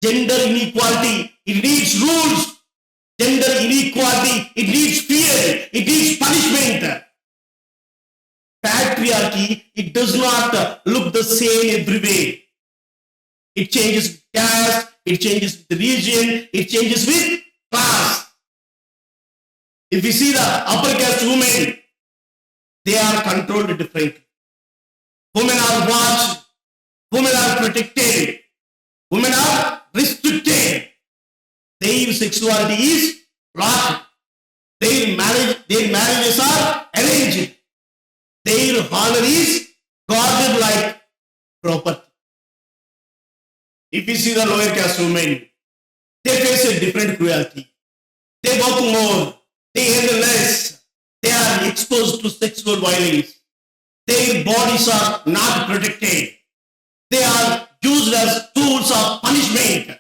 Gender inequality, it needs rules. Gender inequality, it needs fear, it needs punishment. Patriarchy, it does not look the same everywhere. It changes with caste, it changes with religion, it changes with class. If you see the upper caste women, they are controlled differently. Women are watched, women are protected, women are restricted. Their sexuality is blocked. Their marriages are arranged. Their honor is guarded like property. If you see the lower caste women, they face a different cruelty. They work more, they earn less, they are exposed to sexual violence. Their bodies are not protected. They are used as tools of punishment.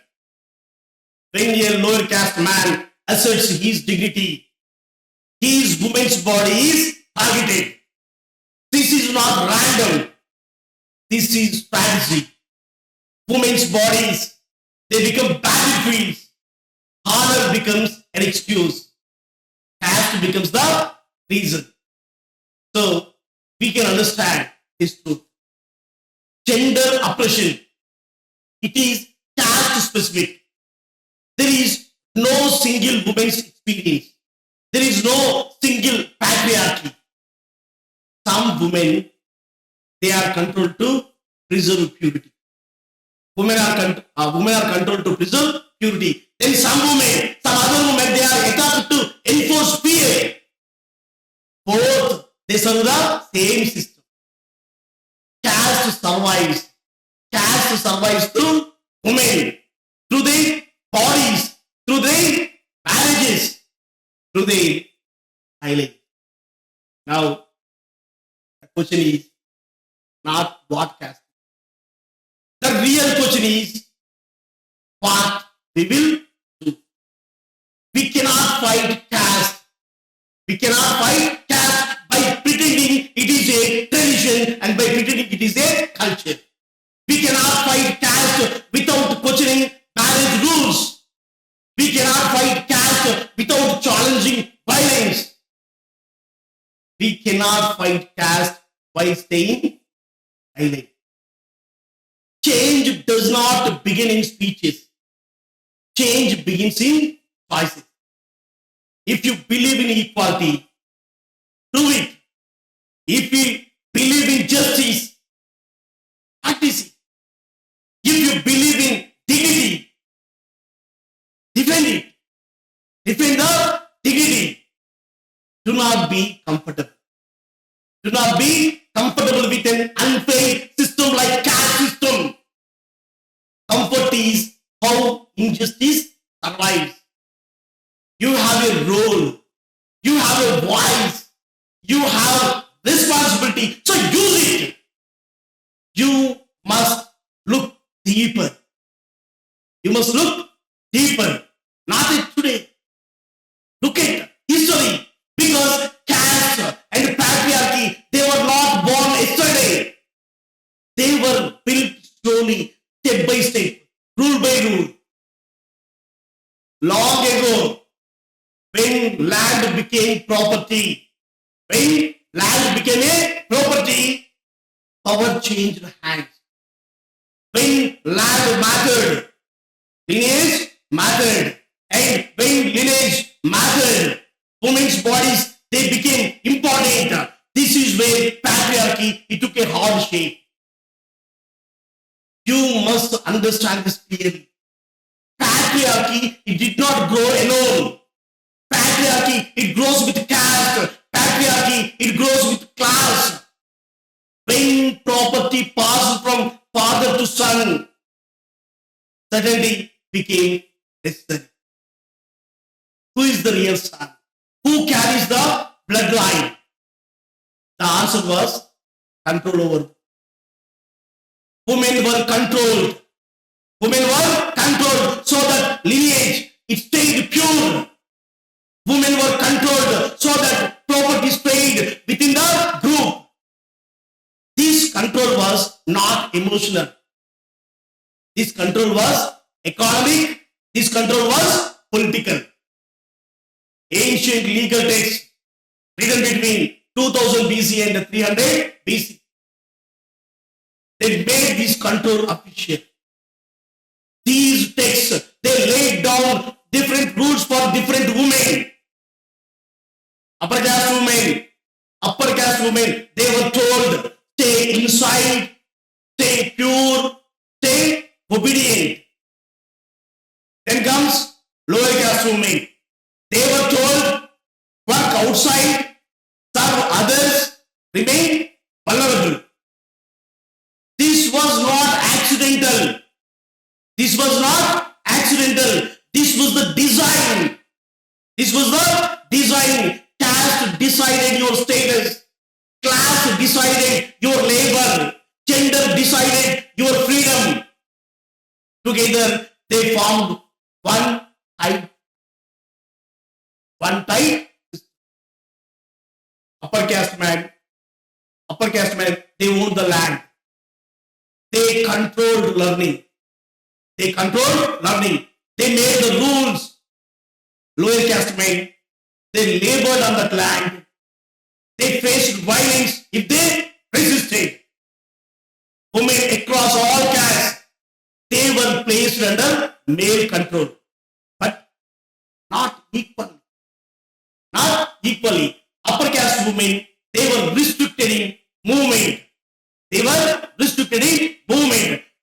When a lower caste man asserts his dignity, his woman's body is targeted. This is not random. This is strategy. Women's bodies, they become battlefields. Honor becomes an excuse. Caste becomes the reason. So, we can understand this truth. Gender oppression, it is caste specific. There is no single woman's experience. There is no single patriarchy. Some women, they are controlled to preserve purity. Women are controlled to preserve purity. Then some other women, they are attacked to enforce fear. Both, they serve the same system. Caste survives survives through women, through their bodies, through their marriages, through their silence. Now, the question is not what caste. The real question is what we will do. We cannot fight caste. We cannot fight caste by pretending it is a tradition and by pretending it is a culture. We cannot fight caste without questioning marriage rules. We cannot fight caste without challenging violence. We cannot fight caste by staying silent. Change does not begin in speeches. Change begins in choices. If you believe in equality, do it. If you believe in justice, practice it. If you believe in dignity, defend it. Defend the dignity. Do not be comfortable. Do not be comfortable with an unfair system like caste system. Comfort is how injustice survives. You have a role. You have a voice. You have responsibility. So use it. You must look deeper. You must look deeper. Not at today. Look at history. Because caste and patriarchy, they were not born yesterday. They were built slowly, step by step, rule by rule. Long ago, when land became property, when land became a property, power changed hands. When land mattered, lineage mattered. And when lineage mattered, women's bodies, they became important. This is where patriarchy, it took a hard shape. You must understand this clearly. Patriarchy, it did not grow alone. Patriarchy, it grows with caste. Patriarchy, it grows with class. When property passed from father to son, suddenly became necessary. Who is the real son? Who carries the bloodline? The answer was control over. Women were controlled. Women were controlled so that lineage, it stayed pure. Women were controlled so that property stayed within the group. This control was not emotional. This control was economic. This control was political. Ancient legal texts written between 2000 BC and 300 BC, they made this control official. These texts, they laid down different rules for different women. Upper caste women, they were told, stay inside, stay pure, stay obedient. Then comes lower caste women. They were told, work outside, serve others, remain vulnerable. This was not accidental. This was not accidental. This was the design. This was the design. Caste decided your status. Class decided your labor. Gender decided your freedom. Together, they formed one type. Upper caste man, they owned the land. They controlled learning. They made the rules. Lower caste men, they labored on that land. They faced violence if they resisted. Women across all castes, they were placed under male control. But not equally. Not equally. Upper caste women, they were restricted in movement.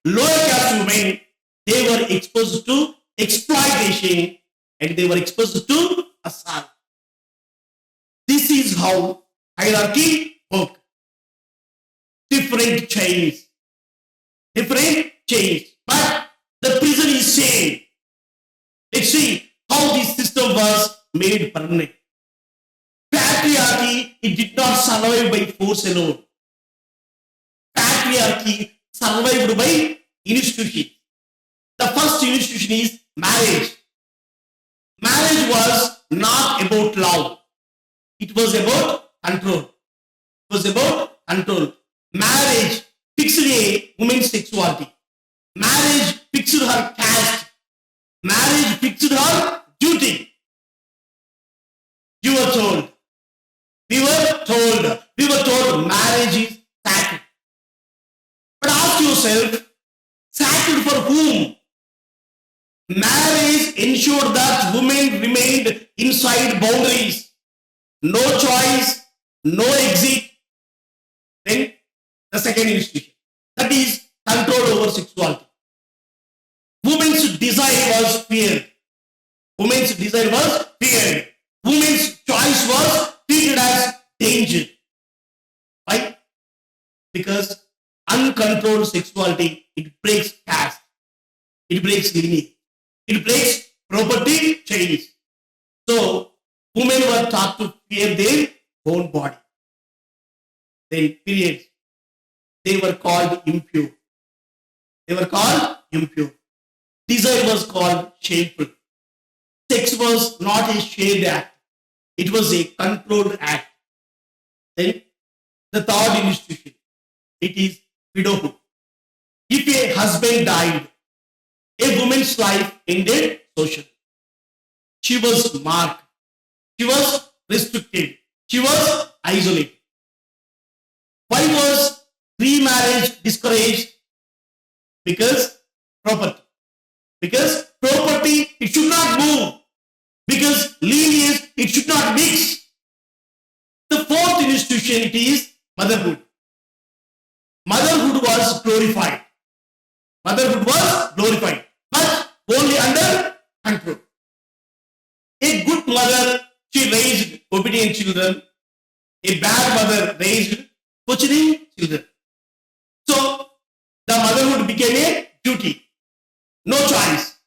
Lower caste women, they were exposed to exploitation and they were exposed to assault. This is how hierarchy works. Different chains, different changed, but the prison is same. Let's see how this system was made permanent. Patriarchy, it did not survive by force alone. Patriarchy survived by institution. The first institution is marriage. Marriage was not about love. It was about control. It was about control. Marriage fixed a woman's sexuality. Marriage fixed her caste. Marriage fixed her duty. You were told. We were told marriage is sacred. But ask yourself, sacred for whom? Marriage ensured that women remained inside boundaries. No choice, no exit. Then the second institution, that is control over sexuality. Women's desire was feared. Women's desire was feared. Women's choice was treated as danger. Why? Because uncontrolled sexuality, it breaks caste. It breaks lineage. It breaks property chains. So, women were taught to fear their own body. Then, periods. They were called impure. They were called impure. Desire was called shameful. Sex was not a shared act. It was a controlled act. Then, the third institution, it is widowhood. If a husband died, a woman's life ended socially. She was marked. She was restricted. She was isolated. Why was remarriage discouraged? Because property. Because property, it should not move. Because lineage, it should not mix. The fourth institution, it is motherhood. Motherhood was glorified. Motherhood was glorified, but only under control. A good mother, she raised obedient children. A bad mother raised questioning children. So, the motherhood became a duty. No choice.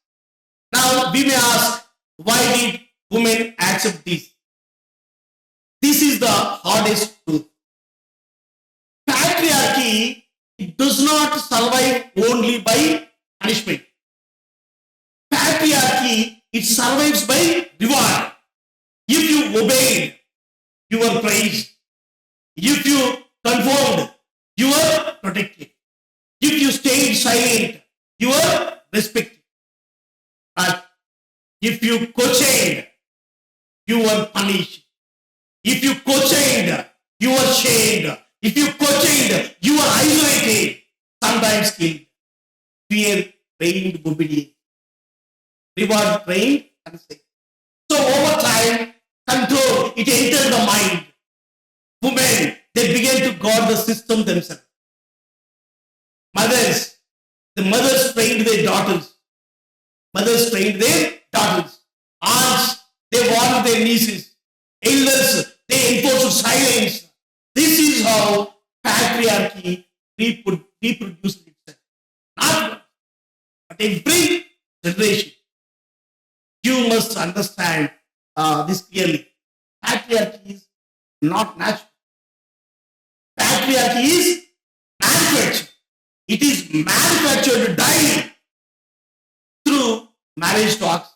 Now, we may ask, why did women accept this? This is the hardest truth. Patriarchy, it does not survive only by punishment. Patriarchy, it survives by reward. If you obeyed, you were praised. If you conformed, you were protected. If you stayed silent, you were respected. But if you co-chained, you were punished. If you co-chained, you were shamed. If you co-chained, you were isolated, sometimes killed. Fear trained obedience. Reward trained consent. So over time, control, it entered the mind. Women, they began to guard the system themselves. Mothers, the mothers trained their daughters. Mothers trained their daughters. Aunts, they warned their nieces. Elders, they enforced silence. This is how patriarchy reproduced itself. Not one, but every generation. You must understand this clearly. Patriarchy is not natural. Patriarchy is manufactured. It is manufactured daily through marriage talks,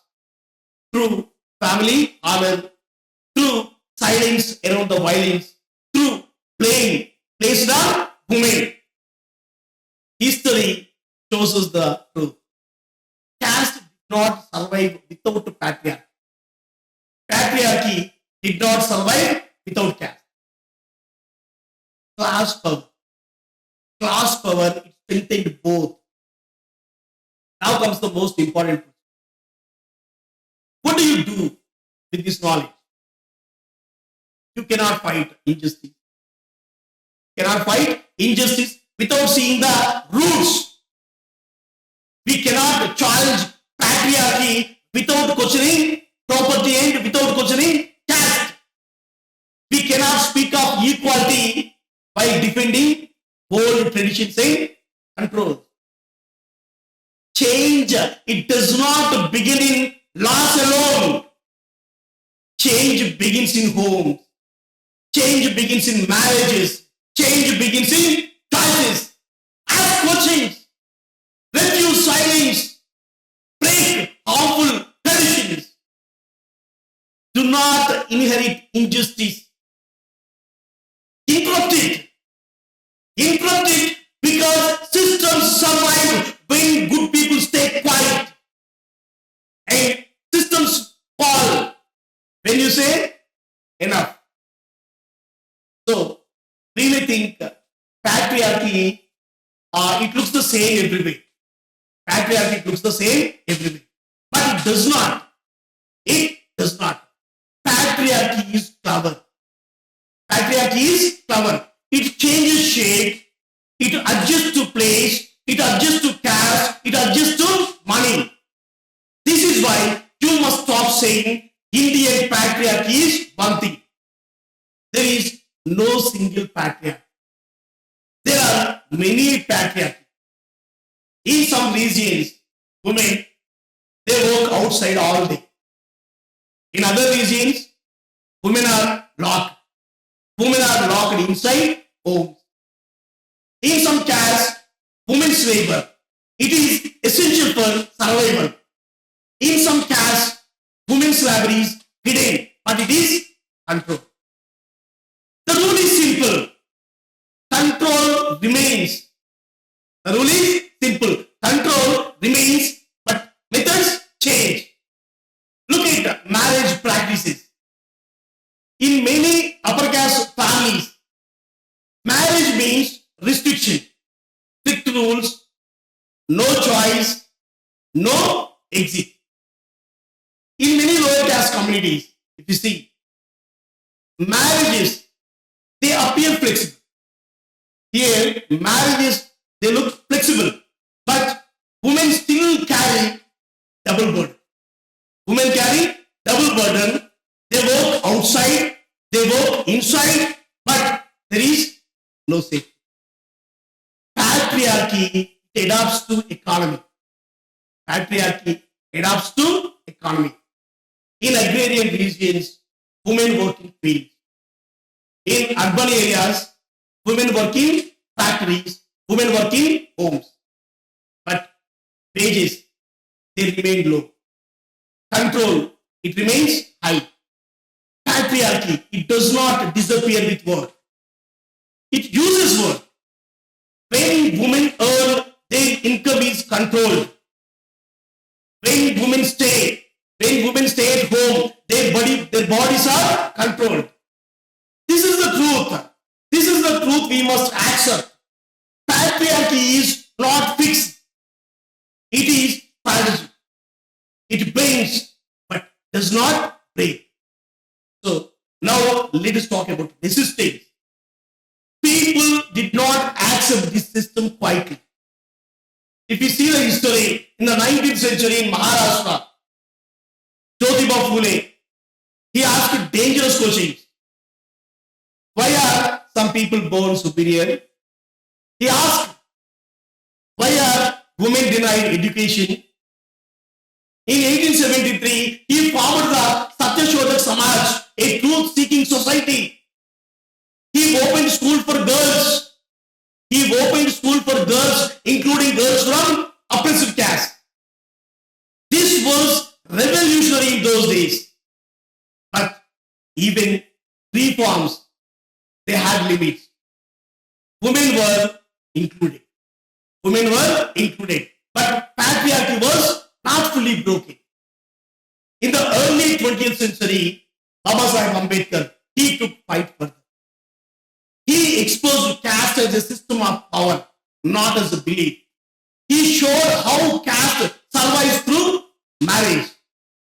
through family honor, through silence around the violence, through blame placed on women. History shows us the truth. Caste did not survive without patriarchy. Patriarchy did not survive without caste. Class power. Class power, it strengthened both. Now comes the most important question. What do you do with this knowledge? You cannot fight injustice. You cannot fight injustice without seeing the roots. We cannot challenge patriarchy without questioning property and without questioning caste. We cannot speak of equality by defending old traditions and controls. it does not begin in laws alone. Change begins in homes. Change begins in marriages. Change begins in choices. Ask questions. Refuse silence. Break harmful traditions. Do not inherit injustice. Interrupt it. Interrupt it because systems survive when good people stay quiet. And systems fall when you say enough. So, we may think patriarchy, it looks the same everywhere. Patriarchy looks the same everywhere. But it does not. It does not. Patriarchy is clever. Patriarchy is clever. It changes shape. It adjusts to place. It adjusts to caste. It adjusts to money. This is why you must stop saying Indian patriarchy is one thing. There is no single patriarchy. There are many patriarchies. In some regions, women, they work outside all day. In other regions, women are locked. Women are locked inside homes. In some castes, women's labor, it is essential for survival. In some castes, women's slavery is hidden, but it is controlled. The rule is simple. Control remains. The rule is simple. Control remains, but methods change. Look at marriage practices. In many upper caste families, marriage means restriction, strict rules, no choice, no exit. In many lower caste communities, if you see, marriages, they appear flexible. Here, marriages, they look flexible, but women still carry double burden. Women carry double burden. They work outside, they work inside, but there is no safety. Patriarchy adapts to economy. Patriarchy adapts to economy. In agrarian regions, women work in fields. In urban areas, women work in factories, women work in homes. But wages, they remain low. Control, it remains high. Patriarchy, it does not disappear with work. It uses work. When women earn, their income is controlled. When women stay at home, their bodies are controlled. This is the truth. This is the truth we must accept. Patriarchy is not fixed. It is strategy. It bends, but does not break. So now let us talk about resistance. People did not accept this system quietly. If you see the history in the 19th century in Maharashtra, Jyotiba Phule, he asked dangerous questions. Why are some people born superior? He asked, why are women denied education? In 1873, he founded the Satyashodak Samaj, a truth-seeking society. He opened school for girls. He opened school for girls, including girls from oppressive caste. This was revolutionary in those days. But even reforms, they had limits. Women were included. Women were included. But patriarchy was not fully broken. In the early 20th century, Baba Sahib Ambedkar, he took fight further. He exposed caste as a system of power, not as a belief. He showed how caste survives through marriage,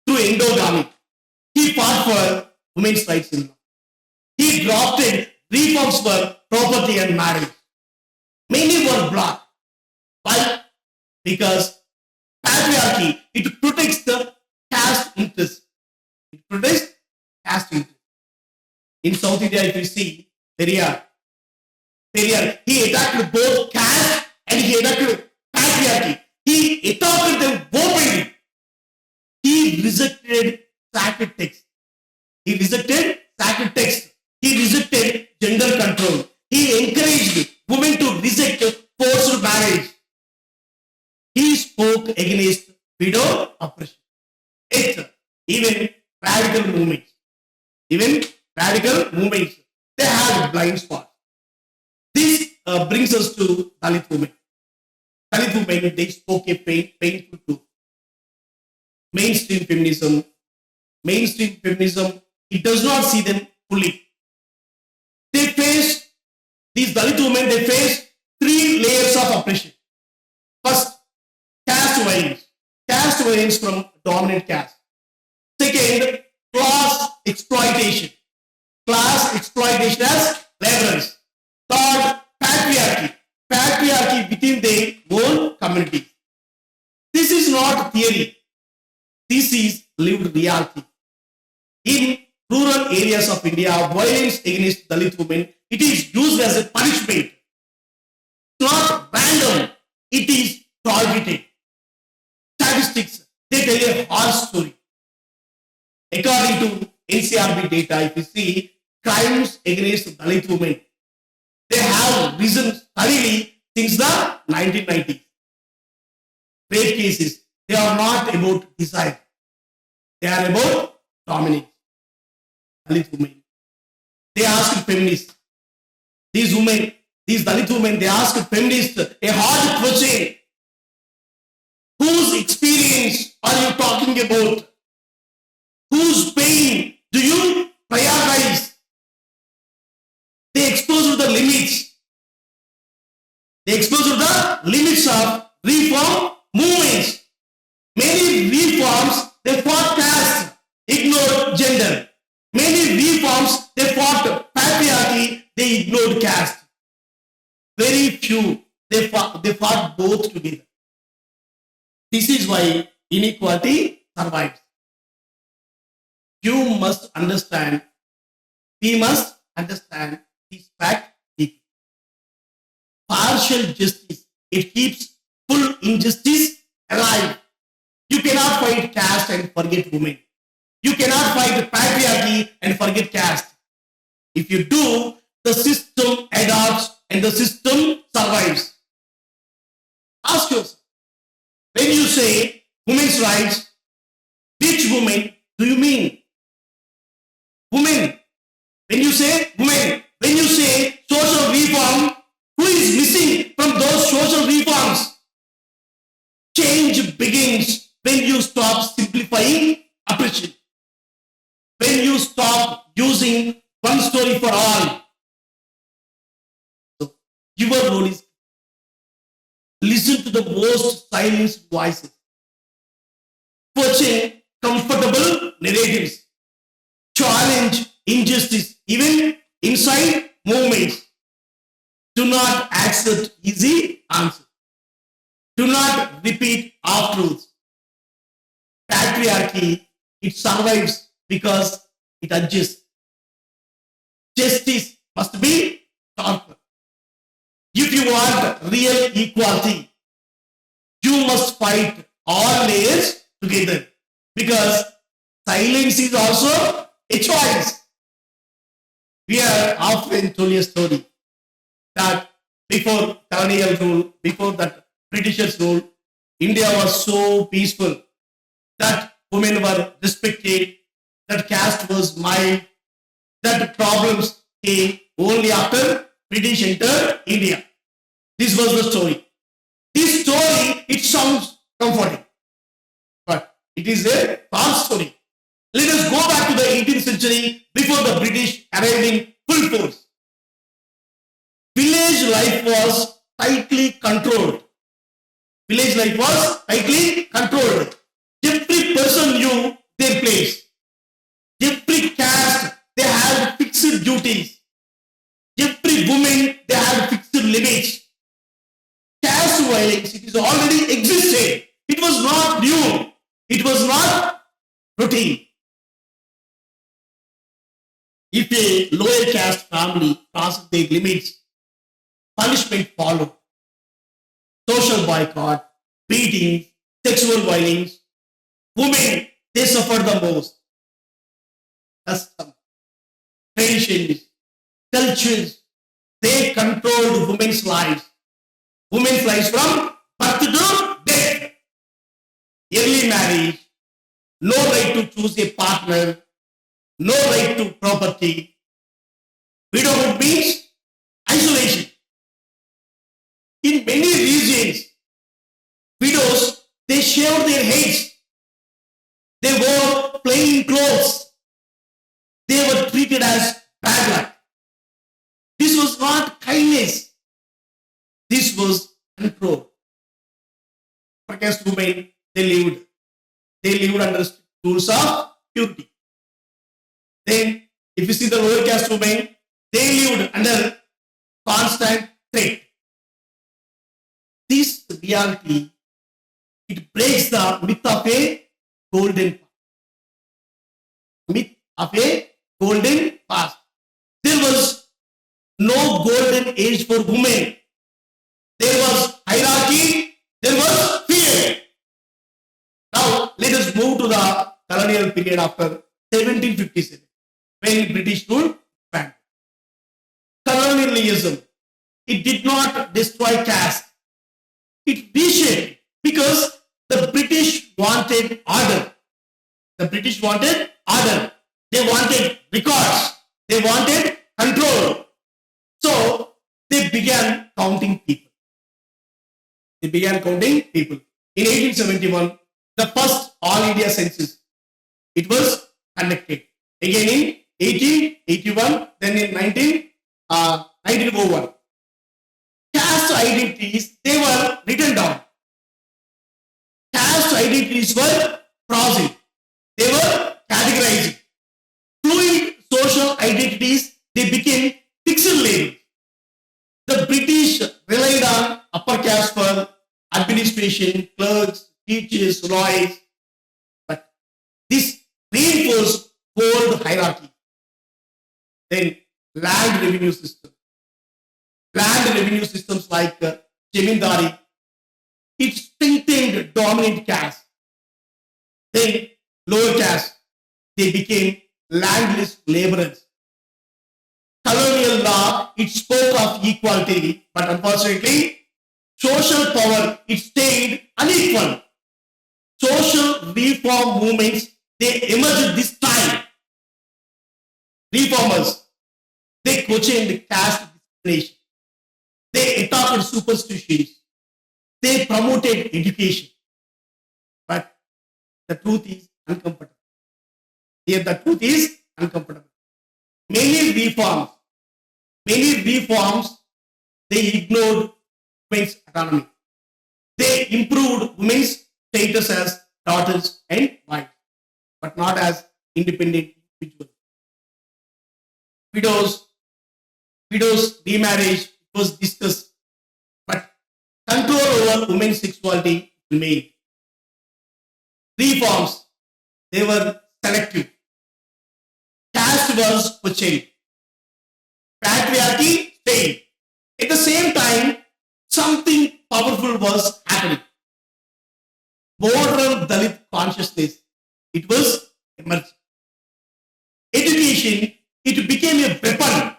through endogamy. He fought for women's rights in law. He drafted reforms for property and marriage. Many were blocked. Why? Because patriarchy, it protects the caste interest. It protects caste interest. In South India, if you see, Periyar, he attacked both caste and he attacked patriarchy. He He attacked them openly. He rejected sacred texts. He rejected sacred texts. He rejected gender control. He encouraged women to reject forced marriage. He spoke against widow oppression. Yet, even radical movements, they had blind spots. This brings us to Dalit women. Dalit women, they spoke a painful truth. Mainstream feminism, it does not see them fully. They face, these Dalit women, they face 3 layers of oppression. First, caste violence from dominant caste. Second, class exploitation as laborers. Third, patriarchy within their own community. This is not theory. This is lived reality. In rural areas of India, violence against Dalit women, it is used as a punishment. It's not random. It is targeted. Statistics, they tell a harsh story. According to NCRB data, if you see crimes against Dalit women, they have risen steadily since the 1990s. Rape cases, they are not about desire. They are about dominance. Dalit women. They asked feminists, these Dalit women, they asked feminists a hard question. Whose experience are you talking about? Whose pain do you prioritize? They exposed the limits. Of reform movements. Many reforms, they fought caste, ignored gender. Many reforms, they fought patriarchy, they ignored caste. Very few, they fought both together. This is why inequality survives. We must understand this fact deeply. Partial justice, it keeps full injustice alive. You cannot fight caste and forget women. You cannot fight patriarchy and forget caste. If you do, the system adapts and the system survives. Ask yourself, when you say women's rights, which women do you mean? Women. When you say social reform, who is missing from those social reforms? Change begins when you stop simplifying oppression. When you stop using one story for all. So, your role is listen to the most silenced voices. Question comfortable narratives. Challenge injustice even inside movements. Do not accept easy answers. Do not repeat half-truths. Patriarchy, it survives because it adjusts. Justice must be sharper. If you want real equality, you must fight all layers together because silence is also a choice. We are often told a story that before colonial rule, before that Britishers rule, India was so peaceful that women were respected, that caste was mild, that problems came only after British entered India. This was the story. This story, it sounds comforting, but it is a false story. Let us go back to the 18th century before the British arrived in full force. Village life was tightly controlled. Every person knew their place. Every caste, they had fixed duties. Every woman, they had fixed limits. Caste violence, it is already existed. It was not new. It was not routine. If a lower caste family crossed their limits, punishment followed. Social boycott, beatings, sexual violence. Women, they suffered the most. Custom, traditions, cultures, they controlled women's lives. Women's lives from birth to death. Early marriage, no right to choose a partner, no right to property. Widowhood means isolation. In many regions, widows, they shaved their heads. They wore plain clothes. They were treated as bad luck. This was not kindness. This was control. Caste women, they lived under rules of purity. Then, if you see the lower caste women, they lived under constant threat. This reality, it breaks the myth of a golden past. Myth of a golden past. There was no golden age for women. There was hierarchy, there was fear. Now, let us move to the colonial period after 1757, when British ruled Japan. Colonialism, it did not destroy caste. It reshaped because the British wanted order. The British wanted order. They wanted records. They wanted control. So they began counting people. In 1871, the first All India census, it was conducted. Again in 1881, then in 1901. Caste identities, they were written down. Caste identities were frozen. They were categorized. Fluid social identities, they became fixed labels. The British relied on upper caste for administration, clerks, teachers, lawyers. But this reinforced old hierarchy. Then land revenue system. Land revenue systems like Jamindari, it strengthened dominant caste. Then lower caste, they became landless laborers. Colonial law, it spoke of equality, but unfortunately, social power, it stayed unequal. Social reform movements, they emerged this time. Reformers, they questioned caste discrimination. They attacked superstitions. They promoted education. But the truth is uncomfortable. Here the truth is uncomfortable. Many reforms, they ignored women's autonomy. They improved women's status as daughters and wives, but not as independent individuals. Widows remarriage was discussed, but control over women's sexuality remained. Reforms, they were selective. Caste was questioned. Patriarchy stayed. At the same time, something powerful was happening. Modern Dalit consciousness, it was emerging. Education, it became a weapon.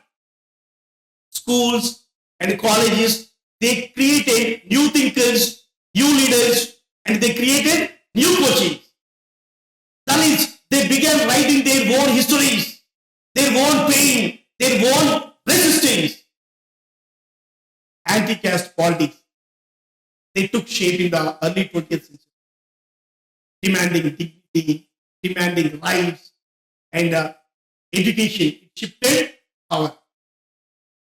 Schools and colleges, they created new thinkers, new leaders, and they created new coaches. Dalits, they began writing their own histories, their own pain, their own resistance. Anti-caste politics, they took shape in the early 20th century, demanding dignity, demanding rights, and education. It shifted power.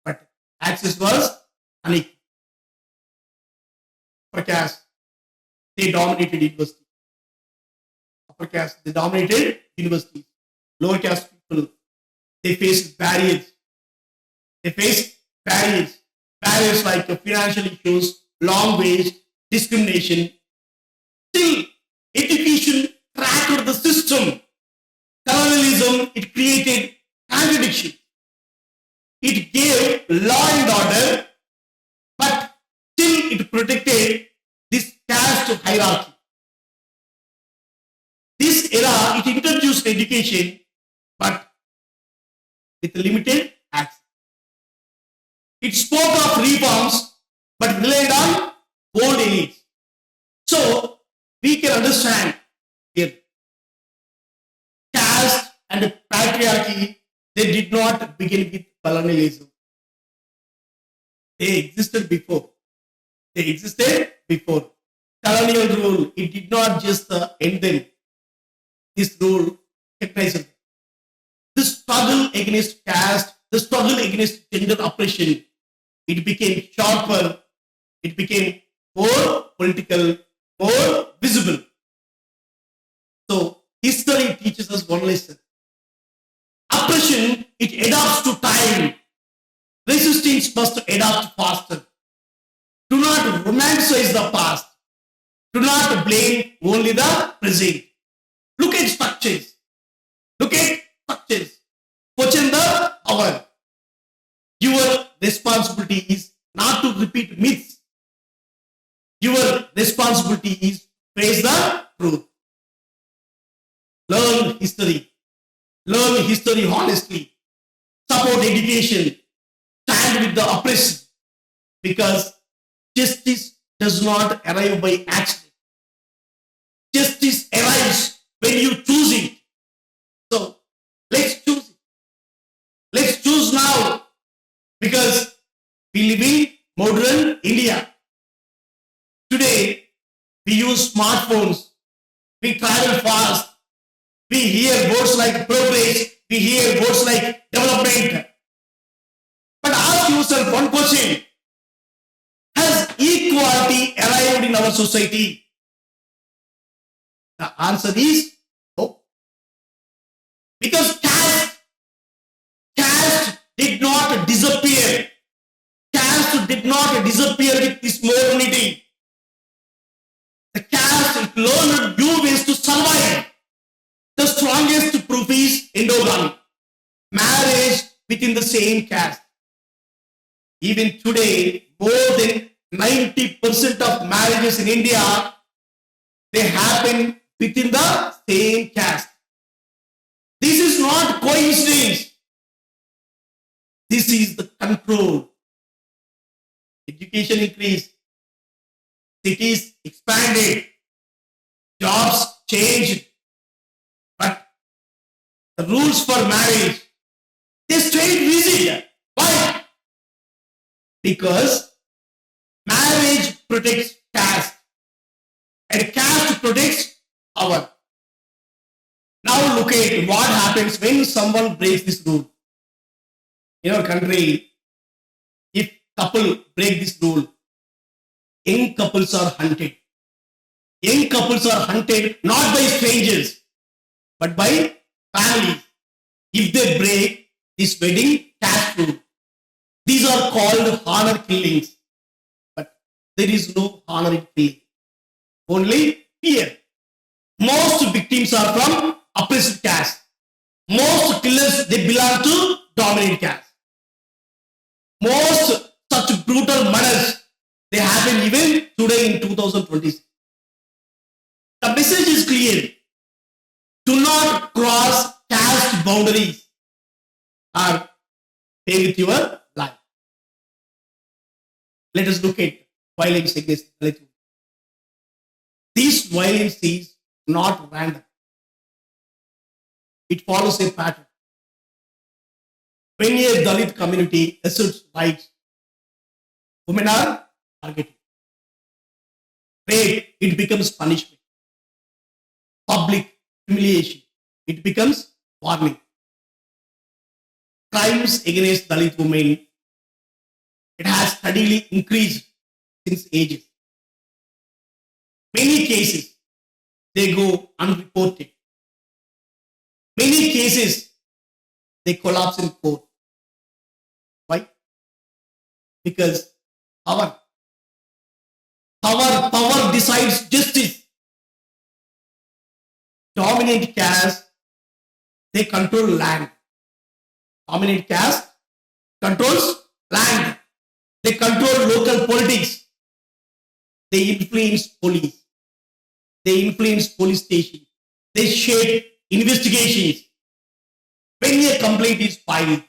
But access was unequal. Upper caste, they dominated universities. Upper caste, they dominated universities. Lower caste people, they faced barriers. Barriers like financial issues, long wage, discrimination. Still, education cracked the system. Colonialism, it created contradiction. It gave law and order, but still it protected this caste hierarchy. India, it introduced education, but with limited access. It spoke of reforms, but relied on old elites. So we can understand here, caste and patriarchy, they did not begin with colonialism. They existed before. They existed before. Colonial rule, it did not just end them. This rule recognized them. The struggle against caste, the struggle against gender oppression, it became sharper, it became more political, more visible. So history teaches us one lesson. Oppression, it adapts to time. Resistance must adapt faster. Do not romanticize the past. Do not blame only the present. Look at structures. Look at structures. Question the power. Your responsibility is not to repeat myths. Your responsibility is to face the truth. Learn history. Learn history honestly. Support education. Stand with the oppressed. Because justice does not arrive by accident. Justice arrives when you choose it. So let's choose it. Let's choose now. Because we live in modern India. Today, we use smartphones. We travel fast. We hear words like progress. We hear words like development. But ask yourself one question. Has equality arrived in our society? The answer is no. Because caste did not disappear. Caste did not disappear with this modernity. The caste learned new ways to survive. The strongest proof is endogamy, marriage within the same caste. Even today, more than 90% of marriages in India, they happen within the same caste. This is not coincidence. This is the control. Education increased. Cities expanded. Jobs changed. But the rules for marriage, they stayed rigid. Why? Because marriage protects caste and caste protects power. Now look at what happens when someone breaks this rule. In our country, if couple break this rule, young couples are hunted. Young couples are hunted not by strangers, but by families. If they break this wedding caste rule, these are called honor killings. But there is no honor in killing. Only fear. Most victims are from oppressed caste. Most killers, they belong to dominant caste. Most such brutal murders, they happen even today in 2026. The message is clear. Do not cross caste boundaries or pay with your life. Let us look at violence against Dalit. This violence is not random. It follows a pattern. When a Dalit community asserts rights, women are targeted. Rape, it becomes punishment. Public humiliation, it becomes warning. Crimes against Dalit women, it has steadily increased since ages. Many cases, they go unreported. Many cases, they collapse in court. Why? Because power decides justice. Dominant caste, they control land. Dominant caste controls land. They control local politics. They influence police. They influence police stations. They shape investigations. When a complaint is filed,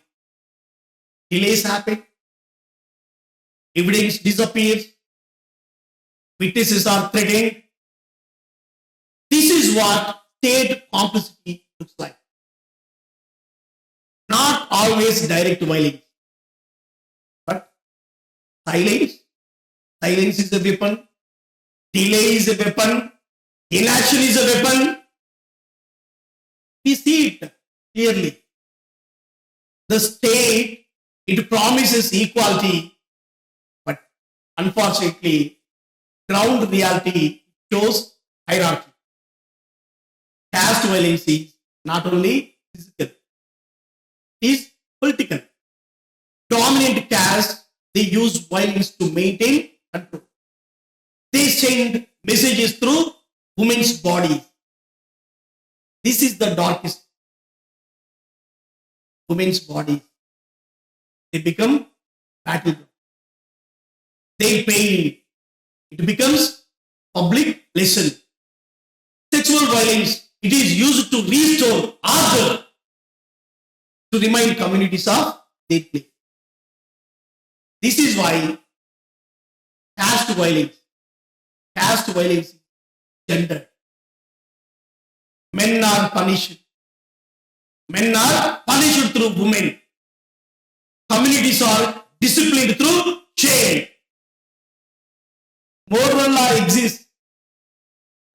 delays happen, evidence disappears, witnesses are threatened. This is what state complicity looks like. Not always direct violence, but silence. Silence is a weapon. Delay is a weapon. Inaction is a weapon. We see it clearly. The state, it promises equality, but unfortunately, ground reality shows hierarchy. Caste violence is not only physical, it is political. Dominant caste, they use violence to maintain control. They send messages through women's bodies. This is the darkest. Women's bodies. They become battleground. Their pain, it becomes public lesson. Sexual violence, it is used to restore order, to remind communities of their place. This is why caste violence is gendered. Men are punished. Men are punished through women. Communities are disciplined through shame. Moral law exists.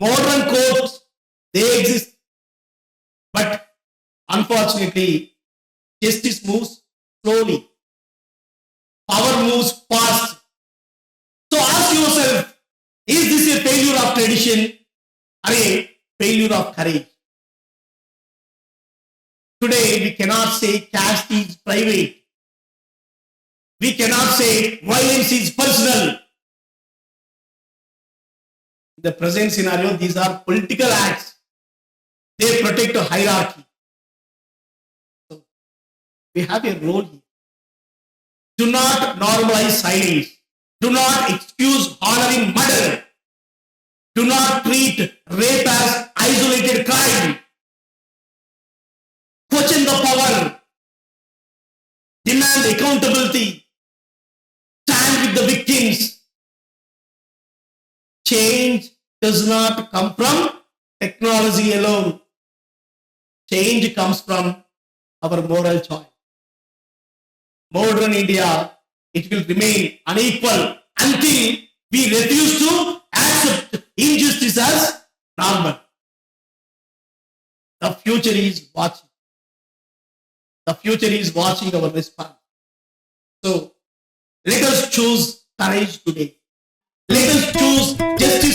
Moral codes, they exist. But unfortunately, justice moves slowly. Power moves fast. So ask yourself, is this a failure of tradition or a failure of courage? Today, we cannot say caste is private. We cannot say violence is personal. In the present scenario, these are political acts. They protect a hierarchy. So, we have a role here. Do not normalize silence. Do not excuse honoring murder. Do not treat rape as isolated crime. Question the power. Demand accountability. Stand with the victims. Change does not come from technology alone. Change comes from our moral choice. Modern India, it will remain unequal until we refuse to accept injustice as normal. The future is watching. The future is watching our response. So, let us choose courage today. Let us choose justice